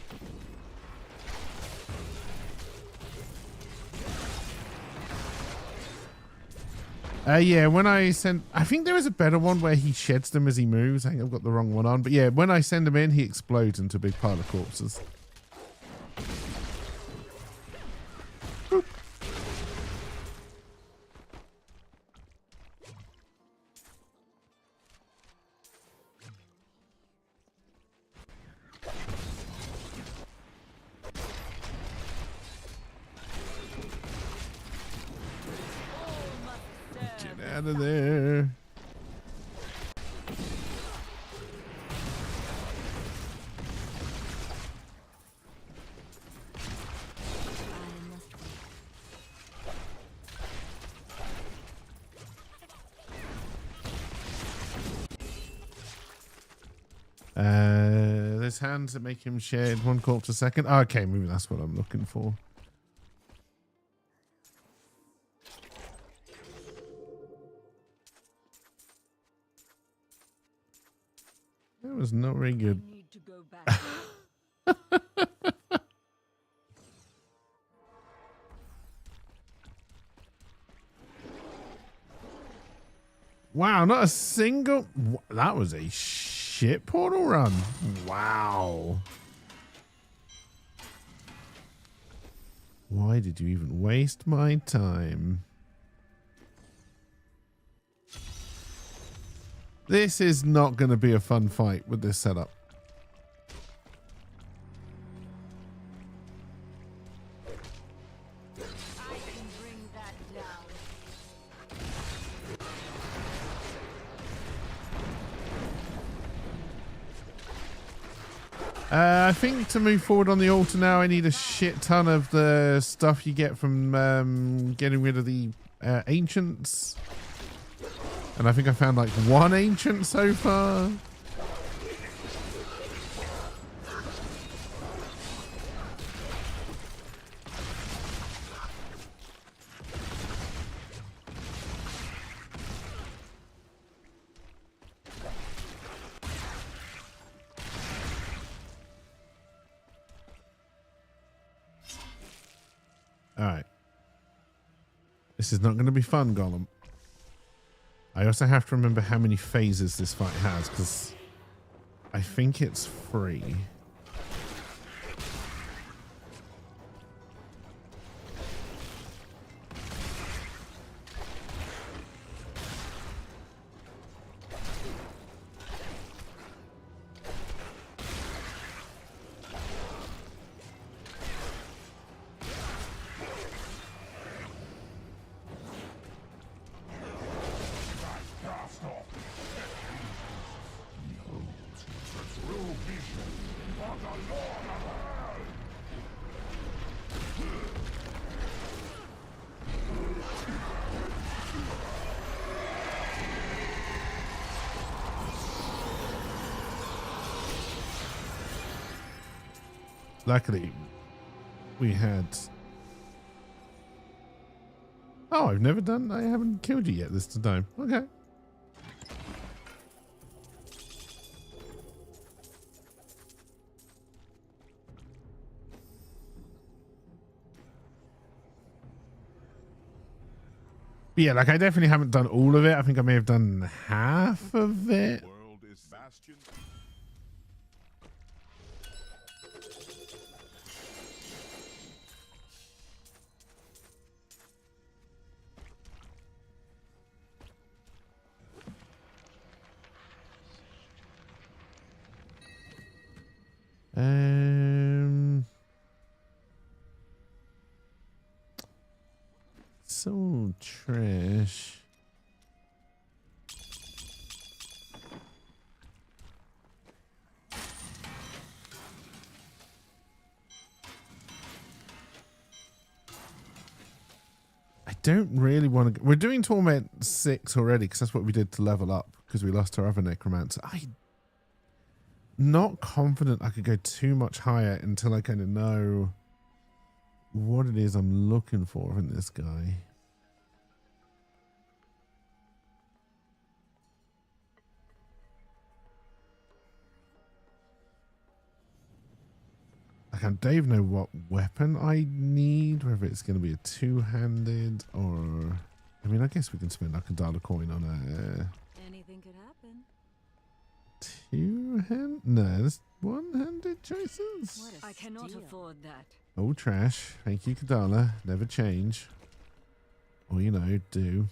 Yeah, when I send... I think there is a better one where he sheds them as he moves. I think I've got the wrong one on. But yeah, when I send him in, he explodes into a big pile of corpses. Boop. Get out of there. There's hands that make him shed one corpse a second. Okay, maybe that's what I'm looking for. That was not very good. I need to go back. Wow, not a single. That was a shit portal run. Wow. Why did you even waste my time? This is not going to be a fun fight with this setup. I can bring that down. I think to move forward on the altar now, I need a shit ton of the stuff you get from getting rid of the ancients. And I think I found like one ancient so far. All right. This is not going to be fun, Gollum. I also have to remember how many phases this fight has, because I think it's free. Luckily, we had... Oh, I haven't killed you yet this time. Okay. But yeah, like I definitely haven't done all of it. I think I may have done half of it. World is Bastion. So trash. I don't really want to. We're doing Torment 6 already because that's what we did to level up because we lost our other Necromancer. I'm not confident I could go too much higher until I kind of know what it is I'm looking for in this guy. Like, I don't even know what weapon I need, whether it's going to be a two-handed or... I mean, I guess we can spend like $1 coin on a... Anything could happen. Two-hand? No, there's one-handed choices. I cannot afford that. Oh, trash. Thank you, Kadala. Never change. Or, you know, do.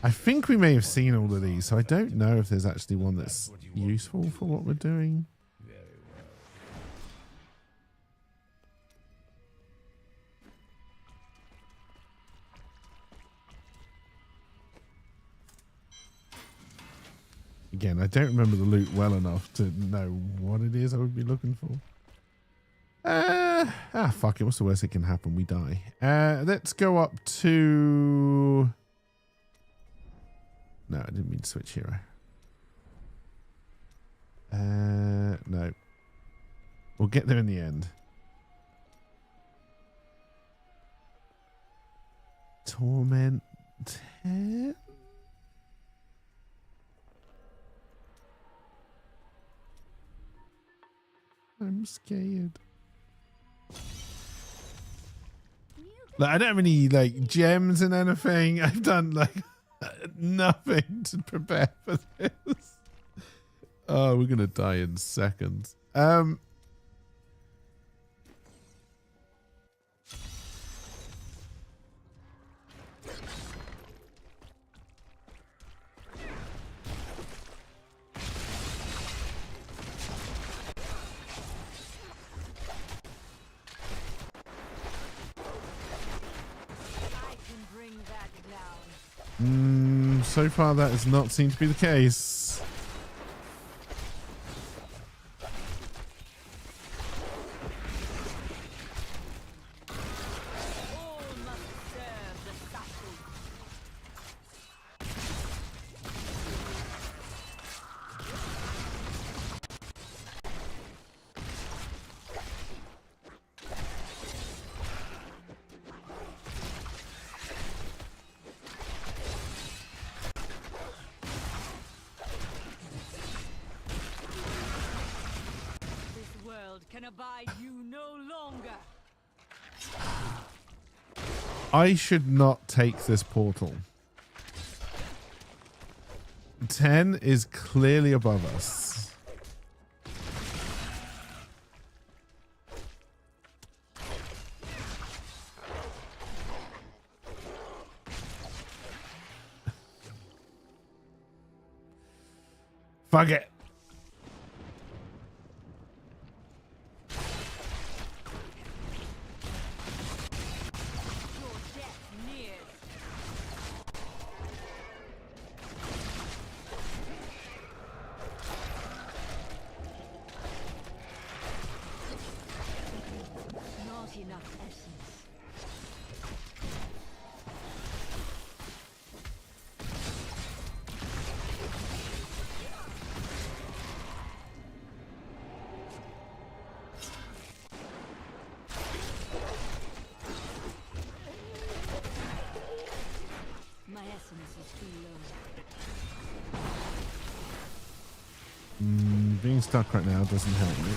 I think we may have seen all of these, so I don't know if there's actually one that's useful for what we're doing. Again, I don't remember the loot well enough to know what it is I would be looking for. Fuck it. What's the worst that can happen? We die. Let's go up to... No, I didn't mean to switch hero. No. We'll get there in the end. Torment 10? I'm scared. Like, I don't have any like gems and anything. I've done like nothing to prepare for this. Oh, we're gonna die in seconds. So far that does not seem to be the case. Can abide you no longer. I should not take this portal. 10 is clearly above us. Fuck it. Being stuck right now doesn't help me.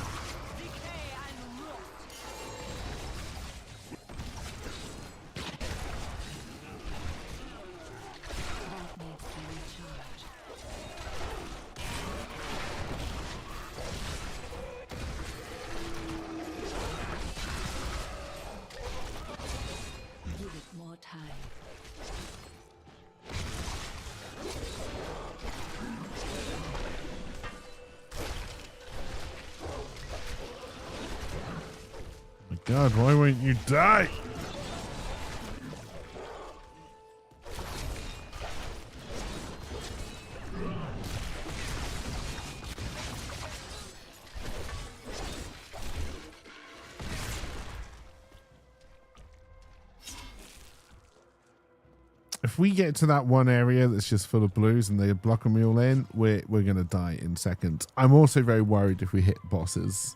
Give it more time. God, why won't you die? If we get to that one area that's just full of blues and they're blocking me all in, we're gonna die in seconds. I'm also very worried if we hit bosses.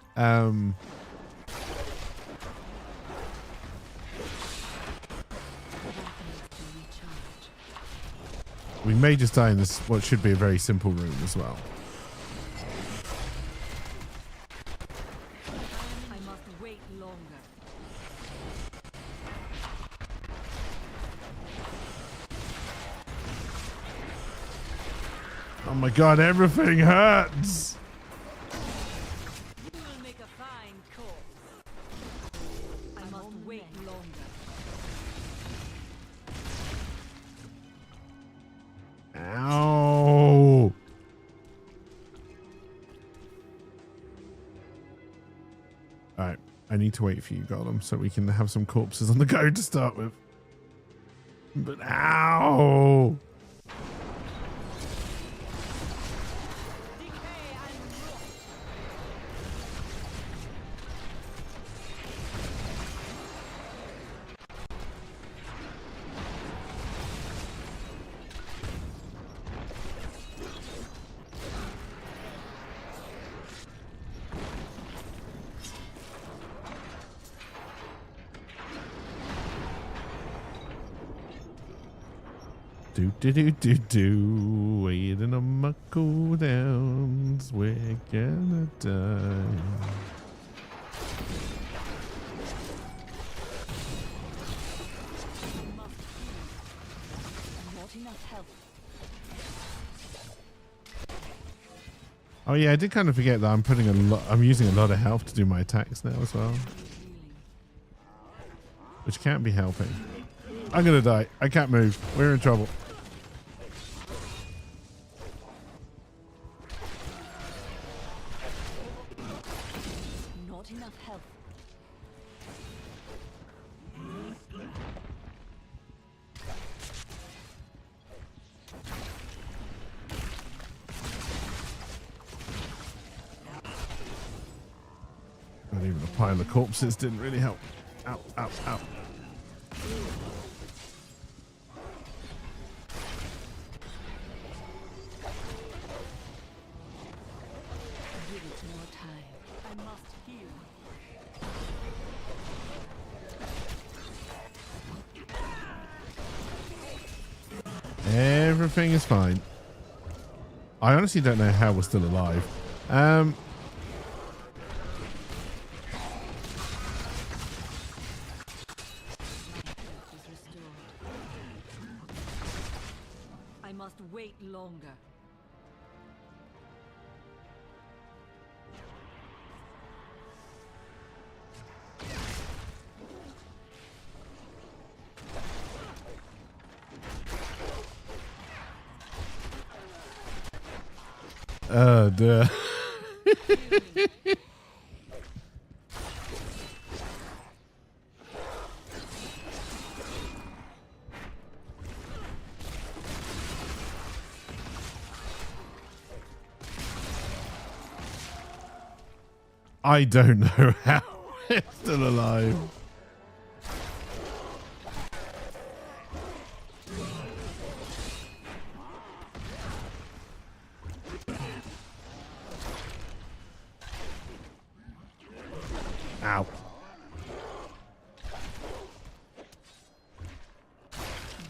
We may just die in this, what should be a very simple room as well. I must wait longer. Oh my God, everything hurts. You will make a fine corpse. I must wait longer. Ow. Alright, I need to wait for you, Gollum, so we can have some corpses on the go to start with. But ow! Do, waiting on my cooldowns, we're gonna die. Not enough health. Oh yeah, I did kind of forget that I'm using a lot of health to do my attacks now as well. Which can't be helping. I'm gonna die. I can't move. We're in trouble. Not enough health. Not even a pile of corpses didn't really help. Ow, ow, ow. Give it more time. I must heal. Everything is fine. I honestly don't know how we're still alive. I must wait longer. Oh, duh. I don't know how we're still alive. Ow.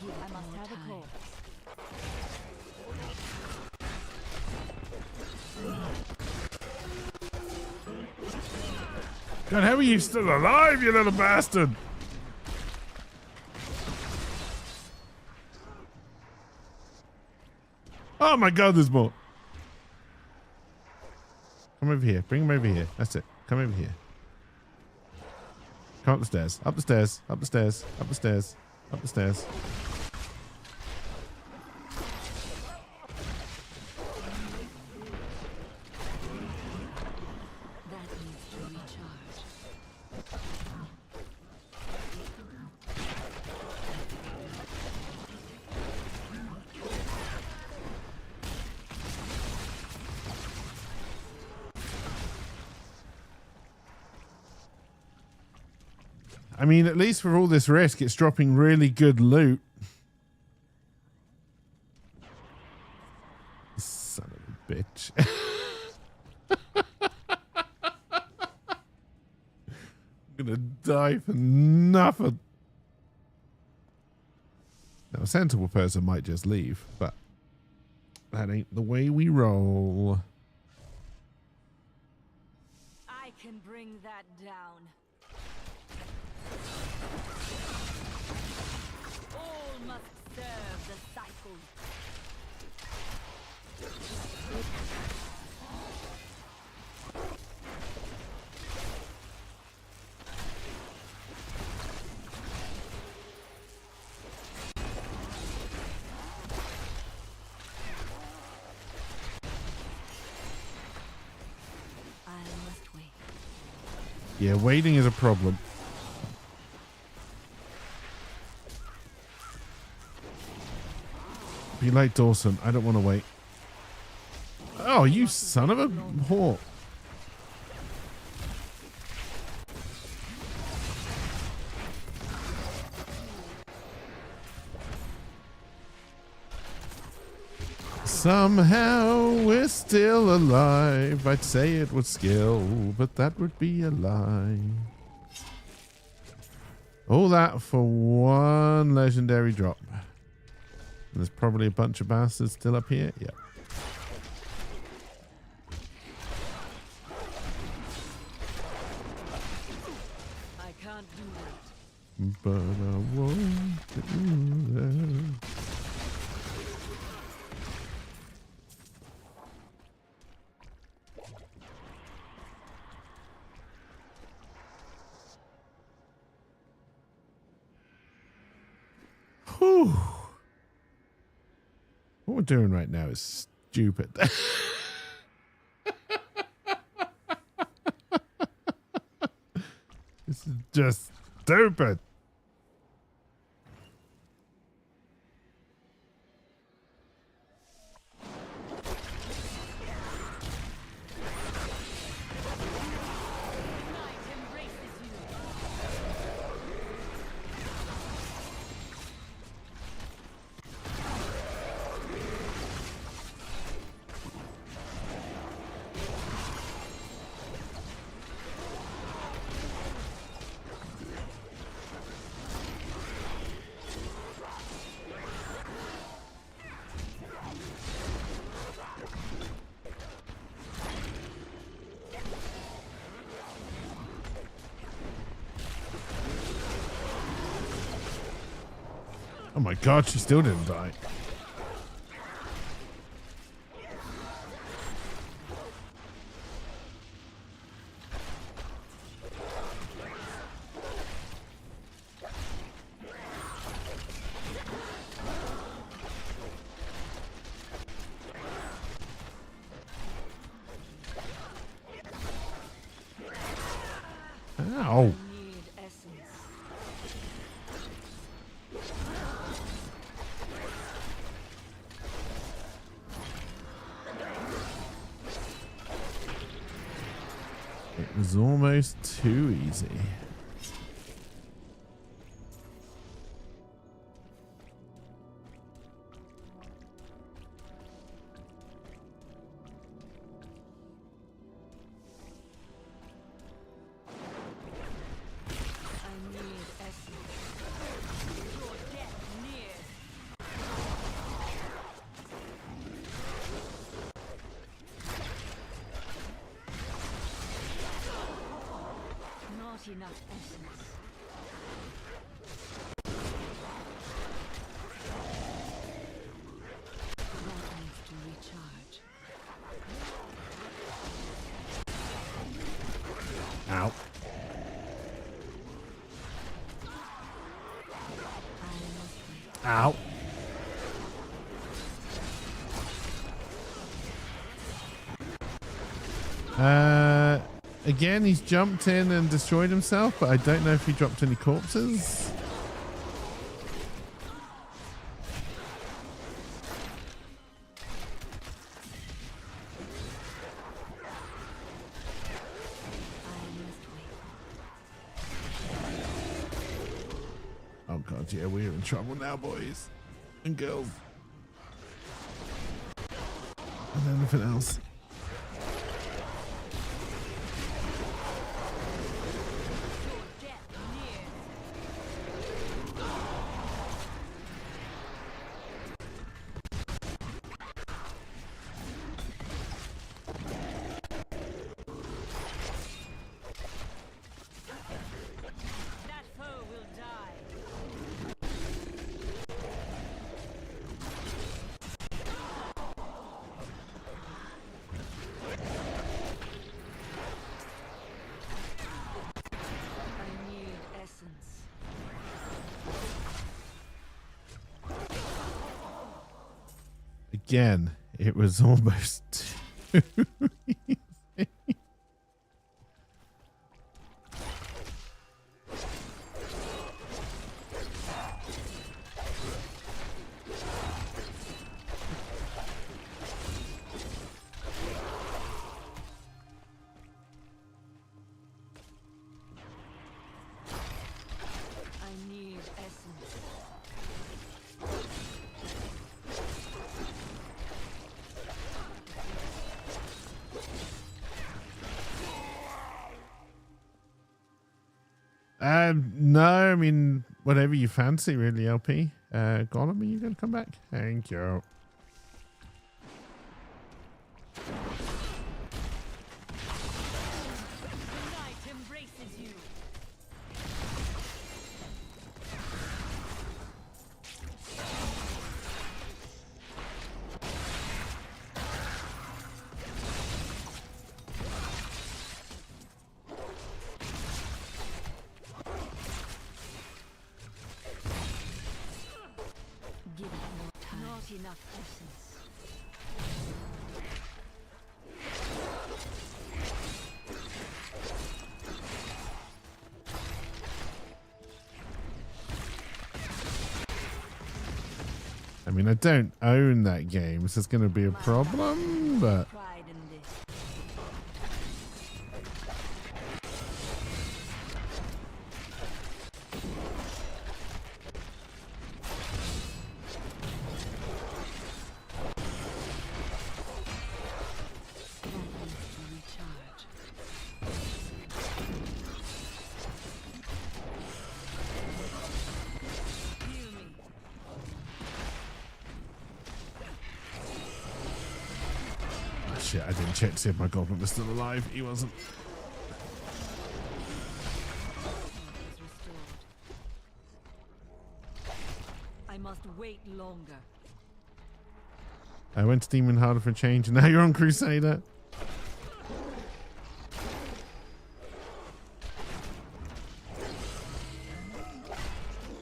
I must have a call. God, how are you still alive, you little bastard? Oh my God, there's more. Come over here. Bring him over here. That's it. Come over here. Come up the stairs. Up the stairs. Up the stairs. Up the stairs. Up the stairs. That needs to recharge. I mean, at least for all this risk, it's dropping really good loot. Son of a bitch. I'm gonna die for nothing. Now, a sensible person might just leave, but that ain't the way we roll. I can bring that down. All must serve the cycle. I must wait. Yeah, waiting is a problem. Be like Dawson. I don't want to wait. Oh, you son of a whore. Somehow we're still alive. I'd say it with skill, but that would be a lie. All that for one legendary drop. There's probably a bunch of bastards still up here. Yeah. I can't do that. But I won't do that. we're doing right now is stupid. This is just stupid. Oh my god, she still didn't die. Ow. It was almost too easy. Enough essence. That needs to recharge. Ow. Ow. Again, he's jumped in and destroyed himself, but I don't know if he dropped any corpses. Oh god, yeah, we're in trouble now, boys and girls. And anything else. Again, it was almost too easy. I need essence. No, I mean, whatever you fancy, really, LP. Gollum, are you going to come back? Thank you. Give it more time. Not enough essence. I mean, I don't own that game, so it's going to be a problem, but... Pride in this. Shit, I didn't check to see if my goblin was still alive. He wasn't. I must wait longer. I went to Demon Harder for a change, and now you're on Crusader.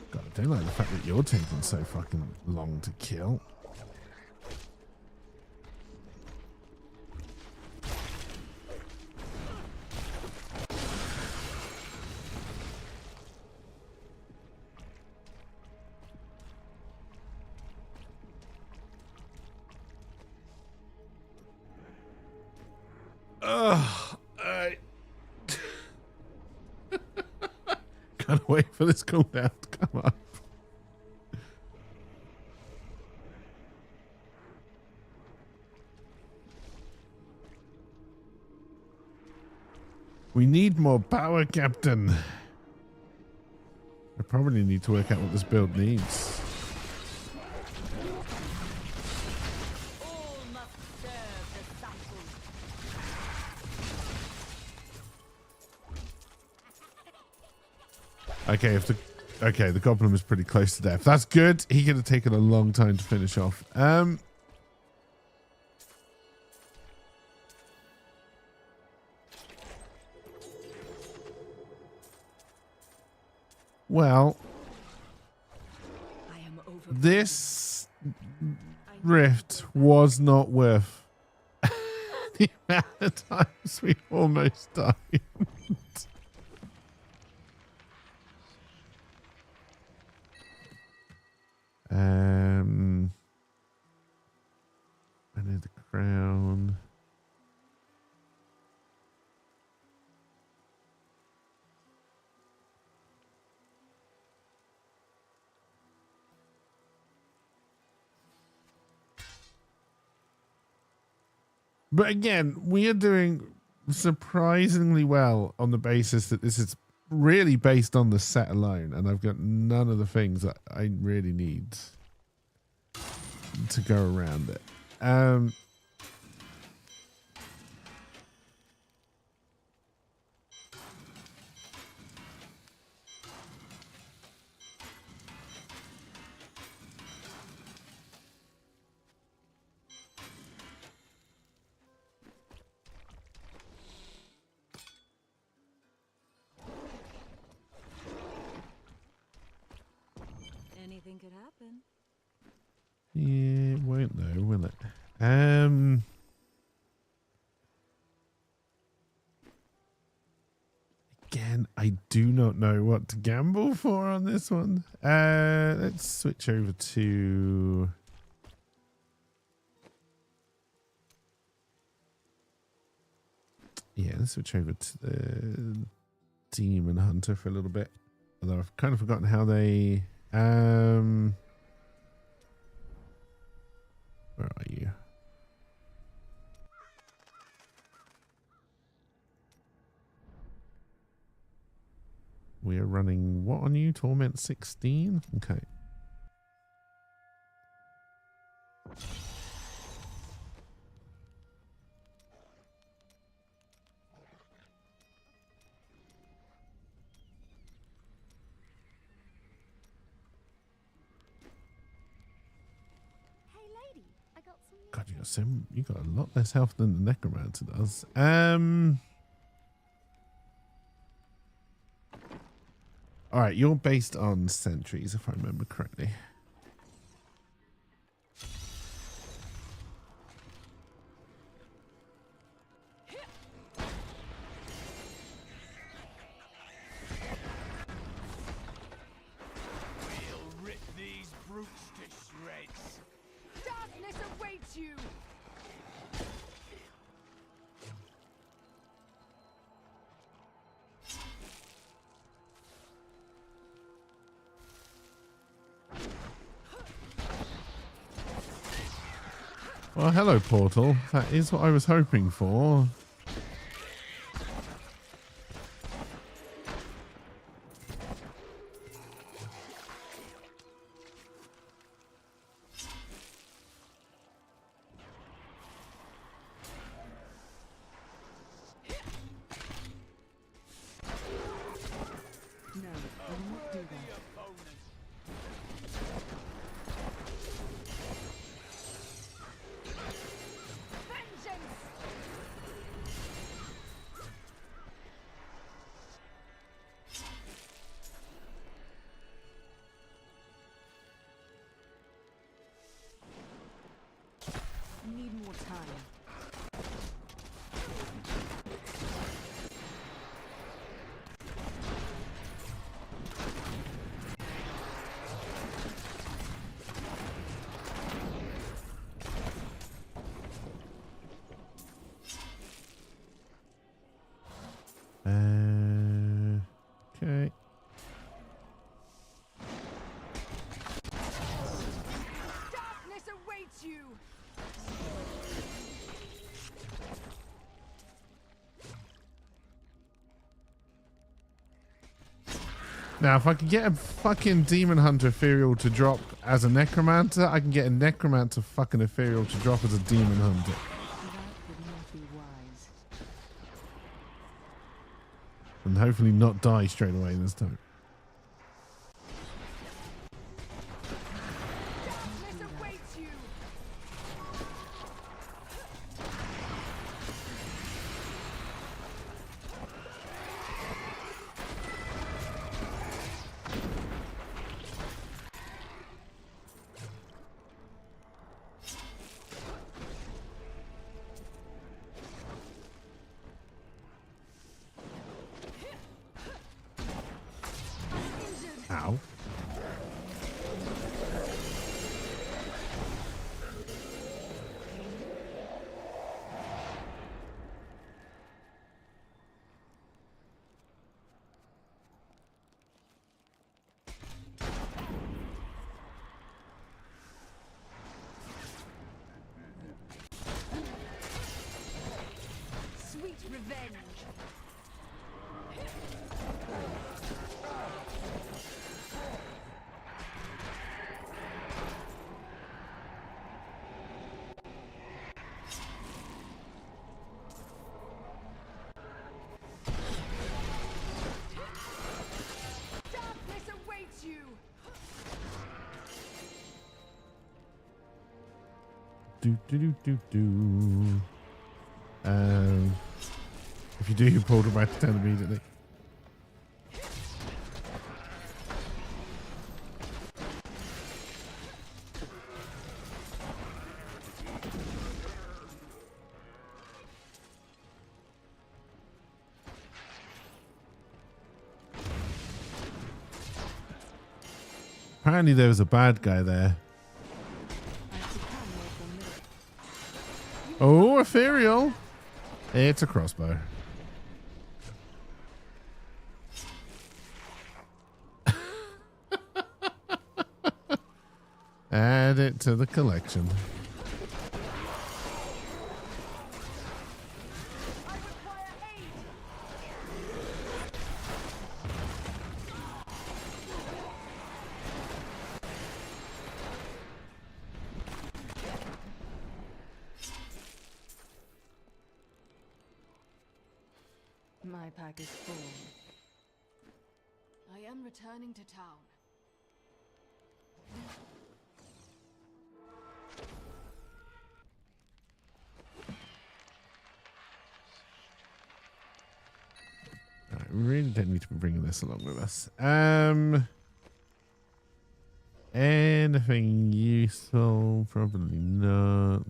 God, I don't like the fact that you're taking so fucking long to kill. Gotta wait for this cooldown to come up. We need more power, Captain. I probably need to work out what this build needs. All must serve the cycle. Okay, the goblin was pretty close to death. That's good. He could have taken a long time to finish off. Well, this rift was not worth the amount of times we almost died. I need the crown. But again, we are doing surprisingly well on the basis that this is really based on the set alone, and I've got none of the things that I really need to go around it. Anything could happen. Yeah, it won't though, will it? Again, I do not know what to gamble for on this one. Let's switch over to... Yeah, let's switch over to the Demon Hunter for a little bit. Although I've kind of forgotten how they... Where are you? We are running what on you? Torment 16? Okay. God, you got a lot less health than the Necromancer does. All right, you're based on sentries, if I remember correctly. Well, hello, Portal. That is what I was hoping for. No, I will not do that. Need more time. Okay. Darkness awaits you! Now, if I could get a fucking Demon Hunter Ethereal to drop as a Necromancer, I can get a Necromancer fucking Ethereal to drop as a Demon Hunter. That would not be wise. And hopefully not die straight away this time. Darkness awaits you! Ow. Sweet revenge! Darkness awaits you! Do do do do do. If you do, you pull the back to 10 immediately. Apparently there was a bad guy there. Oh, ethereal. It's a crossbow. Add it to the collection. I require aid! My pack is full. I am returning to town. Right, we really don't need to be bringing this along with us. Anything useful? Probably not.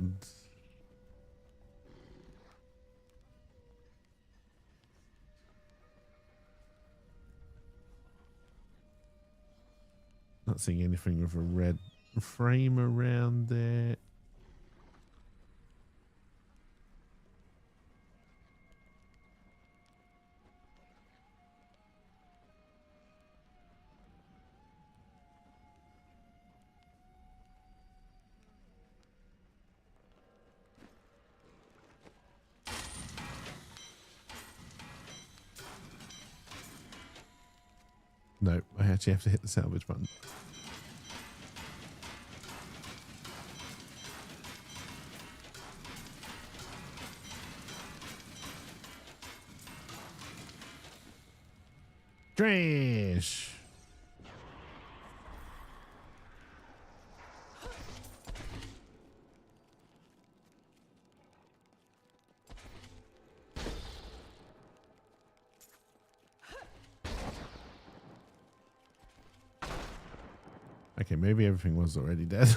Not seeing anything with a red frame around it. actually have to hit the salvage button. Trash. Okay, maybe everything was already dead.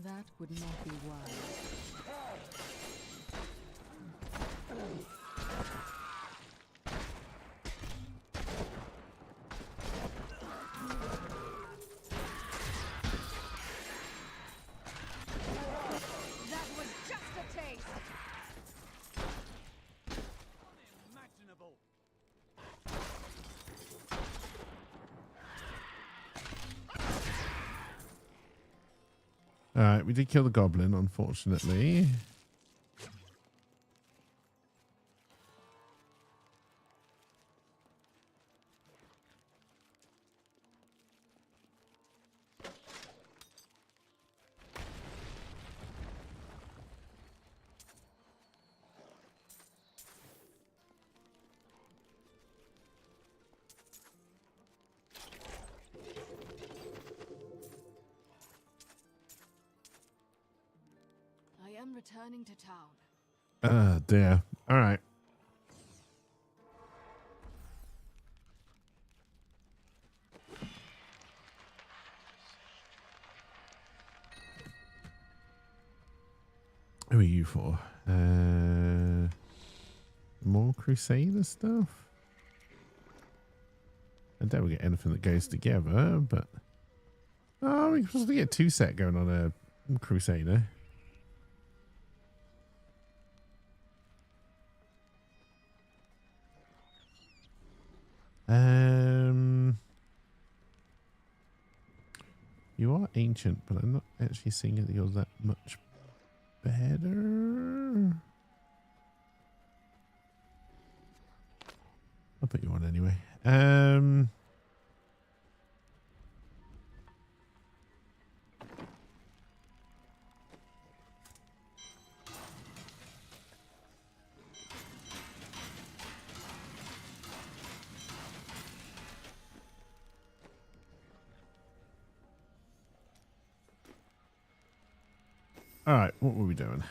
That would not be wise. That was just a taste. Unimaginable. All right, we did kill the goblin, unfortunately. I am returning to town. Oh, dear. All right. Who are you for? More Crusader stuff? I doubt we get anything that goes together, but... Oh, we're supposed to get 2 set going on a Crusader. You are ancient, but I'm not actually seeing that you're that much better. I'll put you on anyway. All right, what were we doing?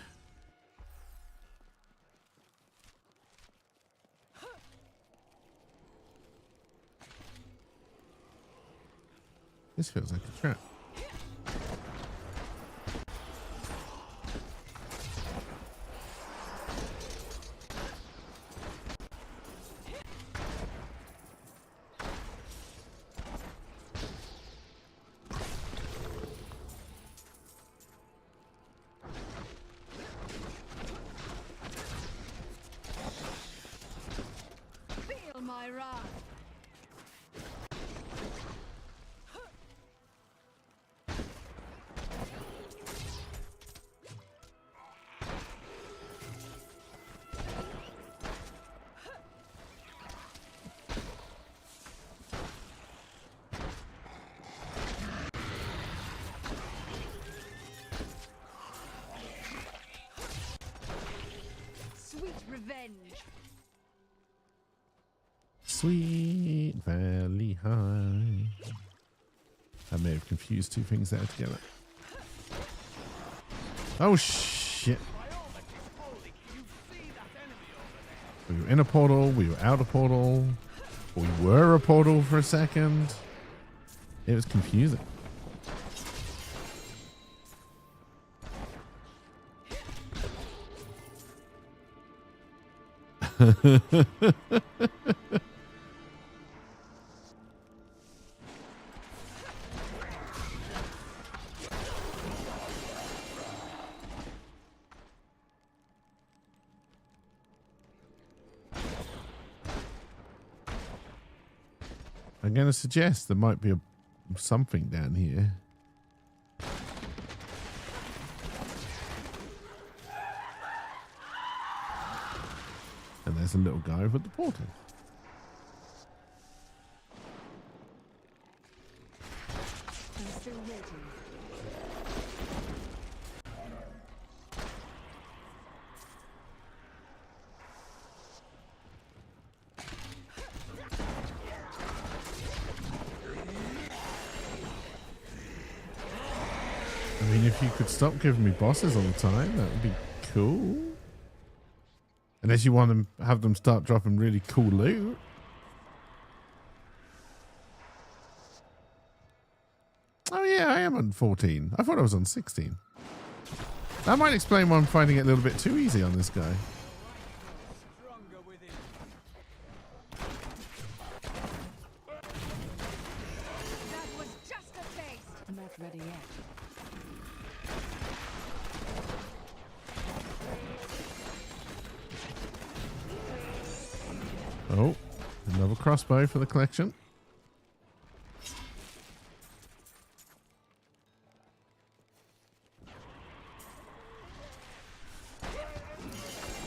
This feels like a trap. Feel my wrath. Sweet revenge. Sweet Valley High. I may have confused two things there together. Oh shit. We were in a portal, we were out of portal, we were a portal for a second. It was confusing. I I'm going to suggest there might be something down here. And there's a little guy over at the portal. I'm still waiting. I mean, if you could stop giving me bosses all the time, that would be cool. Unless you want to have them start dropping really cool loot. Oh yeah, I am on 14. I thought I was on 16. That might explain why I'm finding it a little bit too easy on this guy. Stronger within. That was just a taste. I'm not ready yet. Oh, another crossbow for the collection.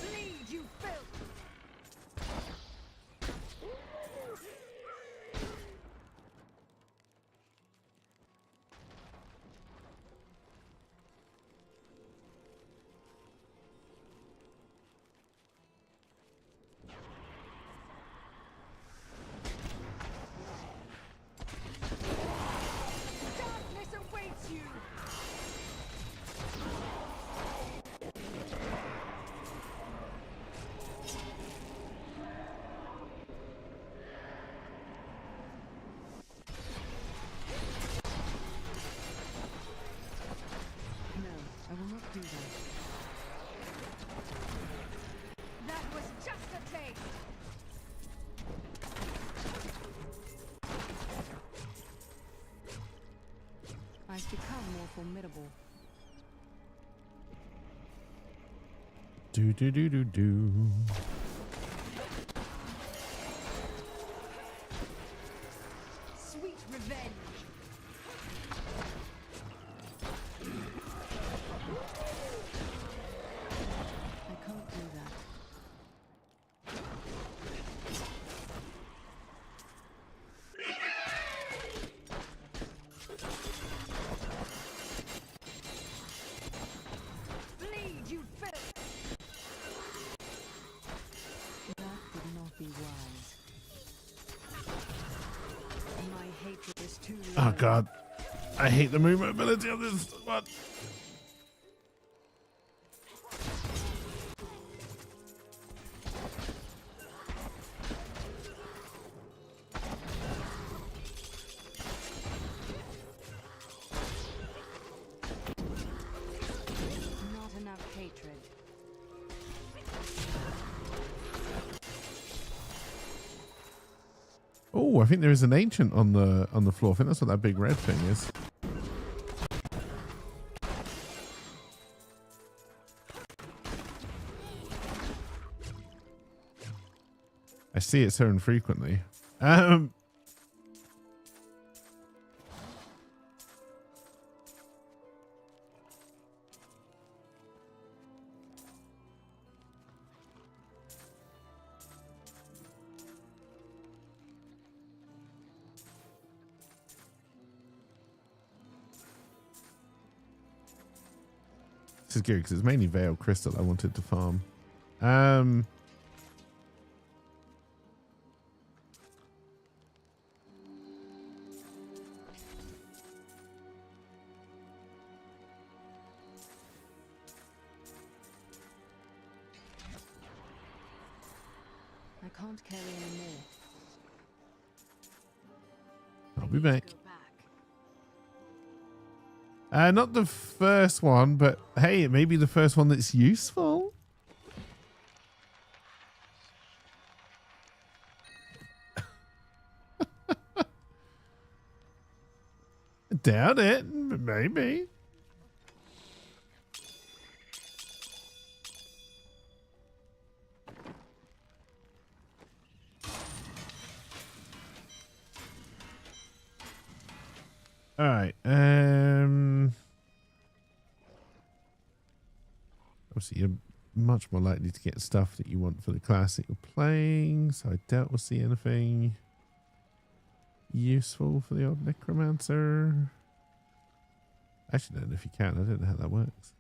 Bleed, you filth. Darkness awaits you. No, I will not do that. That was just a taste. I've become more formidable. Do do do do do. Sweet revenge. I can't do that. Bleed, you filth. That would not be wise. My hatred is too low. Oh god, I hate the movement ability of this one. Not enough hatred. Oh, I think there is an ancient on the floor. I think that's what that big red thing is. I see it so infrequently. This is good because it's mainly Veil Crystal I wanted to farm. I can't carry any more. I'll be back. Go back. Not the first one, but hey, it may be the first one that's useful. Doubt it, but maybe. All right. Obviously, you're much more likely to get stuff that you want for the class that you're playing. So I doubt we'll see anything useful for the old necromancer. Actually, I don't know if you can. I don't know how that works.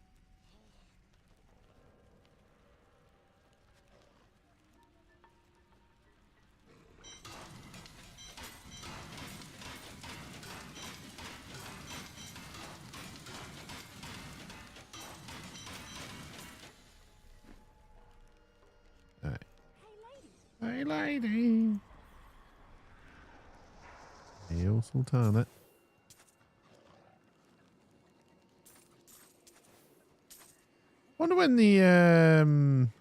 Hey, lady. Hail Sultana. Wonder when the Boom!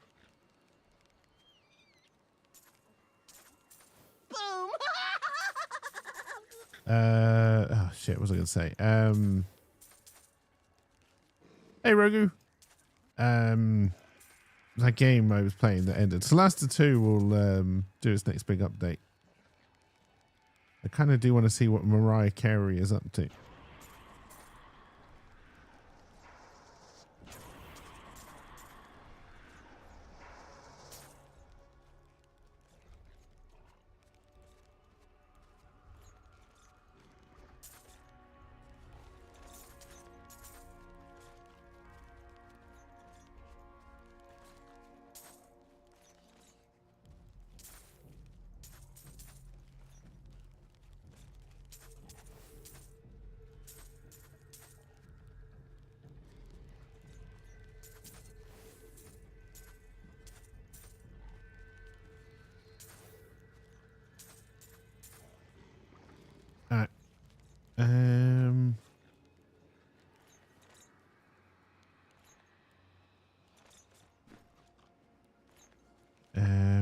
oh shit, what was I gonna say? Hey Rogu. That game I was playing that ended. Solasta 2 will do its next big update. I kind of do want to see what Mariah Carey is up to. Alright.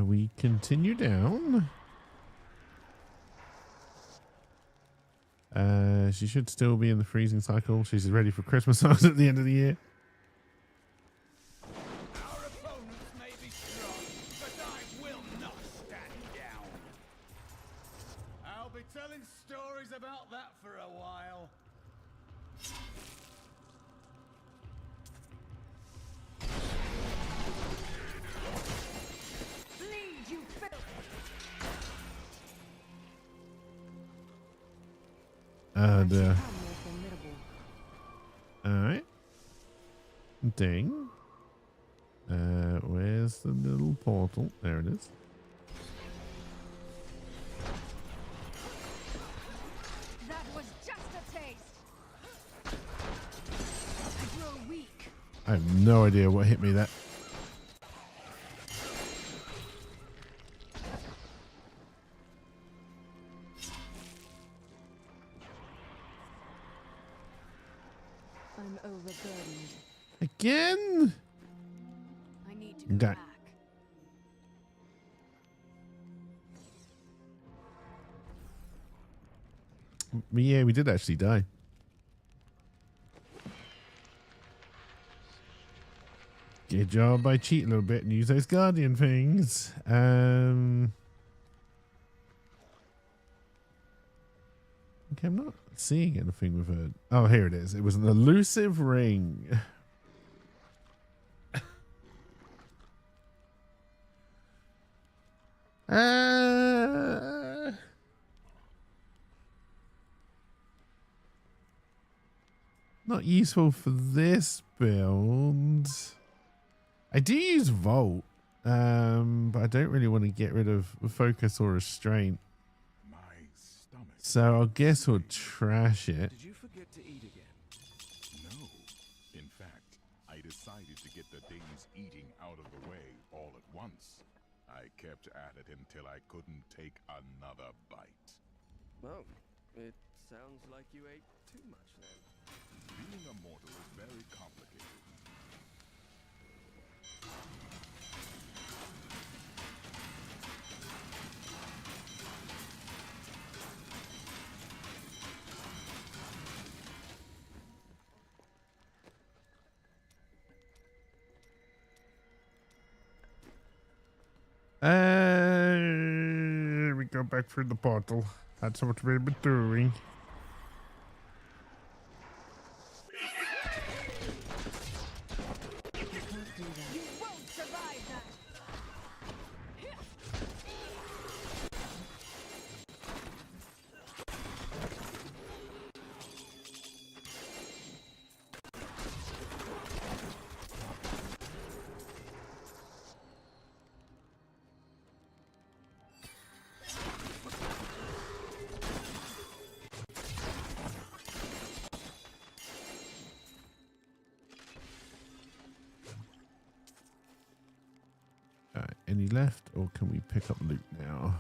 We continue down. She should still be in the freezing cycle. She's ready for Christmas songs at the end of the year. Our opponents may be strong, but I will not stand down. I'll be telling stories about that for a while. Bleed, you filth! And alright. Ding. Where's the little portal? There it is. That was just a taste. I grow weak. I have no idea what hit me that. I'm overburdened. Again? I need to go Okay. back. Yeah, we did actually die. Good job by cheat a little bit and use those guardian things. Okay, I'm not seeing anything with her. Oh, here it is. It was an elusive ring. Not useful for this build. I do use Volt, but I don't really want to get rid of focus or restraint. My stomach. So I guess we'll trash it. Did you forget to eat again? No. In fact, I decided to get the day's eating out of the way all at once. I kept at it until I couldn't take another bite. Oh, it sounds like you ate too much then. Being a mortal is very complicated. We go back through the portal. That's what we've been doing. any left, or can we pick up loot now?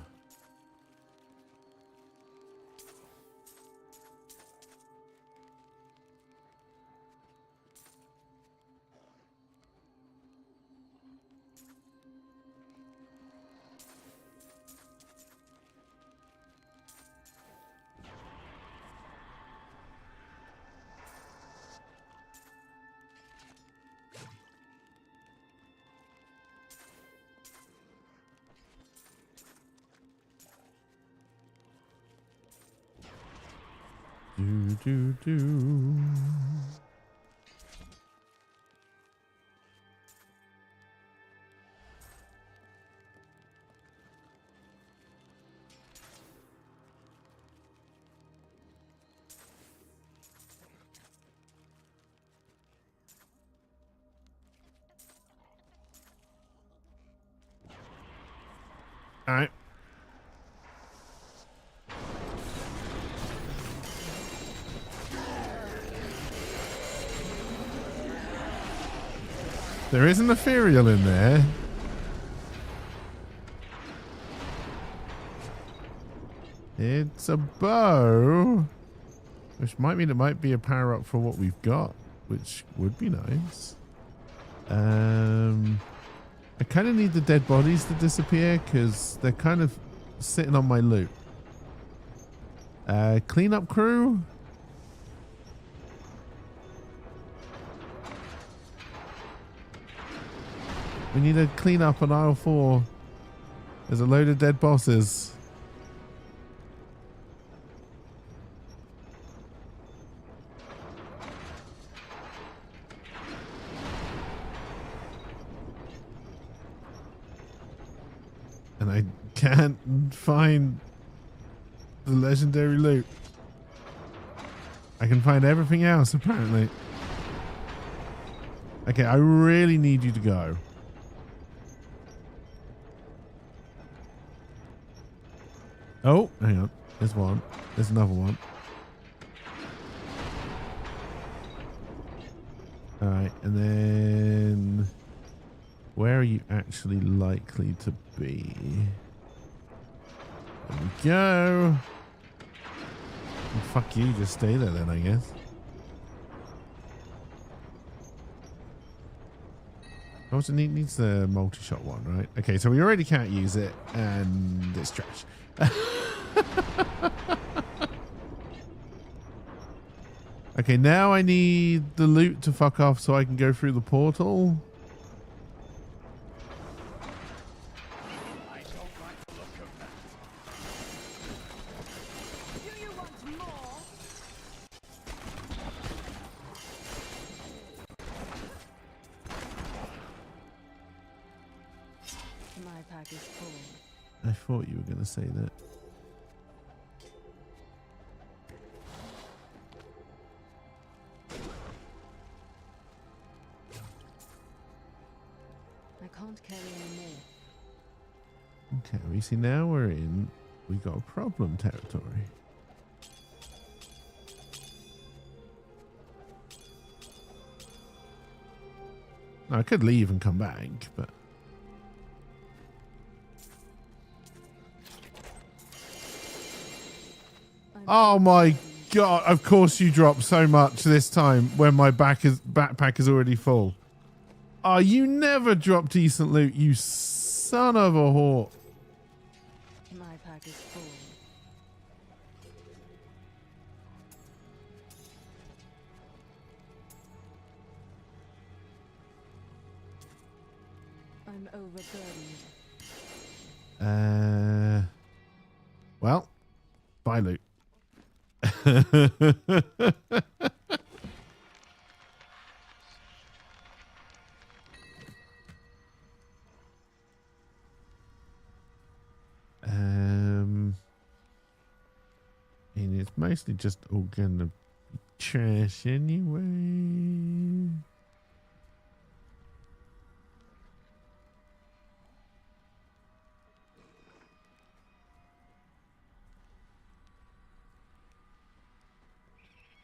Do. All right. There is an ethereal in there. It's a bow, which might mean it might be a power up for what we've got, which would be nice. I kind of need the dead bodies to disappear because they're kind of sitting on my loot. Cleanup crew. We need to clean up on aisle 4. There's a load of dead bosses. And I can't find the legendary loot. I can find everything else apparently. Okay, I really need you to go. Oh, hang on. There's one. There's another one. All right, and then where are you actually likely to be? There we go. Well, fuck you, just stay there then, I guess. Also needs the multi-shot one, right? Okay, so we already can't use it, and it's trash. Okay, now I need the loot to fuck off so I can go through the portal. I don't like the look of that. Do you want more? My pack is full. I thought you were going to say that. I can't carry any more. Okay, we see now we got a problem territory. I could leave and come back, but oh my god, of course you dropped so much this time when my backpack is already full. Oh, you never drop decent loot, you son of a whore. My pack is full. I'm overburdened. Well, bye loot. And it's mostly just all gonna be trash anyway.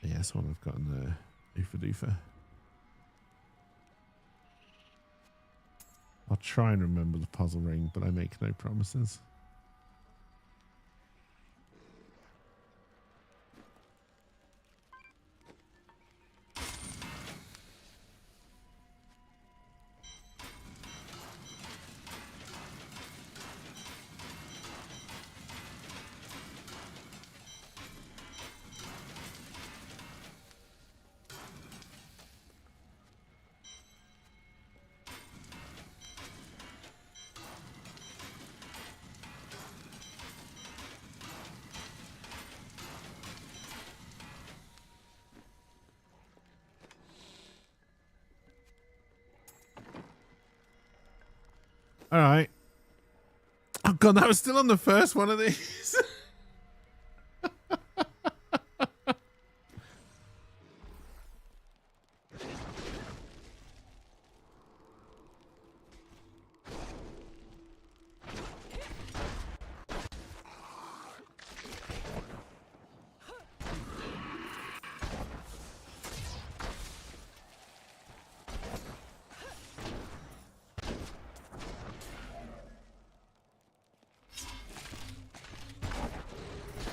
Yeah, that's what I've got in the Oofa Doofa. I'll try and remember the puzzle ring, but I make no promises. All right. Oh god, that was still on the first one of these.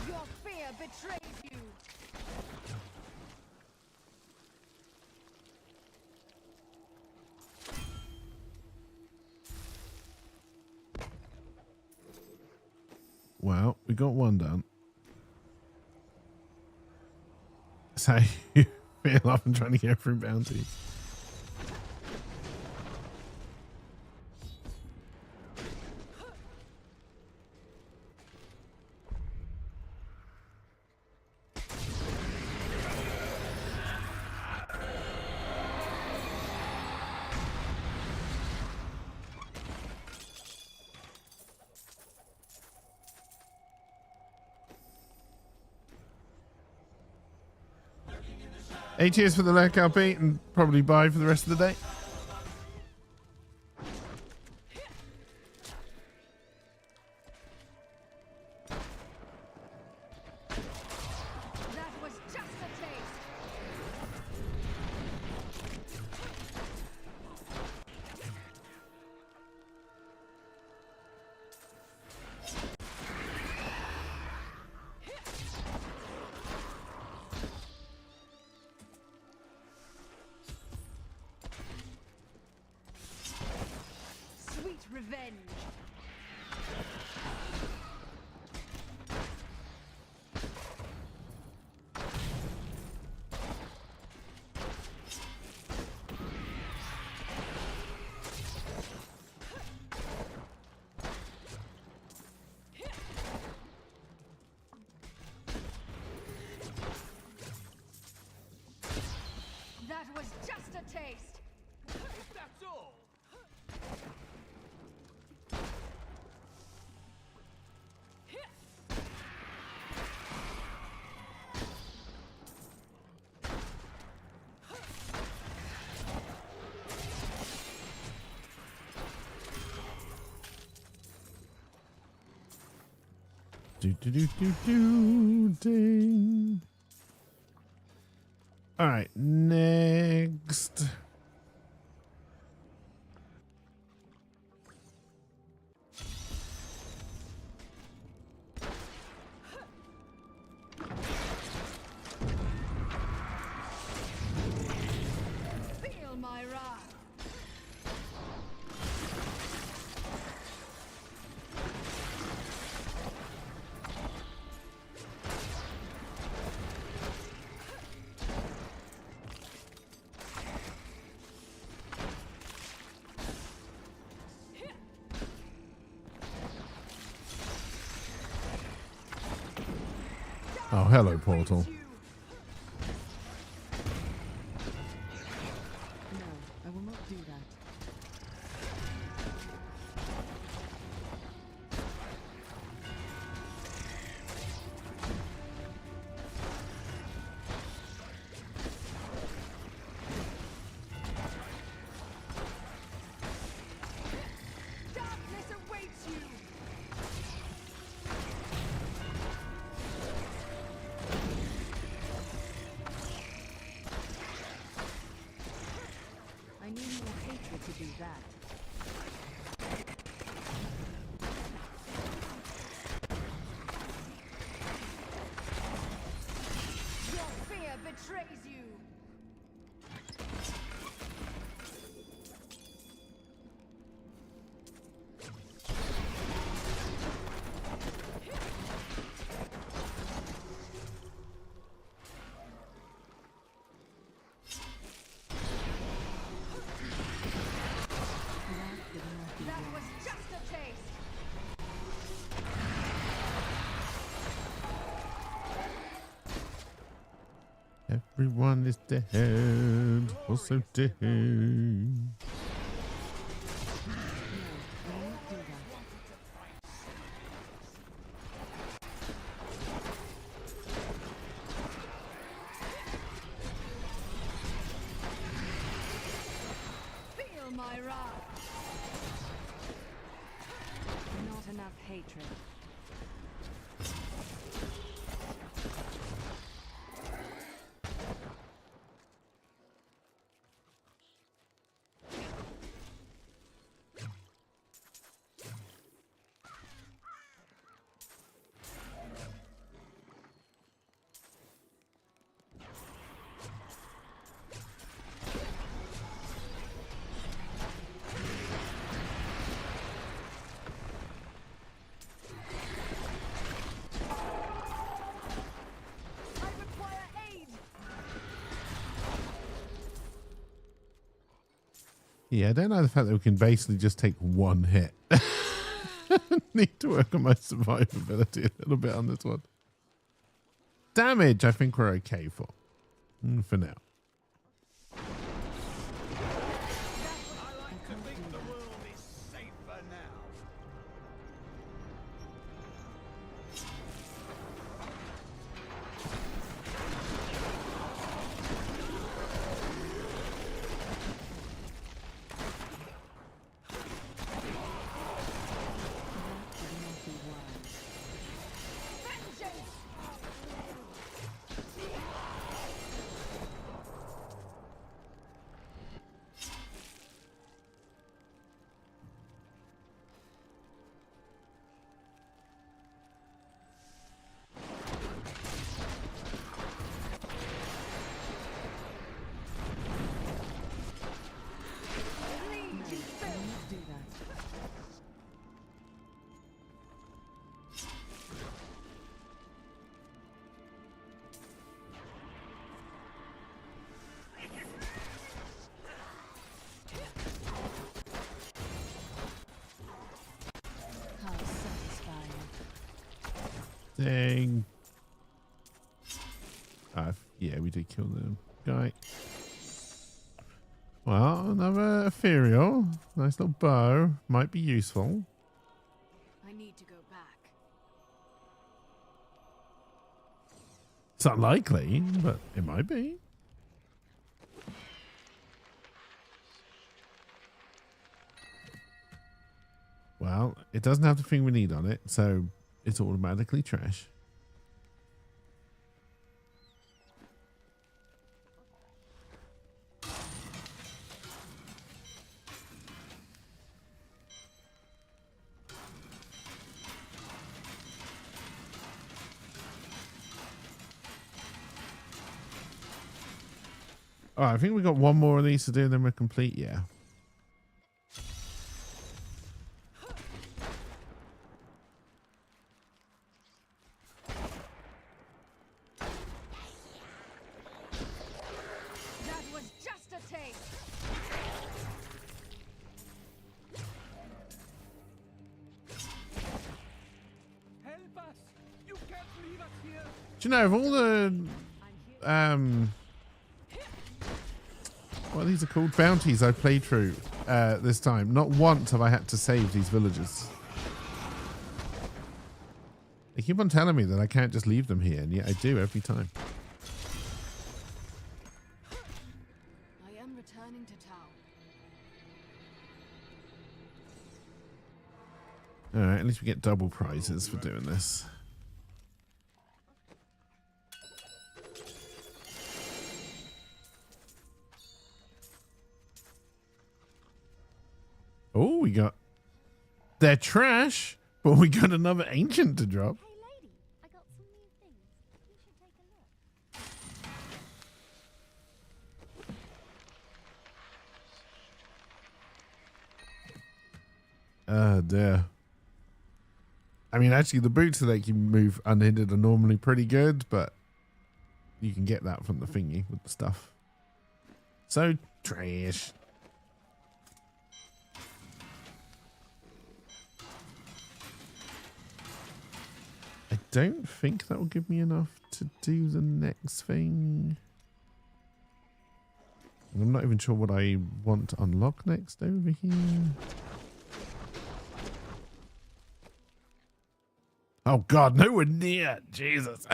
Your fear betrays you. Well, we got one done. So you feel like I'm trying to get through bounties. Cheers for the like, LP, and probably bye for the rest of the day. That was just a taste. Sweet revenge. That was just a taste. If that's all. Ding. All right, next. Feel my wrath. Oh, hello, Portal. No, I will not do that. Darkness awaits you. I need more hatred to do that. betrays you. That was just a taste. Everyone is dead. Also dead. Feel my wrath. Not enough hatred. I require aid. Yeah, I don't know the fact that we can basically just take one hit. Need to work on my survivability a little bit on this one. Damage, I think we're okay for now. I like to think the world is safer now. Vengeance. Lead you filth. Do that. How satisfying. Dang. Yeah, we did kill the guy. Well, another ethereal. Nice little bow. Might be useful. I need to go back. It's unlikely, but it might be. Well, it doesn't have the thing we need on it, so it's automatically trash. All right, I think we got one more of these to do, and then we're complete. Yeah. That was just a taste. Help us! You can't leave us here! Do you know of all the what these are called bounties I played through this time? Not once have I had to save these villagers. They keep on telling me that I can't just leave them here, and yet I do every time. I am returning to town. All right, at least we get double prizes for doing this. Oh, we got... They're trash, but we got another ancient to drop. Hey lady, I got some new things. You should take a look. Oh dear. I mean, actually, the boots that let you move unhindered are normally pretty good, but you can get that from the thingy with the stuff. So trash. I don't think that will give me enough to do the next thing. And I'm not even sure what I want to unlock next over here. Oh God, nowhere near. Jesus.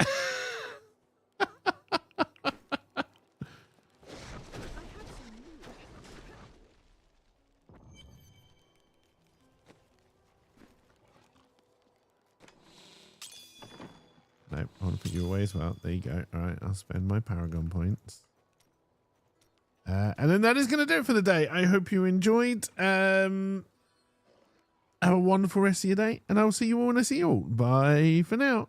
Nope, I want to put you away as well. There you go. All right, I'll spend my Paragon points. And then that is going to do it for the day. I hope you enjoyed. Have a wonderful rest of your day, and I will see you all when I see you all. Bye for now.